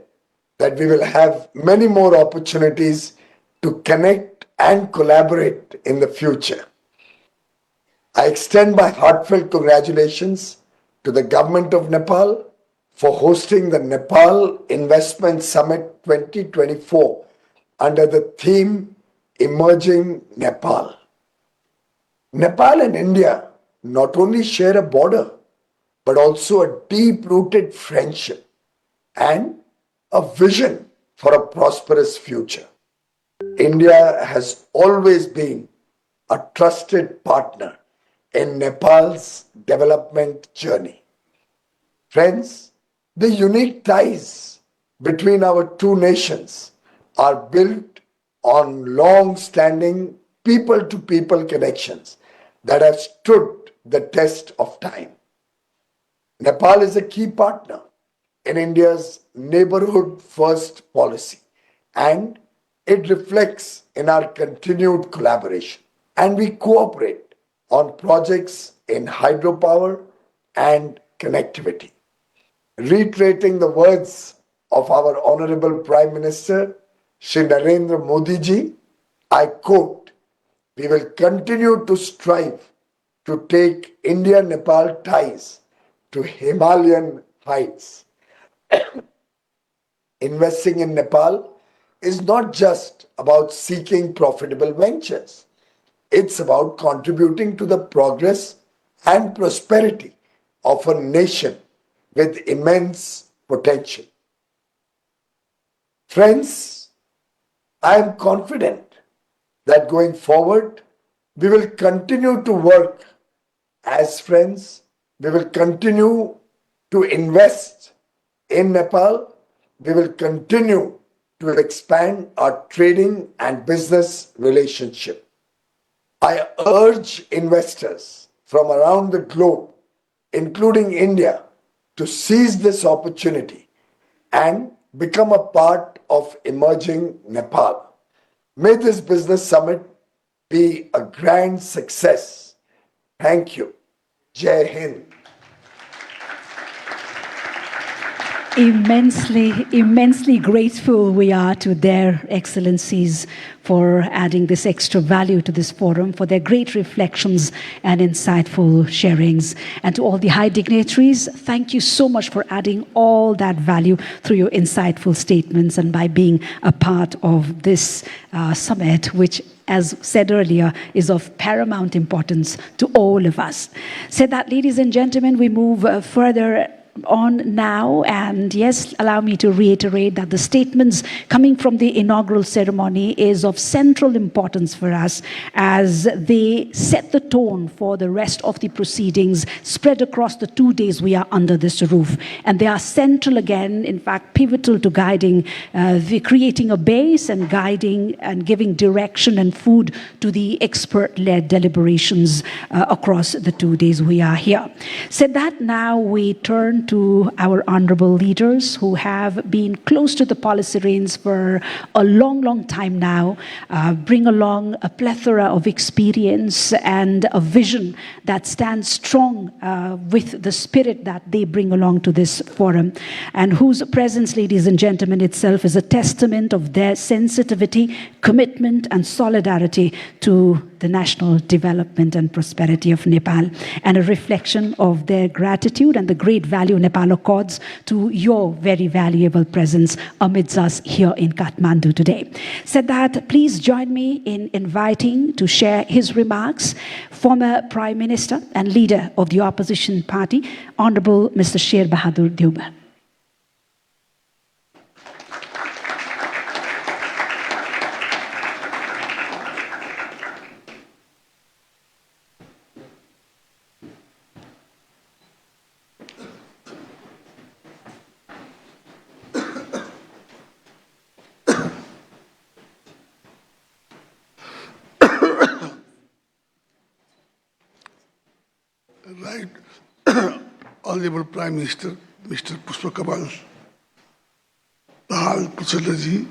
that we will have many more opportunities to connect and collaborate in the future. I extend my heartfelt congratulations to the government of Nepal for hosting the Nepal Investment Summit 2024 under the theme Emerging Nepal. Nepal and India not only share a border, but also a deep-rooted friendship and a vision for a prosperous future. India has always been a trusted partner in Nepal's development journey. Friends, the unique ties between our two nations are built on long-standing people-to-people connections that have stood the test of time. Nepal is a key partner in India's neighborhood first policy, and it reflects in our continued collaboration. And we cooperate on projects in hydropower and connectivity. Reiterating the words of our Honorable Prime Minister, Shri Narendra Modi ji, I quote, "We will continue to strive to take India-Nepal ties to Himalayan heights." Investing in Nepal is not just about seeking profitable ventures. It's about contributing to the progress and prosperity of a nation with immense potential. Friends, I am confident that going forward, we will continue to work as friends. We will continue to invest in Nepal. We will continue to expand our trading and business relationship. I urge investors from around the globe, including India, to seize this opportunity and become a part of emerging Nepal. May this business summit be a grand success. Thank you. Jai Hind. Immensely grateful we are to their excellencies for adding this extra value to this forum, for their great reflections and insightful sharings. And to all the high dignitaries, thank you so much for adding all that value through your insightful statements and by being a part of this summit, which, as said earlier, is of paramount importance to all of us. So that, ladies and gentlemen, we move further on now, and yes, allow me to reiterate that the statements coming from the inaugural ceremony is of central importance for us as they set the tone for the rest of the proceedings spread across the 2 days we are under this roof. And they are central again, in fact, pivotal to guiding, creating a base and guiding and giving direction and food to the expert-led deliberations across the 2 days we are here. Said that, now we turn to our honorable leaders who have been close to the policy reins for a long time now, bring along a plethora of experience and a vision that stands strong with the spirit that they bring along to this forum, and whose presence, ladies and gentlemen, itself is a testament of their sensitivity, commitment, and solidarity to the national development and prosperity of Nepal, and a reflection of their gratitude and the great value Nepal accords to your very valuable presence amidst us here in Kathmandu today. Said that, please join me in inviting to share his remarks former Prime Minister and leader of the opposition party, Honorable Mr. Sher Bahadur Deuba. Honorable Prime Minister, Mr. Pushpa Kamal Dahal Prachandaji,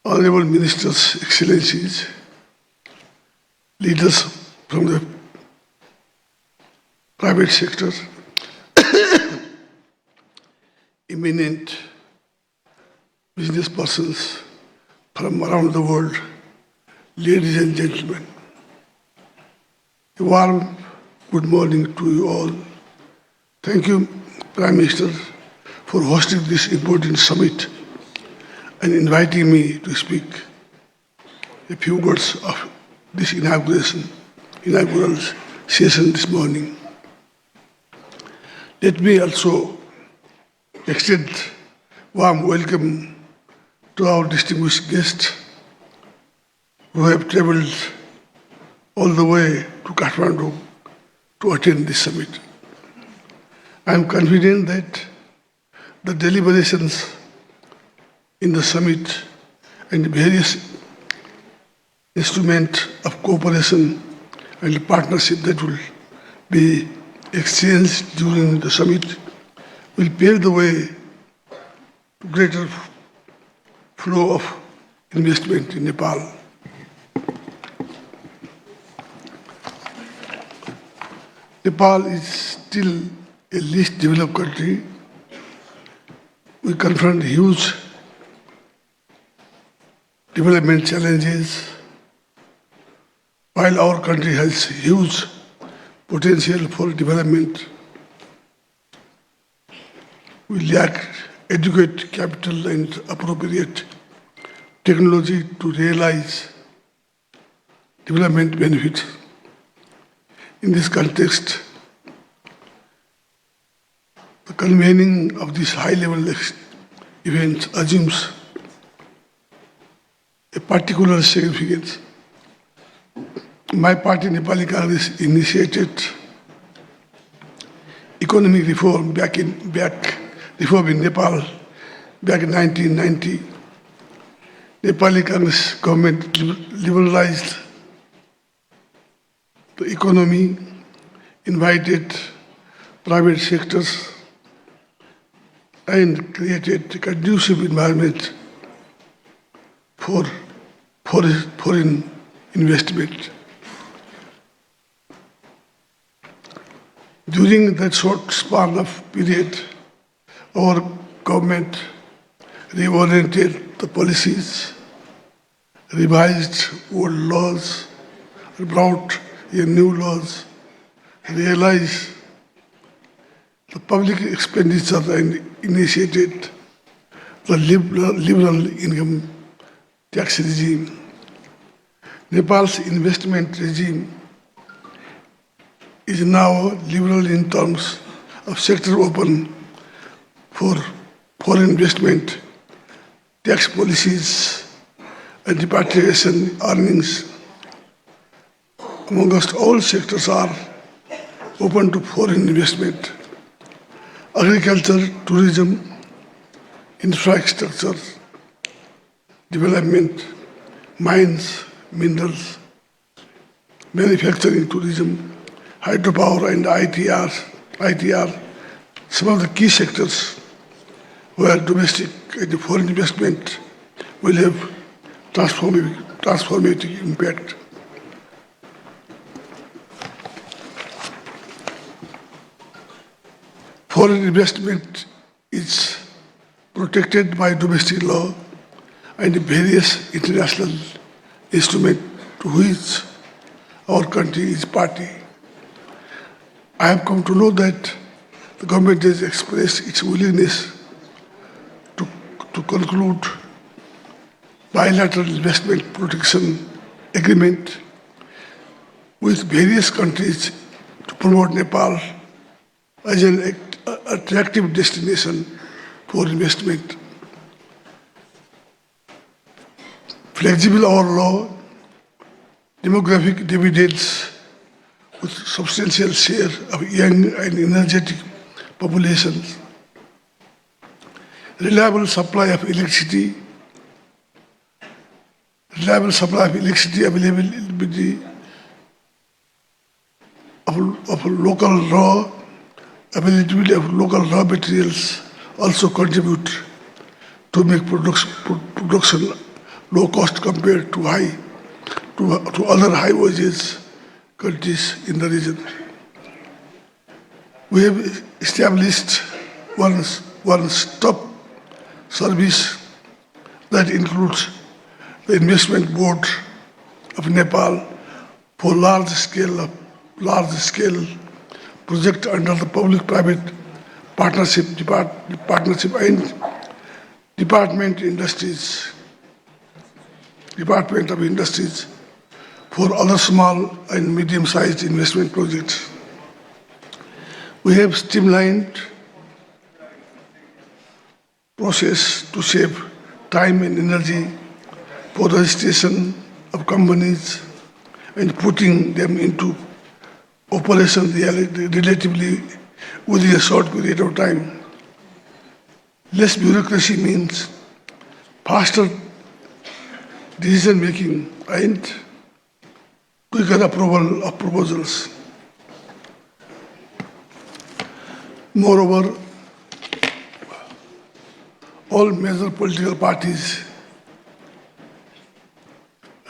Honorable Ministers, Excellencies, leaders from the private sector, eminent business persons from around the world, ladies and gentlemen, a warm good morning to you all. Thank you, Prime Minister, for hosting this important summit and inviting me to speak a few words of this inaugural session this morning. Let me also extend warm welcome to our distinguished guests who have traveled all the way to Kathmandu to attend this summit. I am confident that the deliberations in the summit and the various instruments of cooperation and partnership that will be exchanged during the summit will pave the way to greater flow of investment in Nepal. Nepal is still a least developed country. We confront huge development challenges, while our country has huge potential for development. We lack adequate capital and appropriate technology to realize development benefits. In this context, the convening of this high-level event assumes a particular significance. My party, Nepali Congress, initiated economic reform reform in Nepal back in 1990. Nepali Congress government liberalized the economy, invited private sectors, and created a conducive environment for foreign investment. During that short span of period, our government reoriented the policies, revised old laws, brought in new laws, realized the public expenditure and initiated the liberal income tax regime. Nepal's investment regime is now liberal in terms of sector open for foreign investment, tax policies, and repatriation earnings. Amongst all sectors are open to foreign investment. Agriculture, tourism, infrastructure, development, mines, minerals, manufacturing, tourism, hydropower, and ITR, some of the key sectors where domestic and foreign investment will have transformative impact. Foreign investment is protected by domestic law and various international instruments to which our country is party. I have come to know that the government has expressed its willingness to conclude bilateral investment protection agreement with various countries to promote Nepal as an attractive destination for investment. Flexible our law, demographic dividends with substantial share of young and energetic populations, reliable supply of electricity availability of local raw availability of local raw materials also contribute to make production low cost compared to other high wages countries in the region. We have established one-stop service that includes the Investment Board of Nepal for large-scale project under the public-private partnership and Department of Industries for other small and medium-sized investment projects. We have streamlined process to save time and energy for registration of companies and putting them into operation relatively within a short period of time. Less bureaucracy means faster decision making and quicker approval of proposals. Moreover, all major political parties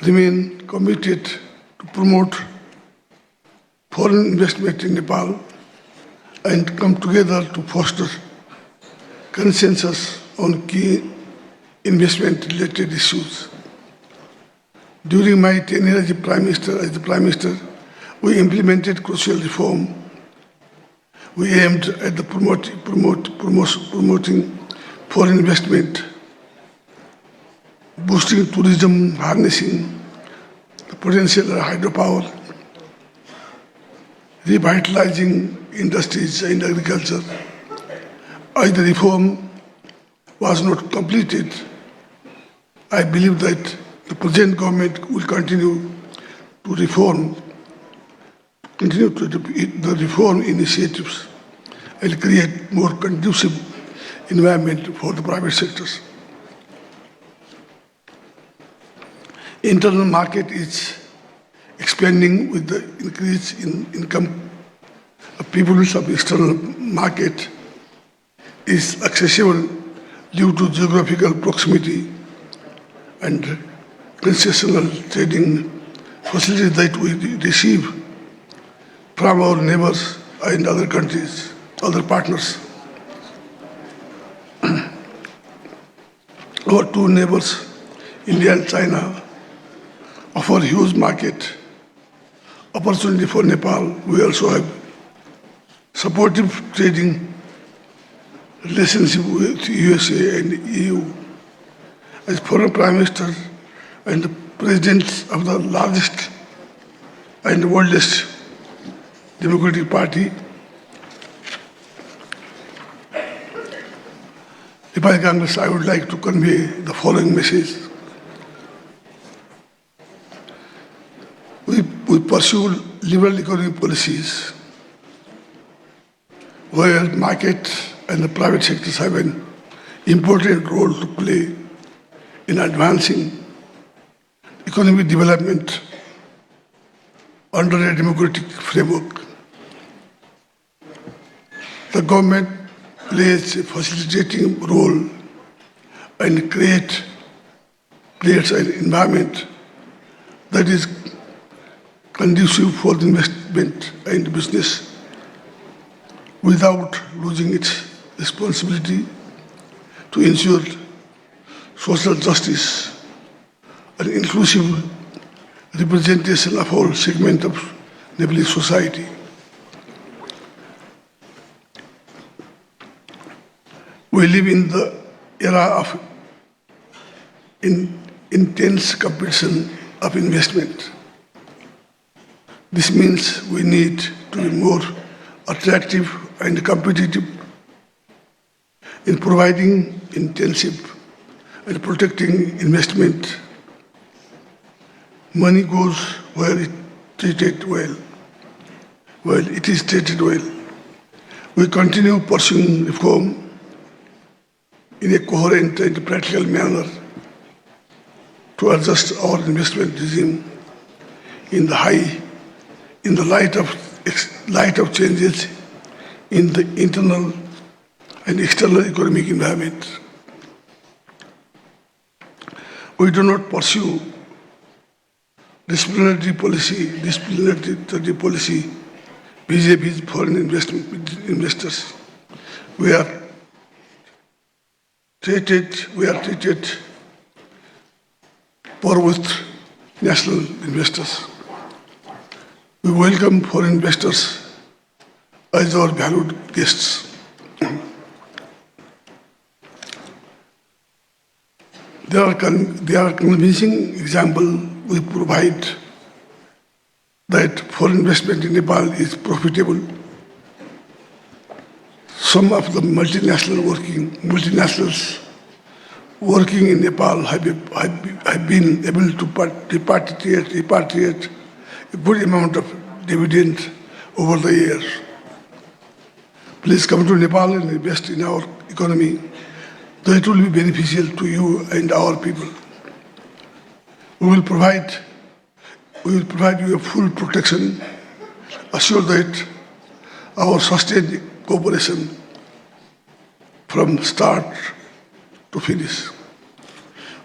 remain committed to promote foreign investment in Nepal and come together to foster consensus on key investment-related issues. During my tenure as the Prime Minister, we implemented crucial reform. We aimed at the promoting foreign investment, boosting tourism, harnessing the potential of hydropower, revitalizing industries and agriculture. As the reform was not completed, I believe that the present government will continue the reform initiatives and create more conducive environment for the private sectors. Internal market is expanding with the increase in income of people of external market is accessible due to geographical proximity and concessional trading facilities that we receive from our neighbors and other countries, other partners. Our two neighbors, India and China, offer huge market opportunity for Nepal. We also have supportive trading relationship with USA and EU. As former Prime Minister and the President of the largest and oldest Democratic Party, Nepal Congress, I would like to convey the following message. We pursue liberal economic policies where market and the private sectors have an important role to play in advancing economic development under a democratic framework. The government plays a facilitating role and creates an environment that is conducive for the investment and business without losing its responsibility to ensure social justice and inclusive representation of all segments of Nepalese society. We live in the era of intense competition of investment. This means we need to be more attractive and competitive in providing intensive and protecting investment. Money goes where it treated well. Well, it is treated well. We continue pursuing reform in a coherent and practical manner to adjust our investment regime in the light of changes in the internal and external economic environment. We do not pursue disciplinary policy vis-a-vis foreign investors. We are treated for with national investors. We welcome foreign investors as our valued guests. There are convincing examples we provide that foreign investment in Nepal is profitable. Some of the multinationals working in Nepal have been able to repatriate a good amount of dividend over the years. Please come to Nepal and invest in our economy. That will be beneficial to you and our people. We will provide you a full protection, assure that our sustained cooperation from start to finish.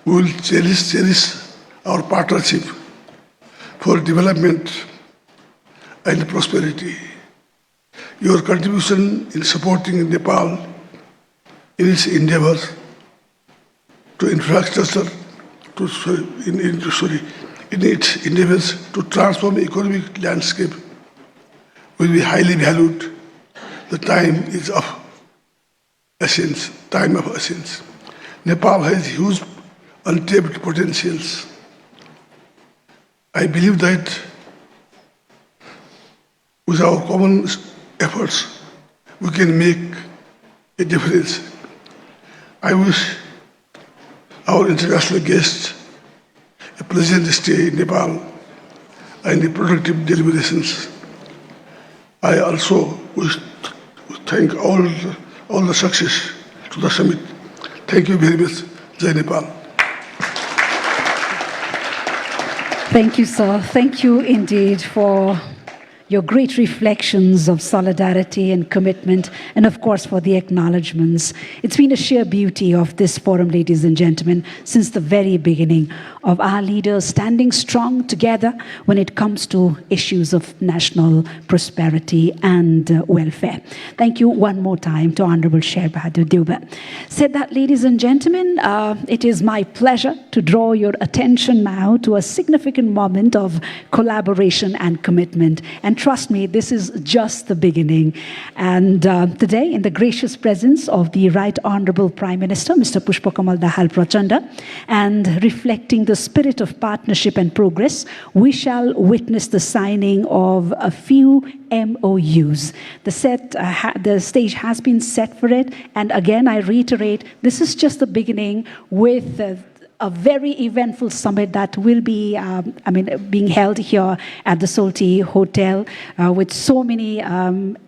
We will cherish our partnership for development and prosperity. Your contribution in supporting Nepal in its endeavors to infrastructure, in its endeavors to transform the economic landscape will be highly valued. The time is of essence. Nepal has huge untapped potentials. I believe that with our common efforts, we can make a difference. I wish our international guests a pleasant stay in Nepal and a productive deliberations. I also wish to thank all the success to the summit. Thank you very much. Jai Nepal. Thank you, sir. Thank you indeed for your great reflections of solidarity and commitment, and of course for the acknowledgements. It's been a sheer beauty of this forum, ladies and gentlemen, since the very beginning, of our leaders standing strong together when it comes to issues of national prosperity and welfare. Thank you one more time to Honorable Sher Bahadur Deuba. Said that, ladies and gentlemen, it is my pleasure to draw your attention now to a significant moment of collaboration and commitment. And trust me, this is just the beginning. And today, in the gracious presence of the Right Honorable Prime Minister, Mr. Pushpa Kamal Dahal Prachanda, and reflecting the spirit of partnership and progress, we shall witness the signing of a few MOUs. The stage has been set for it. And again, I reiterate, this is just the beginning with a very eventful summit that will be, being held here at the Solti Hotel with so many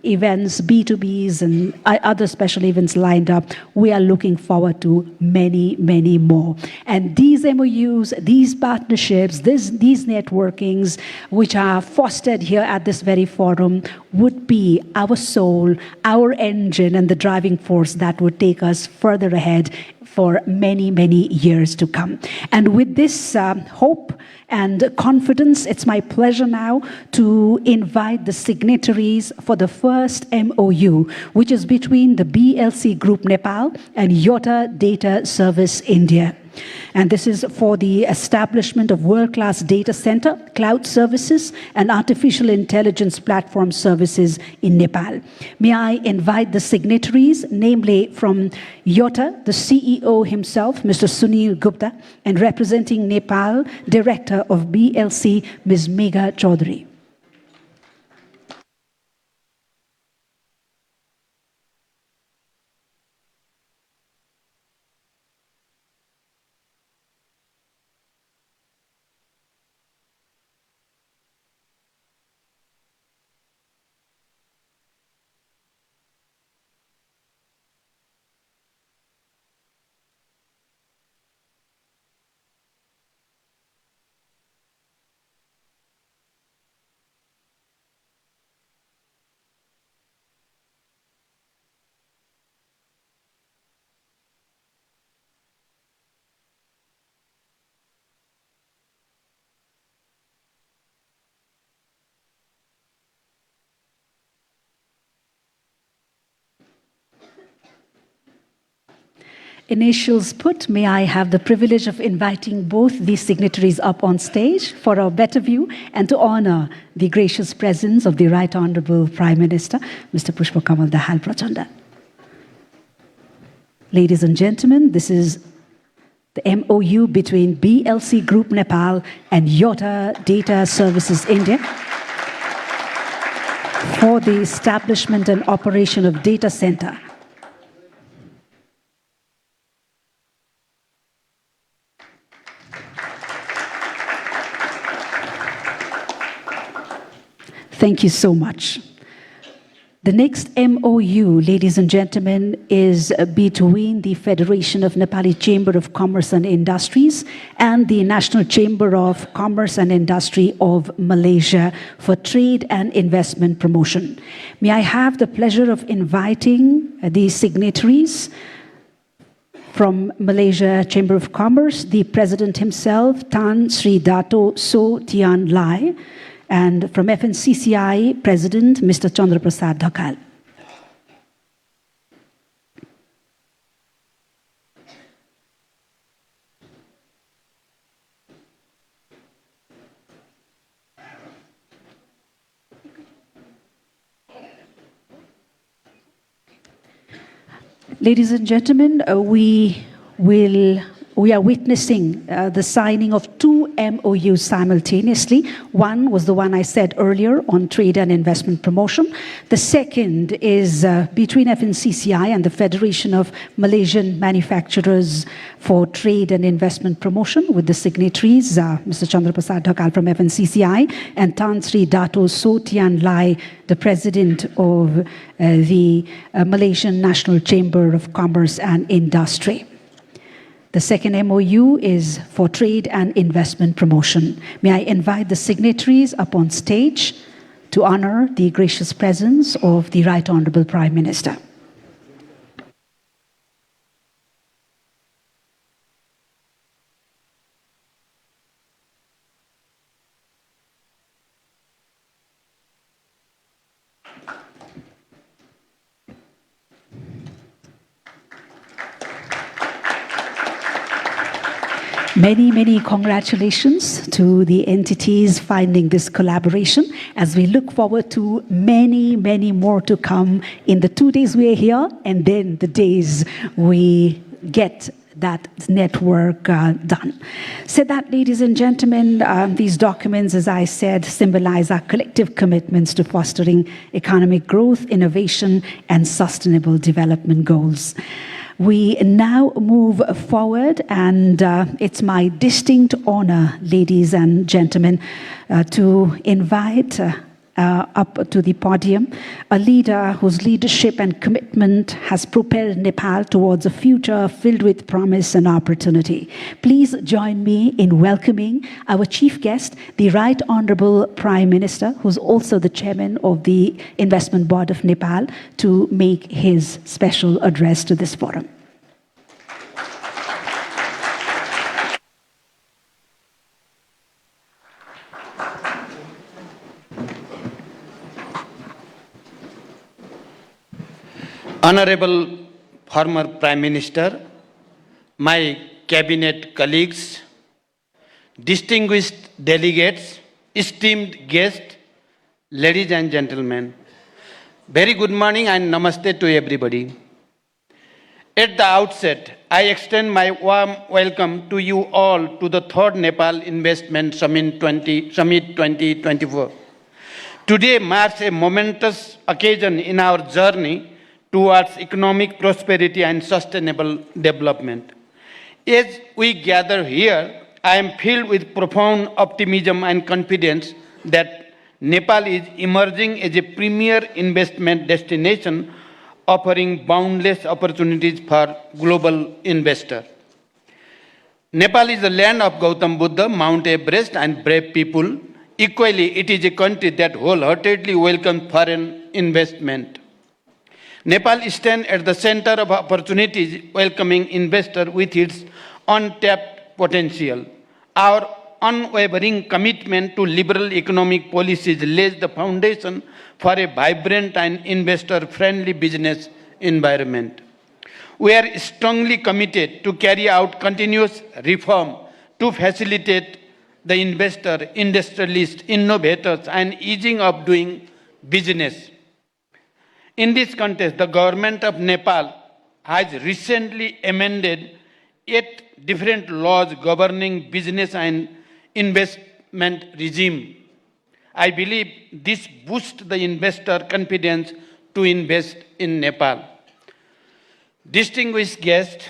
events, B2Bs and other special events lined up. We are looking forward to many, many more. And these MOUs, these partnerships, these networkings, which are fostered here at this very forum, would be our soul, our engine, and the driving force that would take us further ahead for many, many years to come. And with this hope and confidence, it's my pleasure now to invite the signatories for the first MOU, which is between the BLC Group Nepal and Yota Data Service India. And this is for the establishment of world-class data center, cloud services, and artificial intelligence platform services in Nepal. May I invite the signatories, namely from Yota, the CEO himself, Mr. Sunil Gupta, and representing Nepal, Director of BLC, Ms. Megha Chaudhary. initials put, may I have the privilege of inviting both these signatories up on stage for a better view and to honor the gracious presence of the Right Honorable Prime Minister, Mr. Pushpa Kamal Dahal Prachanda. Ladies and gentlemen, this is the MOU between BLC Group Nepal and Yota Data Services India for the establishment and operation of data center. Thank you so much. The next MOU, ladies and gentlemen, is between the Federation of Nepali Chamber of Commerce and Industries and the National Chamber of Commerce and Industry of Malaysia for trade and investment promotion. May I have the pleasure of inviting the signatories from Malaysia Chamber of Commerce, the President himself, Tan Sri Dato So Tian Lai, and from FNCCI, President Mr. Chandra Prasad Dhakal. Ladies and gentlemen, we are witnessing the signing of two MOUs simultaneously. One was the one I said earlier on trade and investment promotion. The second is between FNCCI and the Federation of Malaysian Manufacturers for Trade and Investment Promotion, with the signatories, Mr. Chandra Prasad Dhakal from FNCCI and Tan Sri Dato So Tian Lai, the President of the Malaysian National Chamber of Commerce and Industry. The second MOU is for trade and investment promotion. May I invite the signatories up on stage to honor the gracious presence of the Right Honorable Prime Minister. Many, many congratulations to the entities finding this collaboration as we look forward to many, many more to come in the 2 days we are here and then the days we get that network done. So that, ladies and gentlemen, these documents, as I said, symbolize our collective commitments to fostering economic growth, innovation, and sustainable development goals. We now move forward, and it's my distinct honor, ladies and gentlemen, to invite up to the podium a leader whose leadership and commitment has propelled Nepal towards a future filled with promise and opportunity. Please join me in welcoming our chief guest, the Right Honorable Prime Minister, who's also the chairman of the Investment Board of Nepal, to make his special address to this forum. Honorable former Prime Minister, my cabinet colleagues, distinguished delegates, esteemed guests, ladies and gentlemen, very good morning and namaste to everybody. At the outset, I extend my warm welcome to you all to the third Nepal Investment Summit 2024. Today marks a momentous occasion in our journey towards economic prosperity and sustainable development. As we gather here, I am filled with profound optimism and confidence that Nepal is emerging as a premier investment destination, offering boundless opportunities for global investors. Nepal is the land of Gautam Buddha, Mount Everest, and brave people. Equally, it is a country that wholeheartedly welcomes foreign investment. Nepal stands at the center of opportunities, welcoming investors with its untapped potential. Our unwavering commitment to liberal economic policies lays the foundation for a vibrant and investor-friendly business environment. We are strongly committed to carry out continuous reform to facilitate the investor, industrialists, innovators, and easing of doing business. In this context, the government of Nepal has recently amended 8 different laws governing business and investment regime. I believe this boosts the investor confidence to invest in Nepal. Distinguished guests,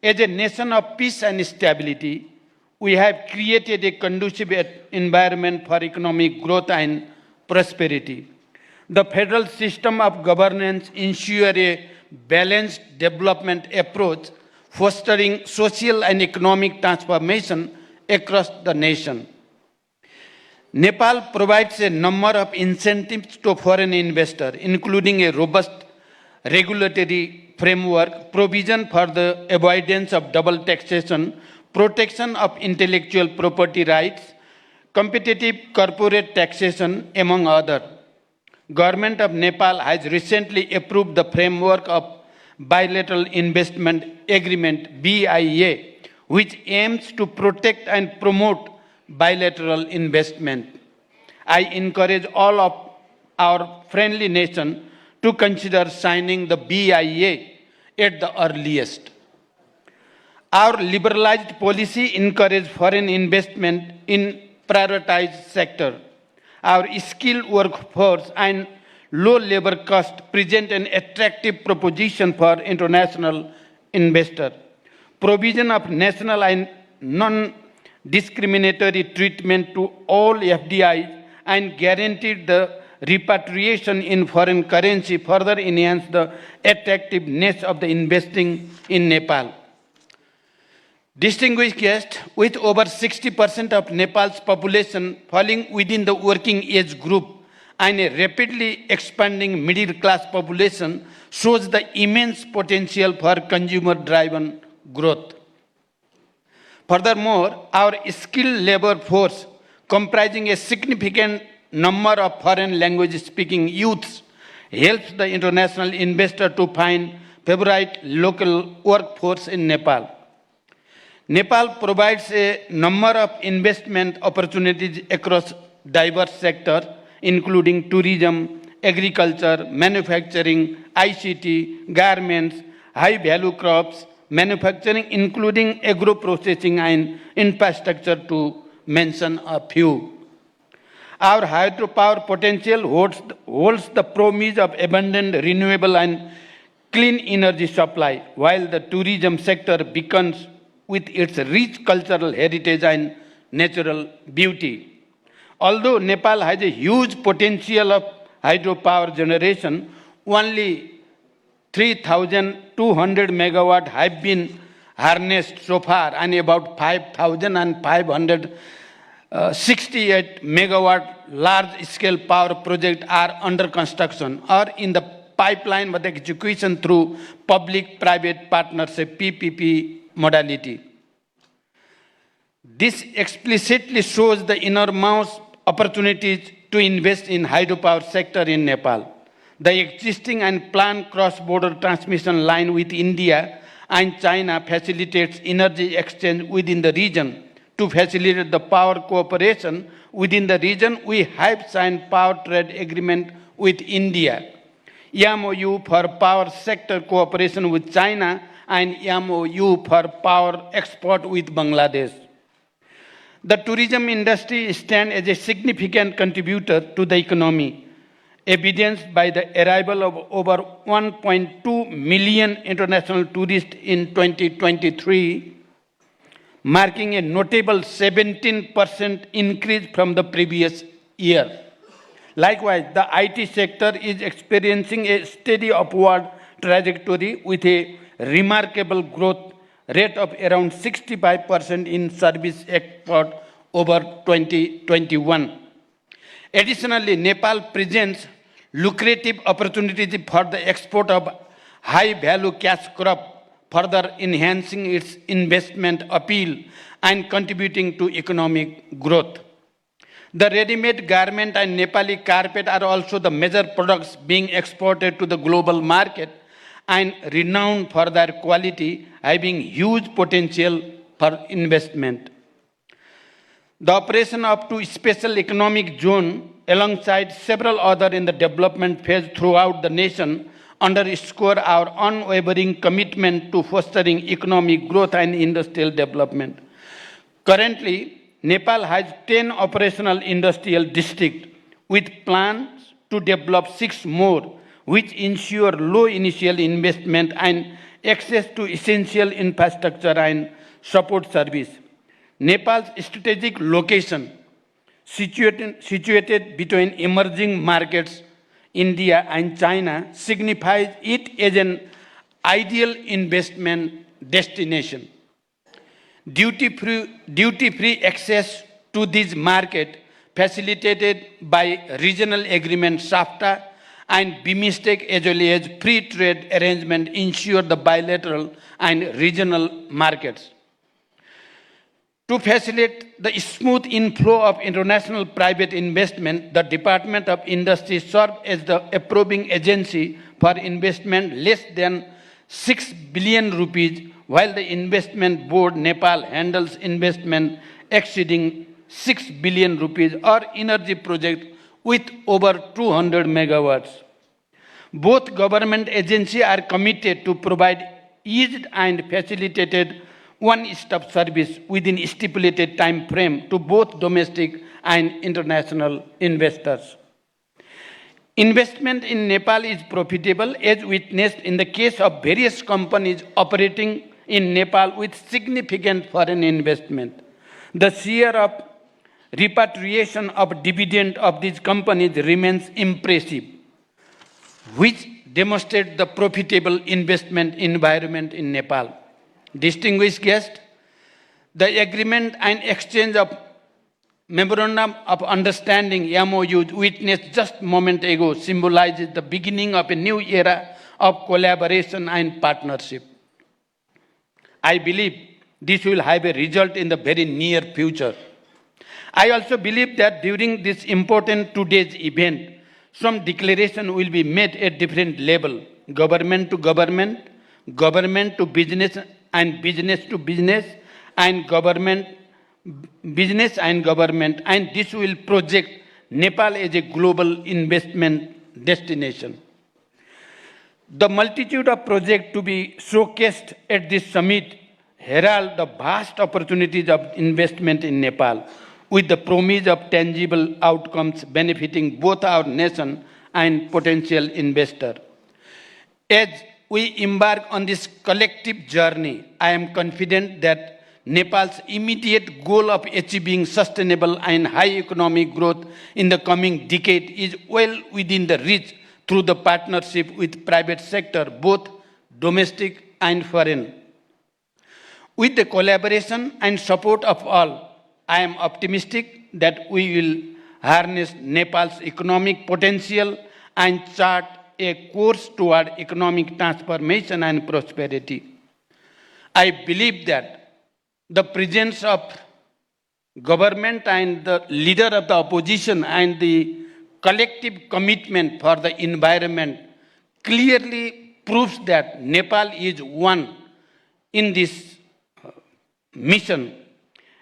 as a nation of peace and stability, we have created a conducive environment for economic growth and prosperity. The federal system of governance ensures a balanced development approach, fostering social and economic transformation across the nation. Nepal provides a number of incentives to foreign investors, including a robust regulatory framework, provision for the avoidance of double taxation, protection of intellectual property rights, competitive corporate taxation, among others. Government of Nepal has recently approved the framework of Bilateral Investment Agreement, BIA, which aims to protect and promote bilateral investment. I encourage all of our friendly nations to consider signing the BIA at the earliest. Our liberalized policy encourages foreign investment in prioritized sectors. Our skilled workforce and low labor cost present an attractive proposition for international investors. Provision of national and non-discriminatory treatment to all FDIs and guaranteed the repatriation in foreign currency further enhance the attractiveness of the investing in Nepal. Distinguished guests, with over 60% of Nepal's population falling within the working age group and a rapidly expanding middle-class population, shows the immense potential for consumer-driven growth. Furthermore, our skilled labor force, comprising a significant number of foreign language-speaking youths, helps the international investor to find favorite local workforce in Nepal. Nepal provides a number of investment opportunities across diverse sectors, including tourism, agriculture, manufacturing, ICT, garments, high-value crops, manufacturing, including agro-processing and infrastructure, to mention a few. Our hydropower potential holds the promise of abundant renewable and clean energy supply, while the tourism sector beacons with its rich cultural heritage and natural beauty. Although Nepal has a huge potential of hydropower generation, only 3,200 megawatts have been harnessed so far, and about 5,568 megawatt large-scale power projects are under construction or in the pipeline with execution through public-private partnership (PPP) modality. This explicitly shows the enormous opportunities to invest in hydropower sector in Nepal. The existing and planned cross-border transmission line with India and China facilitates energy exchange within the region. To facilitate the power cooperation within the region, we have signed power trade agreement with India, MOU for power sector cooperation with China, and MOU for power export with Bangladesh. The tourism industry stands as a significant contributor to the economy, evidenced by the arrival of over 1.2 million international tourists in 2023, marking a notable 17% increase from the previous year. Likewise, the IT sector is experiencing a steady upward trajectory with a remarkable growth rate of around 65% in service export over 2021. Additionally, Nepal presents lucrative opportunities for the export of high-value cash crop, further enhancing its investment appeal and contributing to economic growth. The ready-made garment and Nepali carpet are also the major products being exported to the global market and renowned for their quality, having huge potential for investment. The operation up to special economic zone alongside several others in the development phase throughout the nation underscore our unwavering commitment to fostering economic growth and industrial development. Currently, Nepal has 10 operational industrial districts with plans to develop 6 more, which ensure low initial investment and access to essential infrastructure and support service. Nepal's strategic location, situated between emerging markets, India and China, signifies it as an ideal investment destination. Duty-free access to this market, facilitated by regional agreement SAFTA and BIMSTEC as well as free trade arrangement, ensure the bilateral and regional markets. To facilitate the smooth inflow of international private investment, the Department of Industry serves as the approving agency for investment less than 6 billion rupees, while the Investment Board Nepal handles investment exceeding 6 billion rupees or energy projects with over 200 megawatts. Both government agencies are committed to provide eased and facilitated one-stop service within stipulated time frame to both domestic and international investors. Investment in Nepal is profitable, as witnessed in the case of various companies operating in Nepal with significant foreign investment. The share of repatriation of dividend of these companies remains impressive, which demonstrates the profitable investment environment in Nepal. Distinguished guests, the agreement and exchange of Memorandum of Understanding MOUs witnessed just a moment ago symbolizes the beginning of a new era of collaboration and partnership. I believe this will have a result in the very near future. I also believe that during this important today's event, some declaration will be made at different level, government to government, government to business and business to business, and business and government, and this will project Nepal as a global investment destination. The multitude of projects to be showcased at this summit herald the vast opportunities of investment in Nepal, with the promise of tangible outcomes benefiting both our nation and potential investor. As we embark on this collective journey, I am confident that Nepal's immediate goal of achieving sustainable and high economic growth in the coming decade is well within the reach through the partnership with private sector, both domestic and foreign. With the collaboration and support of all, I am optimistic that we will harness Nepal's economic potential and chart a course toward economic transformation and prosperity. I believe that the presence of government and the leader of the opposition and the collective commitment for the environment clearly proves that Nepal is one in this mission.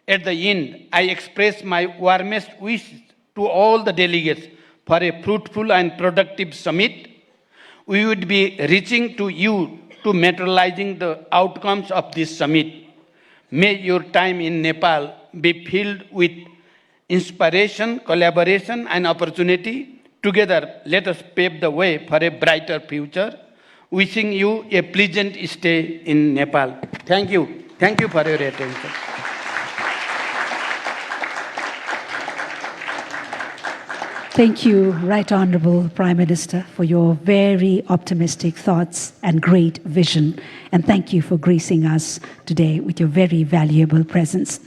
At the end, I express my warmest wishes to all the delegates for a fruitful and productive summit. We would be reaching to you to materializing the outcomes of this summit. May your time in Nepal be filled with inspiration, collaboration, and opportunity. Together, let us pave the way for a brighter future. Wishing you a pleasant stay in Nepal. Thank you. Thank you for your attention. Thank you, Right Honorable Prime Minister, for your very optimistic thoughts and great vision. And thank you for gracing us today with your very valuable presence.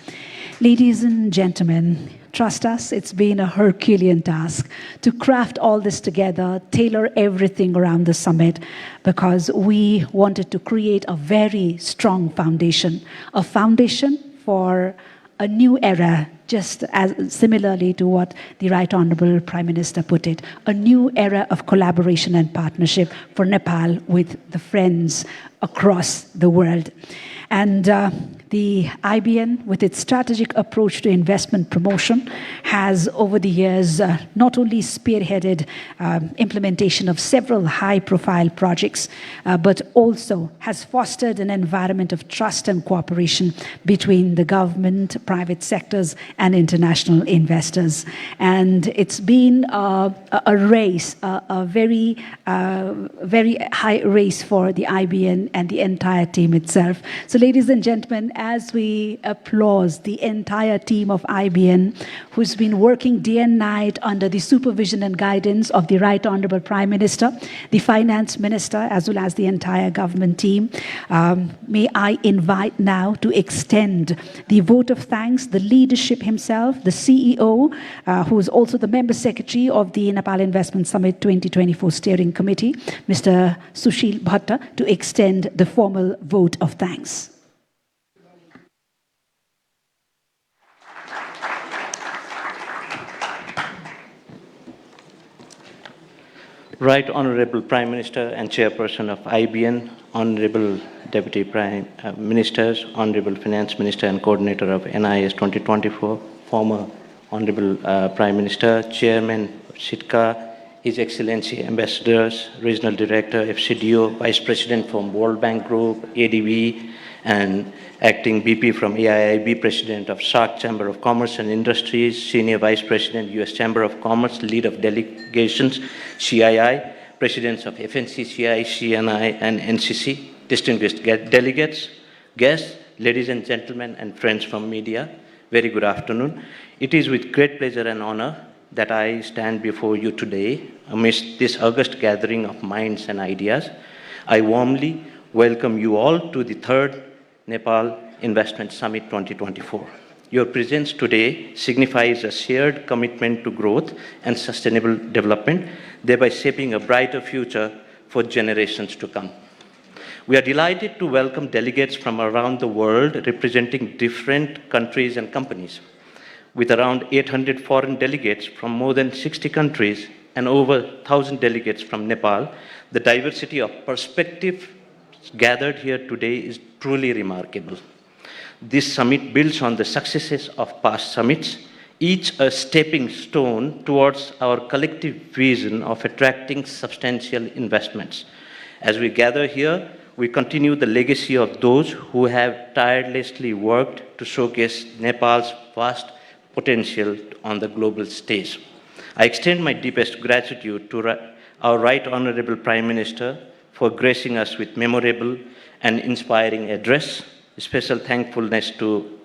Ladies and gentlemen, trust us, it's been a Herculean task to craft all this together, tailor everything around the summit, because we wanted to create a very strong foundation, a foundation for a new era, just as similarly to what the Right Honorable Prime Minister put it, a new era of collaboration and partnership for Nepal with the friends across the world. And the IBN, with its strategic approach to investment promotion, has over the years not only spearheaded implementation of several high-profile projects, but also has fostered an environment of trust and cooperation between the government, private sectors, and international investors. And it's been a race, a very high race for the IBN and the entire team itself. So, ladies and gentlemen, as we applaud the entire team of IBN, who's been working day and night under the supervision and guidance of the Right Honorable Prime Minister, the Finance Minister, as well as the entire government team, may I invite now to extend the vote of thanks, the leadership himself, the CEO, who is also the Member Secretary of the Nepal Investment Summit 2024 Steering Committee, Mr. Sushil Bhatta, to extend the formal vote of thanks. Right Honorable Prime Minister and Chairperson of IBN, Honorable Deputy Prime Ministers, Honorable Finance Minister and Coordinator of NIS 2024, former Honorable Prime Minister, Chairman of SITCA, His Excellency Ambassadors, Regional Director, FCDO, Vice President from World Bank Group, ADB, and Acting BP from AIIB, President of SAARC Chamber of Commerce and Industries, Senior Vice President, US Chamber of Commerce, Lead of Delegations, CII, Presidents of FNCCI, CNI, and NCC, distinguished delegates, guests, ladies and gentlemen, and friends from media, very good afternoon. It is with great pleasure and honor that I stand before you today amidst this august gathering of minds and ideas. I warmly welcome you all to the third Nepal Investment Summit 2024. Your presence today signifies a shared commitment to growth and sustainable development, thereby shaping a brighter future for generations to come. We are delighted to welcome delegates from around the world representing different countries and companies. With around 800 foreign delegates from more than 60 countries and over 1,000 delegates from Nepal, the diversity of perspectives gathered here today is truly remarkable. This summit builds on the successes of past summits, each a stepping stone towards our collective vision of attracting substantial investments. As we gather here, we continue the legacy of those who have tirelessly worked to showcase Nepal's vast potential on the global stage. I extend my deepest gratitude to our Right Honorable Prime Minister for gracing us with memorable and inspiring address. Special thankfulness to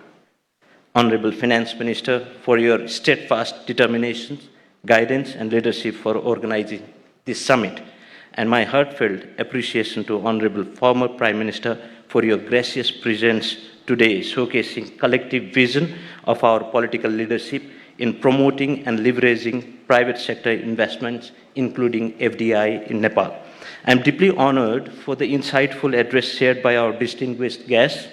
Honorable Finance Minister for your steadfast determination, guidance, and leadership for organizing this summit. And my heartfelt appreciation to Honorable former Prime Minister for your gracious presence today, showcasing collective vision of our political leadership in promoting and leveraging private sector investments, including FDI in Nepal. I am deeply honored for the insightful address shared by our distinguished guests,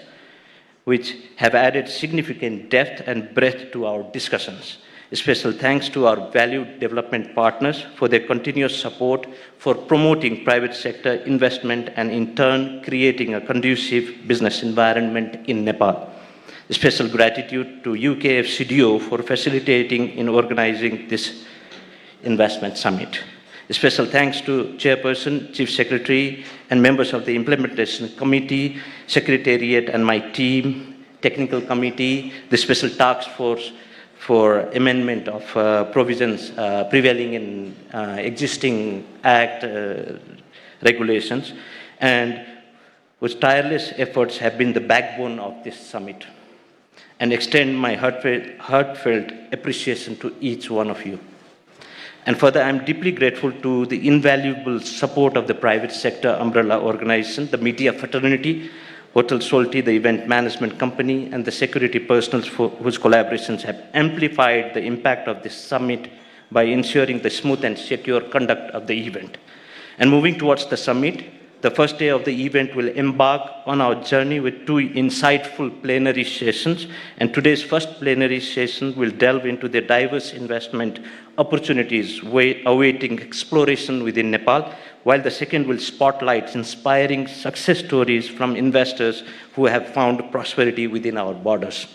which have added significant depth and breadth to our discussions. Special thanks to our valued development partners for their continuous support for promoting private sector investment and in turn creating a conducive business environment in Nepal. Special gratitude to UK FCDO for facilitating in organizing this investment summit. Special thanks to Chairperson, Chief Secretary, and members of the Implementation Committee, Secretariat, and my team, Technical Committee, the Special Task Force for amendment of provisions prevailing in existing Act regulations, and whose tireless efforts have been the backbone of this summit. And extend my heartfelt appreciation to each one of you. And further, I am deeply grateful to the invaluable support of the private sector umbrella organization, the media fraternity, Hotel Solti, the event management company, and the security personnel whose collaborations have amplified the impact of this summit by ensuring the smooth and secure conduct of the event. And moving towards the summit, The first day of the event will embark on our journey with two insightful plenary sessions, and today's first plenary session will delve into the diverse investment opportunities awaiting exploration within Nepal, while the second will spotlight inspiring success stories from investors who have found prosperity within our borders.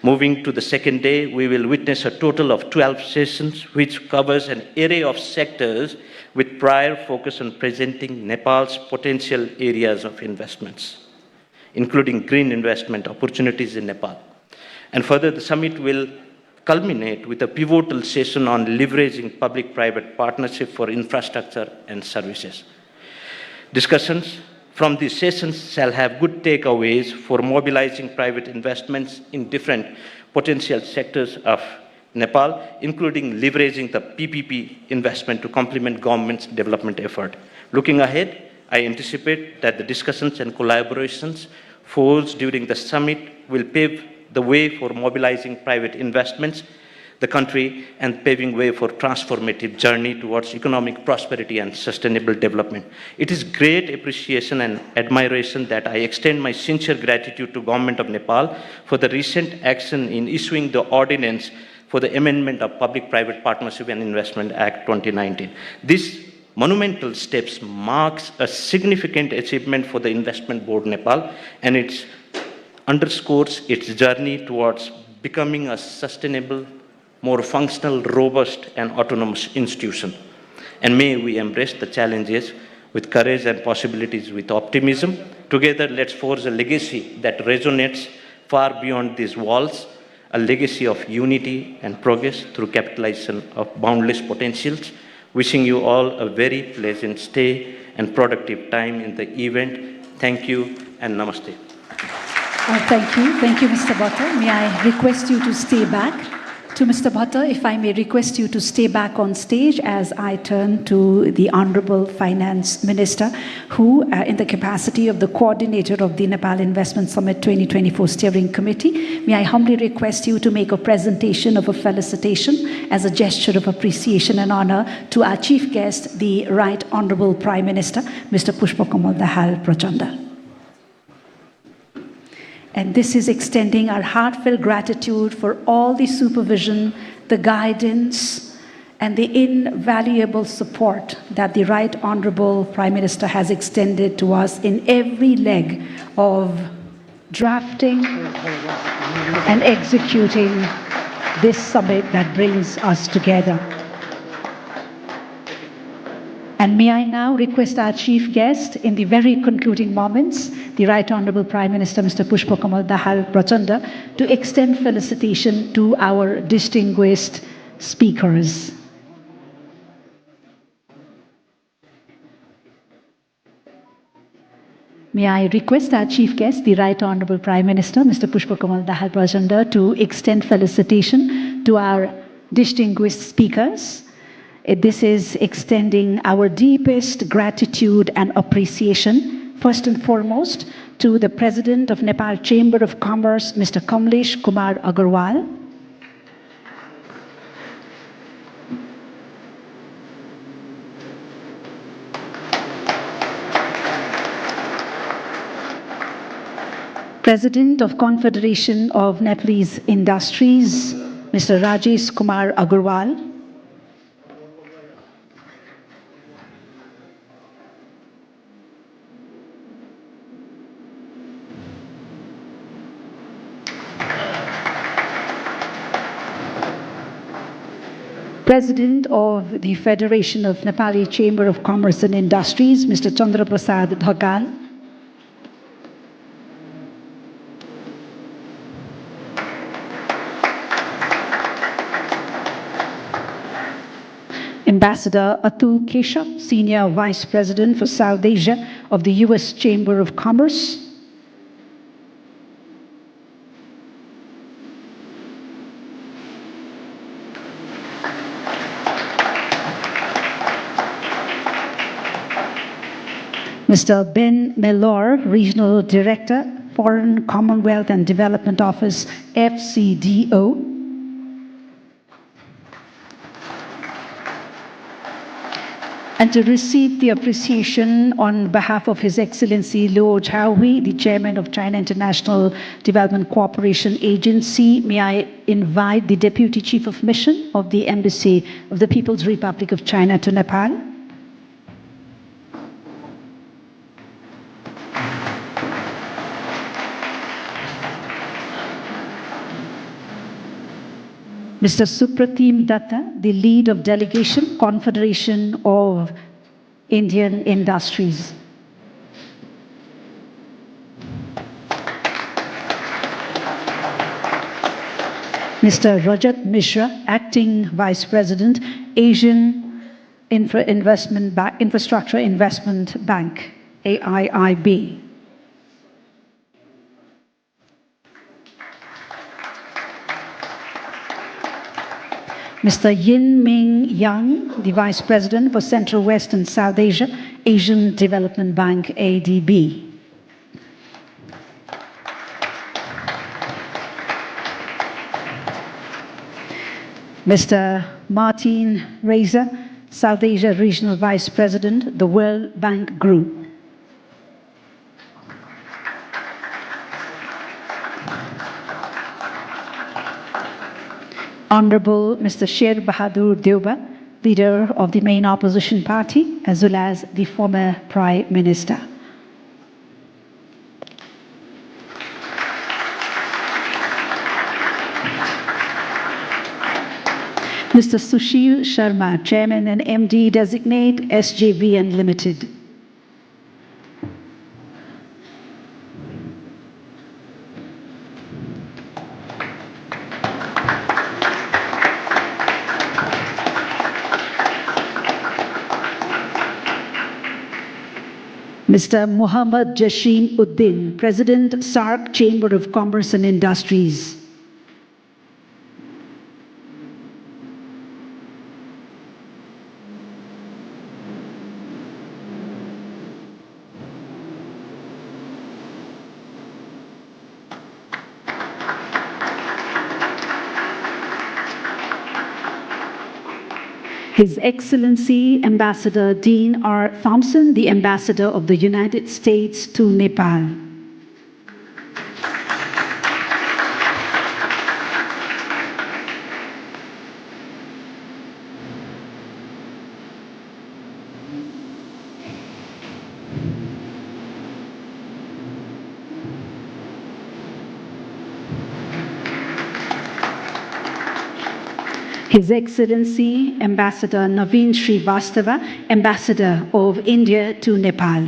Moving to the second day, we will witness a total of 12 sessions, which covers an array of sectors with prior focus on presenting Nepal's potential areas of investments, including green investment opportunities in Nepal. And further, the summit will culminate with a pivotal session on leveraging public-private partnership for infrastructure and services. Discussions from these sessions shall have good takeaways for mobilizing private investments in different potential sectors of Nepal, including leveraging the PPP investment to complement government's development effort. Looking ahead, I anticipate that the discussions and collaborations forged during the summit will pave the way for mobilizing private investments, the country, and paving way for transformative journey towards economic prosperity and sustainable development. It is great appreciation and admiration that I extend my sincere gratitude to Government of Nepal for the recent action in issuing the ordinance for the amendment of Public-Private Partnership and Investment Act 2019. This monumental steps marks a significant achievement for the Investment Board Nepal, and it underscores its journey towards becoming a sustainable, more functional, robust, and autonomous institution. And may we embrace the challenges with courage and possibilities with optimism. Together, let's forge a legacy that resonates far beyond these walls, a legacy of unity and progress through capitalization of boundless potentials. Wishing you all a very pleasant stay and productive time in the event. Thank you and namaste. Thank you, Mr. Bhatta. May I request you to stay back? To Mr. Bhatta, if I may request you to stay back on stage as I turn to the Honorable Finance Minister, who, in the capacity of the coordinator of the Nepal Investment Summit 2024 Steering Committee, may I humbly request you to make a presentation of a felicitation as a gesture of appreciation and honor to our chief guest, the Right Honorable Prime Minister, Mr. Pushpakamal Dahal Prachanda. And this is extending our heartfelt gratitude for all the supervision, the guidance, and the invaluable support that the Right Honorable Prime Minister has extended to us in every leg of drafting and executing this summit that brings us together. And may I now request our chief guest in the very concluding moments, the Right Honorable Prime Minister, Mr. Pushpakamal Dahal Prachanda, to extend felicitation to our distinguished speakers. May I request our chief guest, the Right Honorable Prime Minister, Mr. Pushpakamal Dahal Prachanda, to extend felicitation to our distinguished speakers. This is extending our deepest gratitude and appreciation, first and foremost, to the President of Nepal Chamber of Commerce, Mr. Kamlesh Kumar Agarwal. President of Confederation of Nepalese Industries, Mr. Rajesh Kumar Agarwal. President of the Federation of Nepali Chamber of Commerce and Industries, Mr. Chandra Prasad Dhakal. Ambassador Atul Keshav, Senior Vice President for South Asia of the U.S. Chamber of Commerce. Mr. Ben Mellor, Regional Director, Foreign, Commonwealth and Development Office, FCDO. And to receive the appreciation on behalf of His Excellency Luo Zhaohui, the Chairman of China International Development Cooperation Agency, may I invite the Deputy Chief of Mission of the Embassy of the People's Republic of China to Nepal. Mr. Supratim Datta, the lead of Delegation, Confederation of Indian Industries. Mr. Rajat Mishra, Acting Vice President, Asian Infrastructure Investment Bank, AIIB. Mr. Yin Ming Yang, the Vice President for Central West and South Asia, Asian Development Bank, ADB. Mr. Martin Reiser, South Asia Regional Vice President, the World Bank Group. Honorable Mr. Sher Bahadur Deuba, leader of the main opposition party, as well as the former Prime Minister. Mr. Sushil Sharma, Chairman and MD Designate, SJVN Limited. Mr. Muhammad Jasheem Uddin, President, SARC Chamber of Commerce and Industries. His Excellency Ambassador Dean R. Thompson, the Ambassador of the United States to Nepal. His Excellency Ambassador Naveen Srivastava, Ambassador of India to Nepal.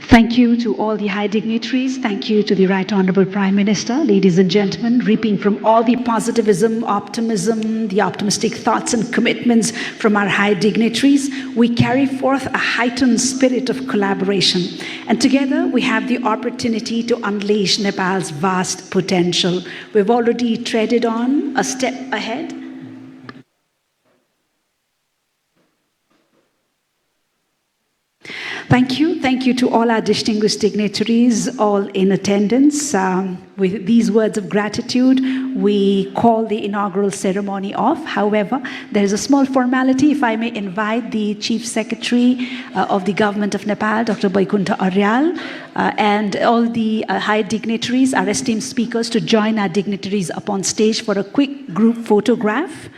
Thank you to all the high dignitaries. Thank you to the Right Honorable Prime Minister. Ladies and gentlemen, reaping from all the positivism, optimism, the optimistic thoughts and commitments from our high dignitaries, we carry forth a heightened spirit of collaboration. And together we have the opportunity to unleash Nepal's vast potential. We've already treaded on a step ahead. Thank you. Thank you to all our distinguished dignitaries, all in attendance. With these words of gratitude, we call the inaugural ceremony off. However, there is a small formality. If I may invite the Chief Secretary of the Government of Nepal, Dr. Vaikuntha Aryal, and all the high dignitaries, our esteemed speakers, to join our dignitaries upon stage for a quick group photograph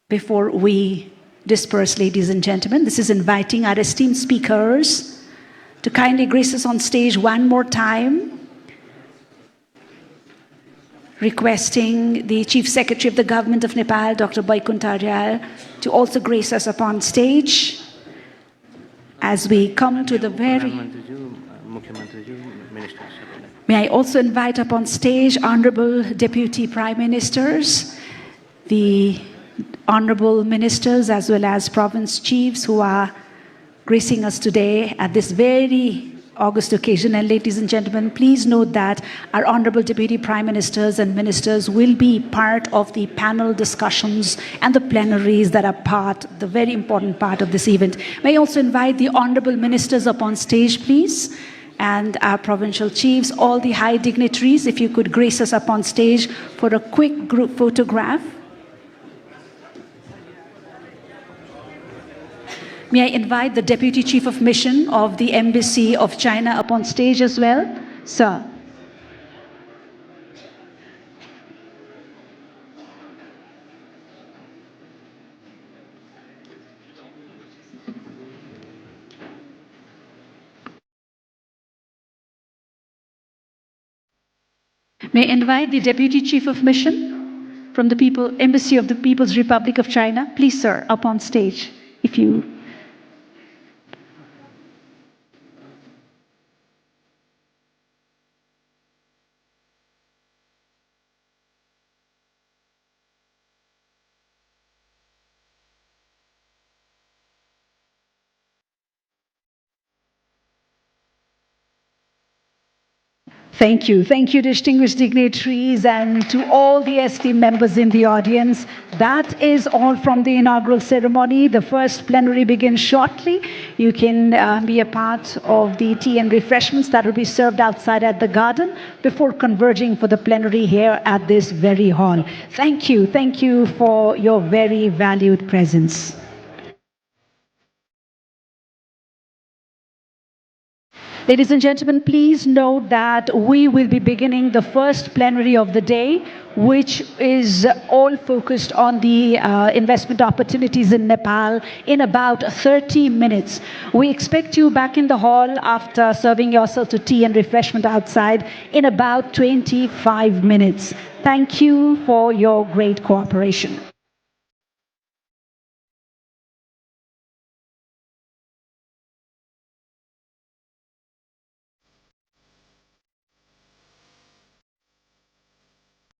before we disperse, ladies and gentlemen. This is inviting our esteemed speakers to kindly grace us on stage one more time. Requesting the Chief Secretary of the Government of Nepal, Dr. Vaikuntha Aryal, to also grace us upon stage as we come to the very... May I also invite upon stage Honorable Deputy Prime Ministers, the Honorable Ministers as well as Province Chiefs who are gracing us today at this very august occasion. And ladies and gentlemen, please note that our Honorable Deputy Prime Ministers and Ministers will be part of the panel discussions and the plenaries that are the very important part of this event. May I also invite the Honorable Ministers up on stage, please, and our provincial chiefs, all the high dignitaries, if you could grace us up on stage for a quick group photograph. May I invite the Deputy Chief of Mission of the Embassy of China up on stage as well? Sir. May I invite the Deputy Chief of Mission from the Embassy of the People's Republic of China? Please, sir, up on stage, if you... Thank you. Thank you, distinguished dignitaries, and to all the esteemed members in the audience. That is all from the inaugural ceremony. The first plenary begins shortly. You can be a part of the tea and refreshments that will be served outside at the garden before converging for the plenary here at this very hall. Thank you. Thank you for your very valued presence. Ladies and gentlemen, please note that we will be beginning the first plenary of the day, which is all focused on the investment opportunities in Nepal in about 30 minutes. We expect you back in the hall after serving yourself to tea and refreshment outside in about 25 minutes. Thank you for your great cooperation.